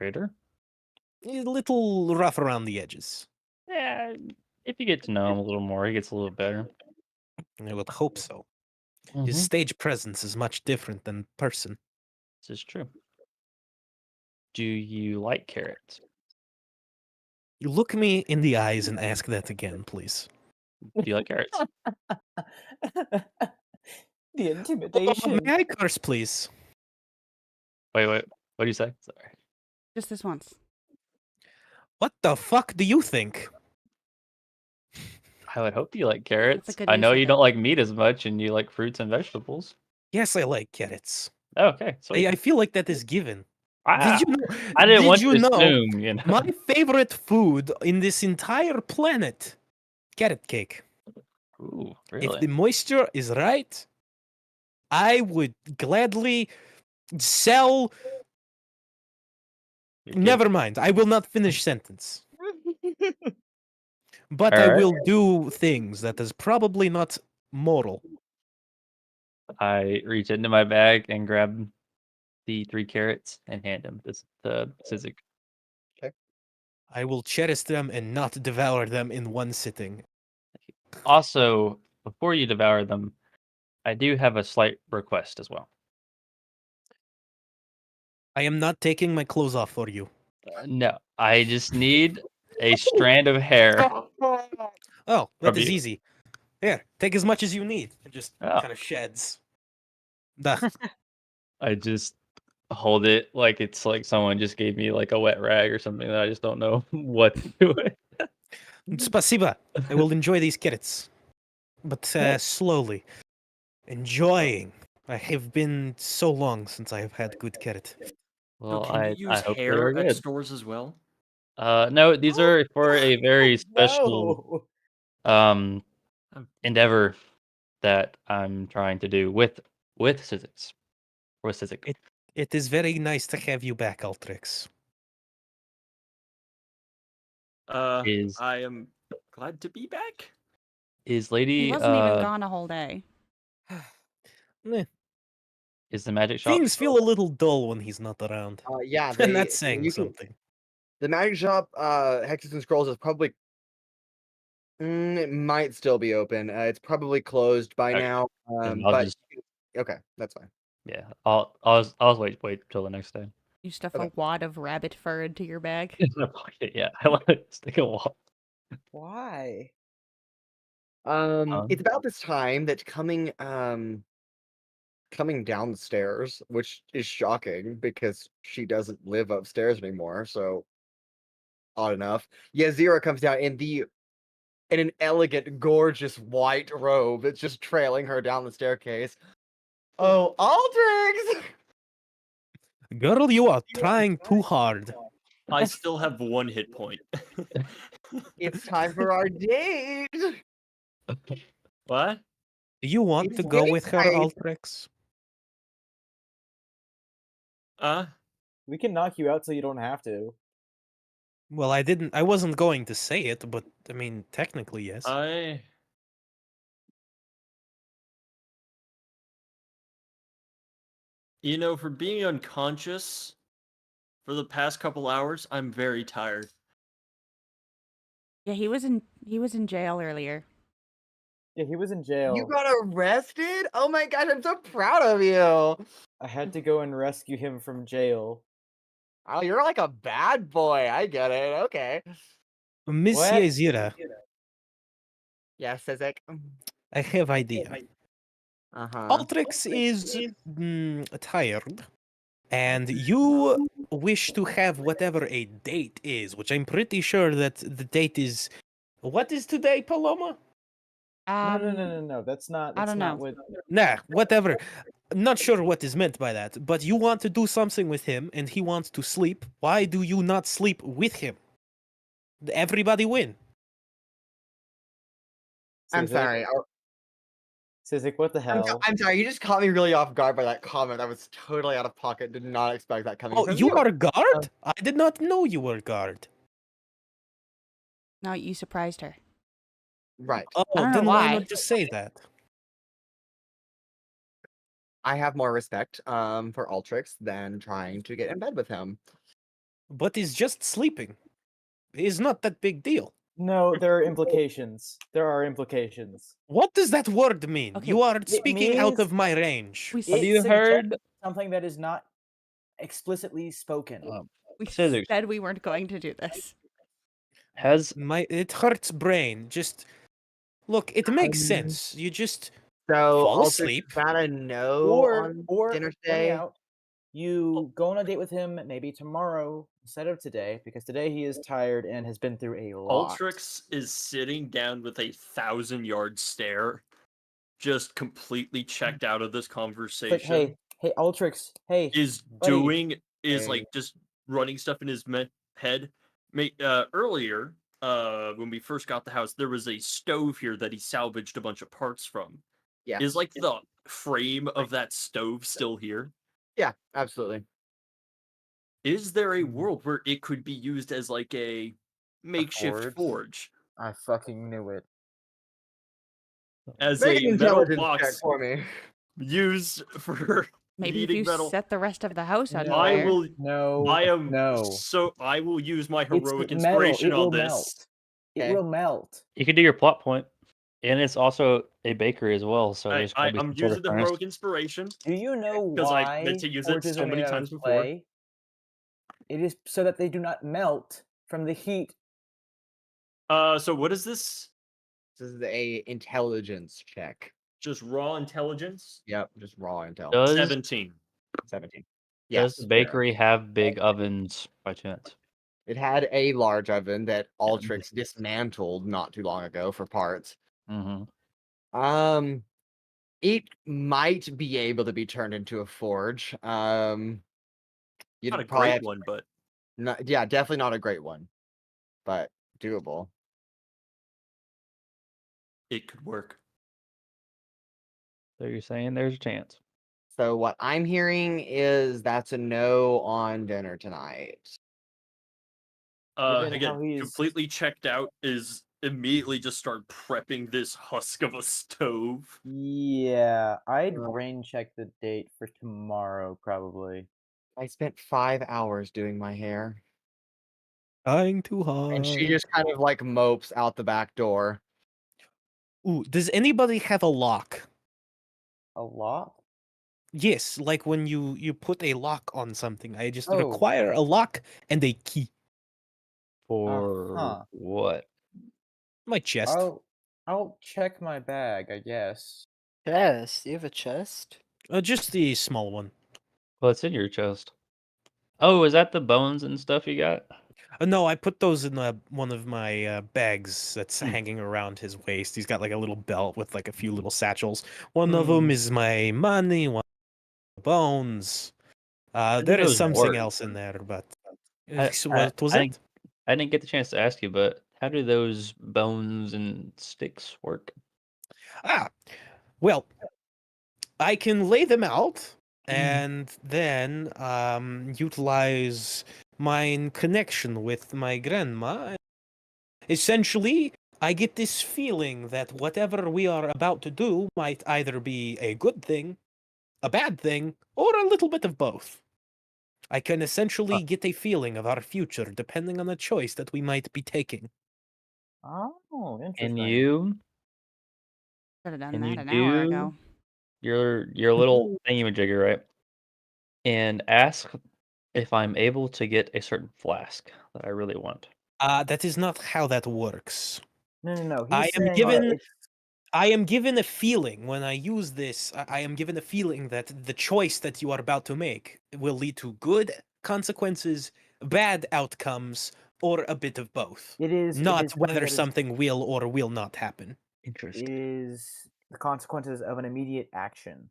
Cradeyr? A little rough around the edges. Yeah, if you get to know him a little more, he gets a little better. I would hope so. His stage presence is much different than person. This is true. Do you like carrots? You look me in the eyes and ask that again, please. Do you like carrots? The intimidation. May I curse, please? Wait. What do you say? Sorry. Just this once. What the fuck do you think? I would hope you like carrots. good I know use of you it. don't like meat as much, and you like fruits and vegetables. Yes, I like carrots. Oh, okay, so I feel like that is given. I Did you know? I didn't did want you to know assume, you know. my favorite food in this entire planet? Carrot cake. Ooh, If really? the moisture is right, I would gladly sell. You're kidding. Never mind. I will not finish sentence. But I Alright. will do things that is probably not moral. I reach into my bag and grab the 3 carrots and hand them to Sizik. I will cherish them and not devour them in one sitting. Also, before you devour them, I do have a slight request as well. I am not taking my clothes off for you. No, I just need a strand of hair. Oh, that From is you. easy. Here, take as much as you need. It just Oh. kind of sheds. Duh. I just hold it like it's like someone just gave me like a wet rag or something that I just don't know what to do with. Spasiba. I will enjoy these carrots. But slowly. Enjoying. I have been so long since I have had good carrot. Well, can you use I hope hair they're at good. stores as well? No, these are for a very special endeavor that I'm trying to do with Sizik. With Sizik. It is very nice to have you back, Altrix. Is I am glad to be back. is He Lady wasn't even gone a whole day. Meh. is the magic shop? Things feel a little dull when he's not around. Yeah, And that's saying you can- something. The magic shop, Hexes and Scrolls is probably. It might still be open. It's probably closed by Okay. now. Then I'll But just okay, that's fine. yeah. I'll wait till the next day. You stuff Okay. a wad of rabbit fur into your bag. In my pocket, yeah. I want to stick a wall. Why? It's about this time that coming down the stairs, which is shocking because she doesn't live upstairs anymore. So odd enough, Yazira comes down in an elegant, gorgeous white robe that's just trailing her down the staircase. Oh, Altrix! Girl, you are trying too hard. I still have 1 hit point. It's time for our date. What? Do you want It's to go with her, daytime. Altrix? We can knock you out so you don't have to. Well, I wasn't going to say it, but I mean, technically, yes. You know, for being unconscious for the past couple hours, I'm very tired. Yeah, he was in jail earlier. Yeah, he was in jail. You got arrested? Oh my gosh, I'm so proud of you. I had to go and rescue him from jail. Oh, you're like a bad boy. I get it. Okay. Miss What? Yazira, Yeah, Sizik. I have idea. Uh-huh. Altrix is tired, and you wish to have whatever a date is, which I'm pretty sure that the date is. What is today, Paloma? No. That's not. That's don't not know. what. Nah, whatever. Not sure what is meant by that, but you want to do something with him, and he wants to sleep. Why do you not sleep with him? Everybody win. I'm Sizik. sorry. Sizik, what the hell? I'm sorry, you just caught me really off guard by that comment. I was totally out of pocket. Did not expect that coming Oh, from you you. are guard? I did not know you were guard. No, you surprised her. Right. Oh, don't know then why why. not just say that? I have more respect for Altrix than trying to get in bed with him. But he's just sleeping. It's not that big deal. No, there are implications. There are implications. What does that word mean? Okay, You are it speaking out means- of my range. We, Have It you suggests heard? something that is not explicitly spoken? we Sizik. said we weren't going to do this. Has It hurts brain. Just look, it makes sense. You just So Fall Altrix asleep. got a no or on or dinner hear me day. out. You go on a date with him maybe tomorrow instead of today, because today he is tired and has been through a lot. Altrix is sitting down with a 1,000-yard stare, just completely checked out of this It's like, conversation. hey, Altrix, hey, Is buddy. like just running stuff in his head. Earlier, when we first got the house, there was a stove here that he salvaged a bunch of parts from. Yeah. Is like the frame of that stove still here? Yeah, absolutely. Is there a world where it could be used as like a makeshift forge? I fucking knew it. As Make a an metal intelligence check box for me. used for Maybe if heating you metal. set the rest of the house on No, I fire. will. No, I am. no. So I will use my It's heroic metal. inspiration It will on this. melt. It Okay. will melt. you could do your plot point, and it's also a bakery as well. So there's probably I'm some sort using of the furnace. heroic inspiration. Do you know 'Cause I why meant to use it forges so are many made out times of before. clay? It is so that they do not melt from the heat. So what is this? This is a intelligence check. Just raw intelligence? Yep, just raw intel. Does 17. 17. does Yes. the bakery have big ovens by chance? It had a large oven that Altrix dismantled not too long ago for parts. Mm-hmm. It might be able to be turned into a forge. You'd Not a probably great have- one, but yeah, definitely not a great one, but doable. it could work. So you're saying there's a chance? So what I'm hearing is that's a no on dinner tonight. Given how Again, he's- completely checked out is immediately just start prepping this husk of a stove. Yeah, I'd Uh. brain check the date for tomorrow, probably. I spent 5 hours doing my hair, trying too hard. and she just kind of like mopes out the back door. Ooh, does anybody have a lock? A lot? Yes, like when you put a lock on something. I just Oh. require a lock and a key. For Uh-huh. what? My chest. I'll check my bag, I guess. Chest? You have a chest? Just the small one. Well, it's in your chest. Oh, is that the bones and stuff you got? No, I put those in one of my bags that's Hmm. hanging around his waist. He's got like a little belt with like a few little satchels. One of them is my money, one bones. do There is those something work? else in there, but so I- what was I it? I didn't get the chance to ask you, but how do those bones and sticks work? Ah, well, I can lay them out and then utilize my connection with my grandma. Essentially, I get this feeling that whatever we are about to do might either be a good thing, a bad thing, or a little bit of both. I can essentially get a feeling of our future depending on the choice that we might be taking. Oh, interesting. And you Should have done Can that you an hour do- ago. your little thingamajigger, right? And ask if I'm able to get a certain flask that I really want. That is not how that works. No. I He's am saying given- that it's- I am given a feeling when I use this, I am given a feeling that the choice that you are about to make will lead to good consequences, bad outcomes, or a bit of both. it is Not something whether that is- something will or will not happen. Interesting. is the consequences of an immediate action.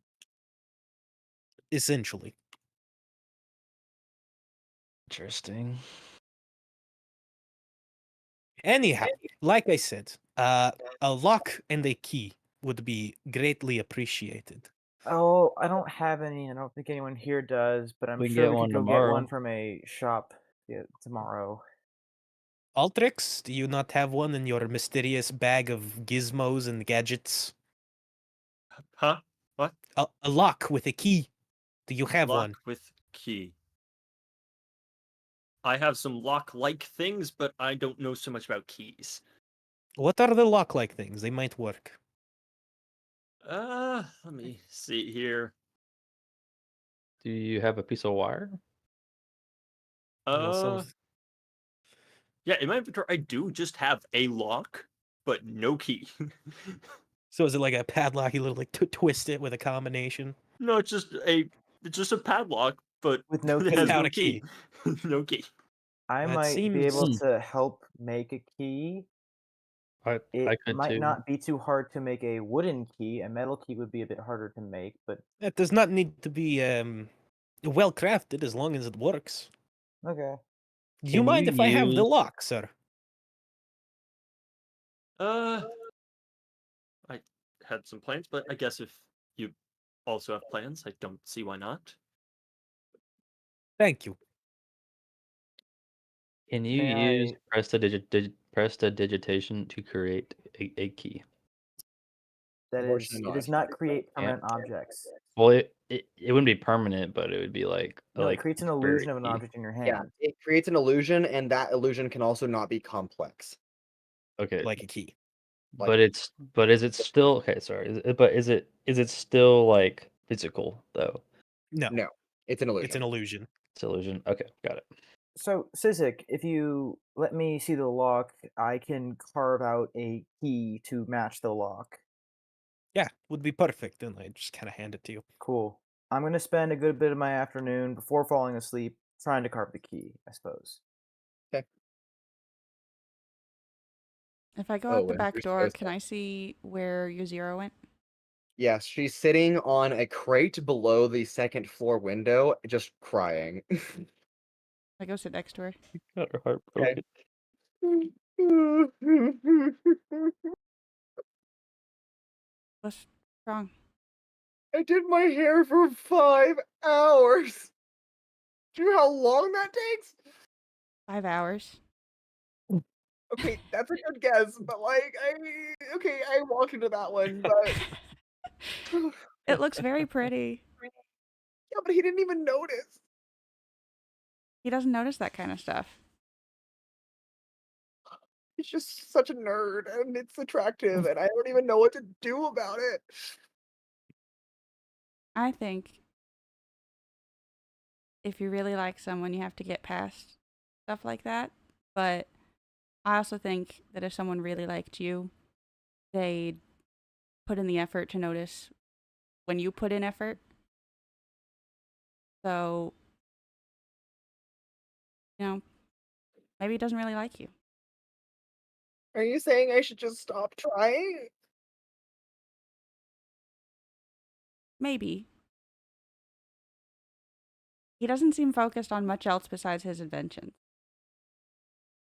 Essentially. Interesting. Anyhow, like I said, a lock and a key would be greatly appreciated. Oh, I don't have any. I don't think anyone here does, but I'm We can sure get we one could go get tomorrow. one from a shop tomorrow. Altrix, do you not have one in your mysterious bag of gizmos and gadgets? Huh? What? A lock with a key. Do you have Lock one? with key. I have some lock-like things, but I don't know so much about keys. What are the lock-like things? They might work. Let me see here. Do you have a piece of wire? Well, some Yeah, in my inventory, I do just have a lock, but no key. So is it like a padlock? You little like twist it with a combination. No, it's just a padlock, but With no it key. has Without no a key. no key. I That might be able seems- to help make a key. I It could might too. not be too hard to make a wooden key. A metal key would be a bit harder to make, but It does not need to be well crafted as long as it works. okay. Do you Can mind you if I have the use- lock, sir? I had some plans, but I guess if you also have plans, I don't see why not. Thank you. Can you May use I- prestidigitation to create a key? That is, Unfortunately it does not. not create Yeah. permanent objects. Well, it wouldn't be permanent, but it would be like No, like it creates an a illusion of an key. object in your hand. Yeah, it creates an illusion, and that illusion can also not be complex. Okay, Like a key. but is it still okay? Sorry, is it still like physical though? No, No, it's an illusion. it's an illusion. It's illusion. Okay, got it. So, Sizik, if you let me see the lock, I can carve out a key to match the lock. Yeah, would be perfect. Then I just kind of hand it to you. Cool. I'm going to spend a good bit of my afternoon before falling asleep trying to carve the key, I suppose. If I go Oh, out the and back you're door, supposed can I see where Yuziro went? Yes, she's sitting on a crate below the second floor window, just crying. I go sit next to her. Got her heart broken. What's wrong? I did my hair for 5 hours. Do you know how long that takes? 5 hours. Okay, that's a good guess, but like, I walked into that one, but It looks very pretty. yeah, but he didn't even notice. He doesn't notice that kind of stuff. He's just such a nerd, and it's attractive, and I don't even know what to do about it. I think if you really like someone, you have to get past stuff like that. But I also think that if someone really liked you, they'd put in the effort to notice when you put in effort. So, maybe he doesn't really like you. Are you saying I should just stop trying? Maybe. He doesn't seem focused on much else besides his inventions.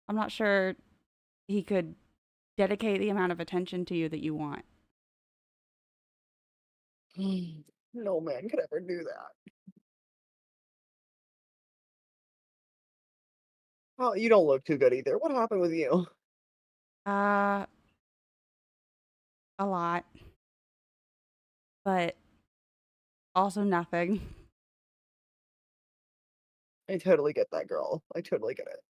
I'm not sure he could dedicate the amount of attention to you that you want. No man could ever do that. Oh, you don't look too good either. What happened with you? A lot. But also nothing. I totally get that, girl. I totally get it.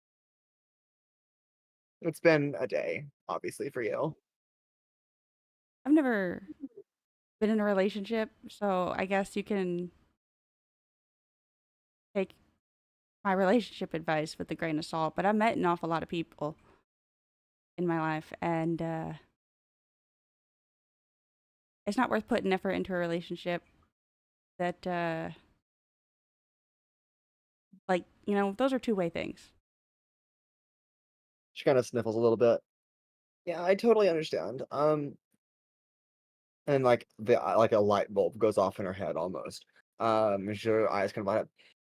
It's been a day, obviously, for you. I've never been in a relationship, so I guess you can take my relationship advice with a grain of salt. But I've met an awful lot of people in my life, and it's not worth putting effort into a relationship that, those are two-way things. She kind of sniffles a little bit. Yeah, I totally understand. And like a light bulb goes off in her head almost. And her eyes kind of light up.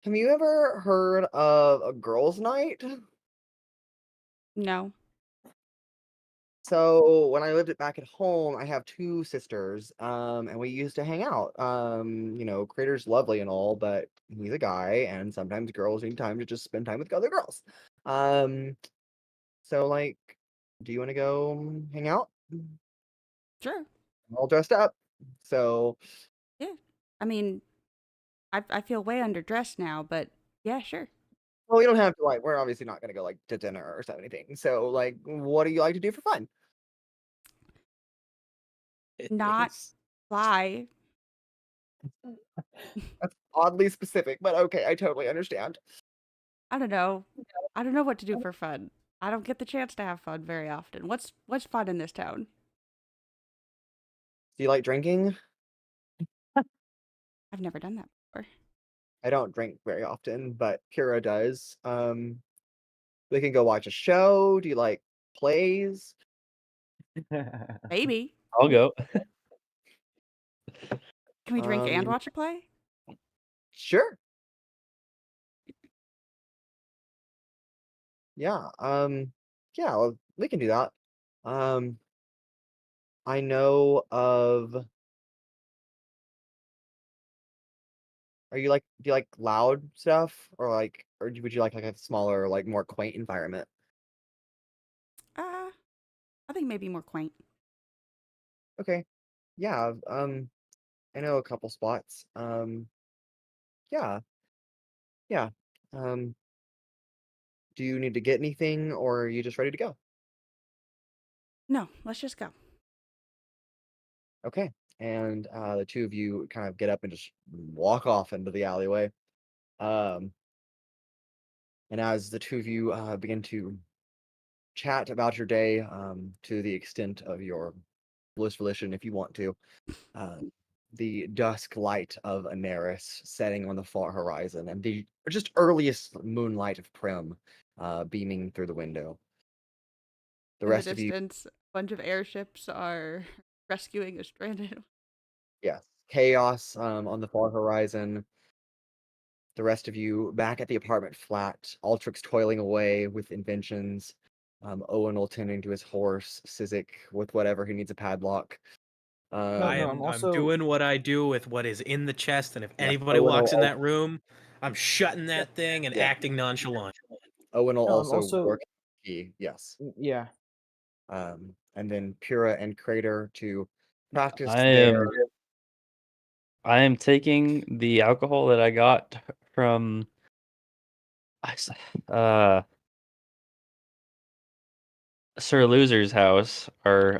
Have you ever heard of a girls' night? No. So when I lived back at home, I have two sisters, and we used to hang out. Crader's lovely and all, but he's a guy, and sometimes girls need time to just spend time with other girls. So like, do you want to go hang out? Sure. I'm all dressed up, so Yeah. I mean, I feel way underdressed now, but yeah, sure. well, we don't have to like. We're obviously not gonna go like to dinner or anything. So like, what do you like to do for fun? Not fly. That's oddly specific, but okay, I totally understand. I don't know. I don't know what to do for fun. I don't get the chance to have fun very often. What's fun in this town? Do you like drinking? I've never done that before. I don't drink very often, but Pura does. We can go watch a show. Do you like plays? Maybe. I'll go. Can we drink and Um, watch a play? Sure. Yeah. Yeah, well, we can do that. Um, I know of. Do you like loud stuff, or would you like a smaller, like more quaint environment? I think maybe more quaint. Okay. Yeah. I know a couple spots. Yeah. Yeah. Um, do you need to get anything, or are you just ready to go? No, let's just go. Okay. And the two of you kind of get up and just walk off into the alleyway. Um, and as the two of you begin to chat about your day, to the extent of your bliss volition, if you want to, uh, the dusk light of Anaris setting on the far horizon, and the just earliest moonlight of Prim beaming through the window. The In the rest of you, distance, a bunch of airships are rescuing a stranded. yes, chaos on the far horizon. The rest of you back at the apartment flat, Altrix toiling away with inventions, Owunul tending to his horse, Sizik with whatever he needs a padlock. No, I'm I'm also doing what I do with what is in the chest, and if Yeah, anybody Owunul walks in also, that room, I'm shutting that thing and yeah, acting nonchalant. Owunul no, I'm also also working key, yes. yeah. And then Pura and Cradeyr to practice I their. am taking the alcohol that I got from uh Sir Loser's house, or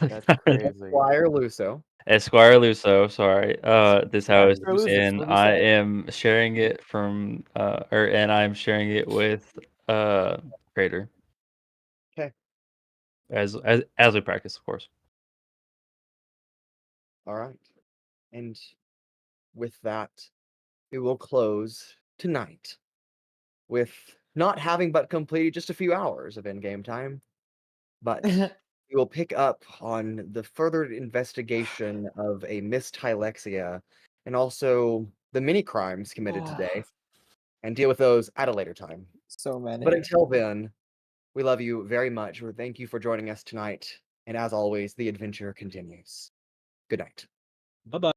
That's crazy. Squire Luso. Esquire Luso, sorry, this house, Sir Losers, and what'd you I say? am sharing it from and I'm sharing it with Cradeyr Okay, as we practice, of course. all right. And with that, we will close tonight with not having but completed just a few hours of in-game time, but we will pick up on the further investigation of a Miss Tylexia and also the many crimes committed today, and deal with those at a later time. So many. But until then, we love you very much. We thank you for joining us tonight, and as always, the adventure continues. Good night. Bye bye.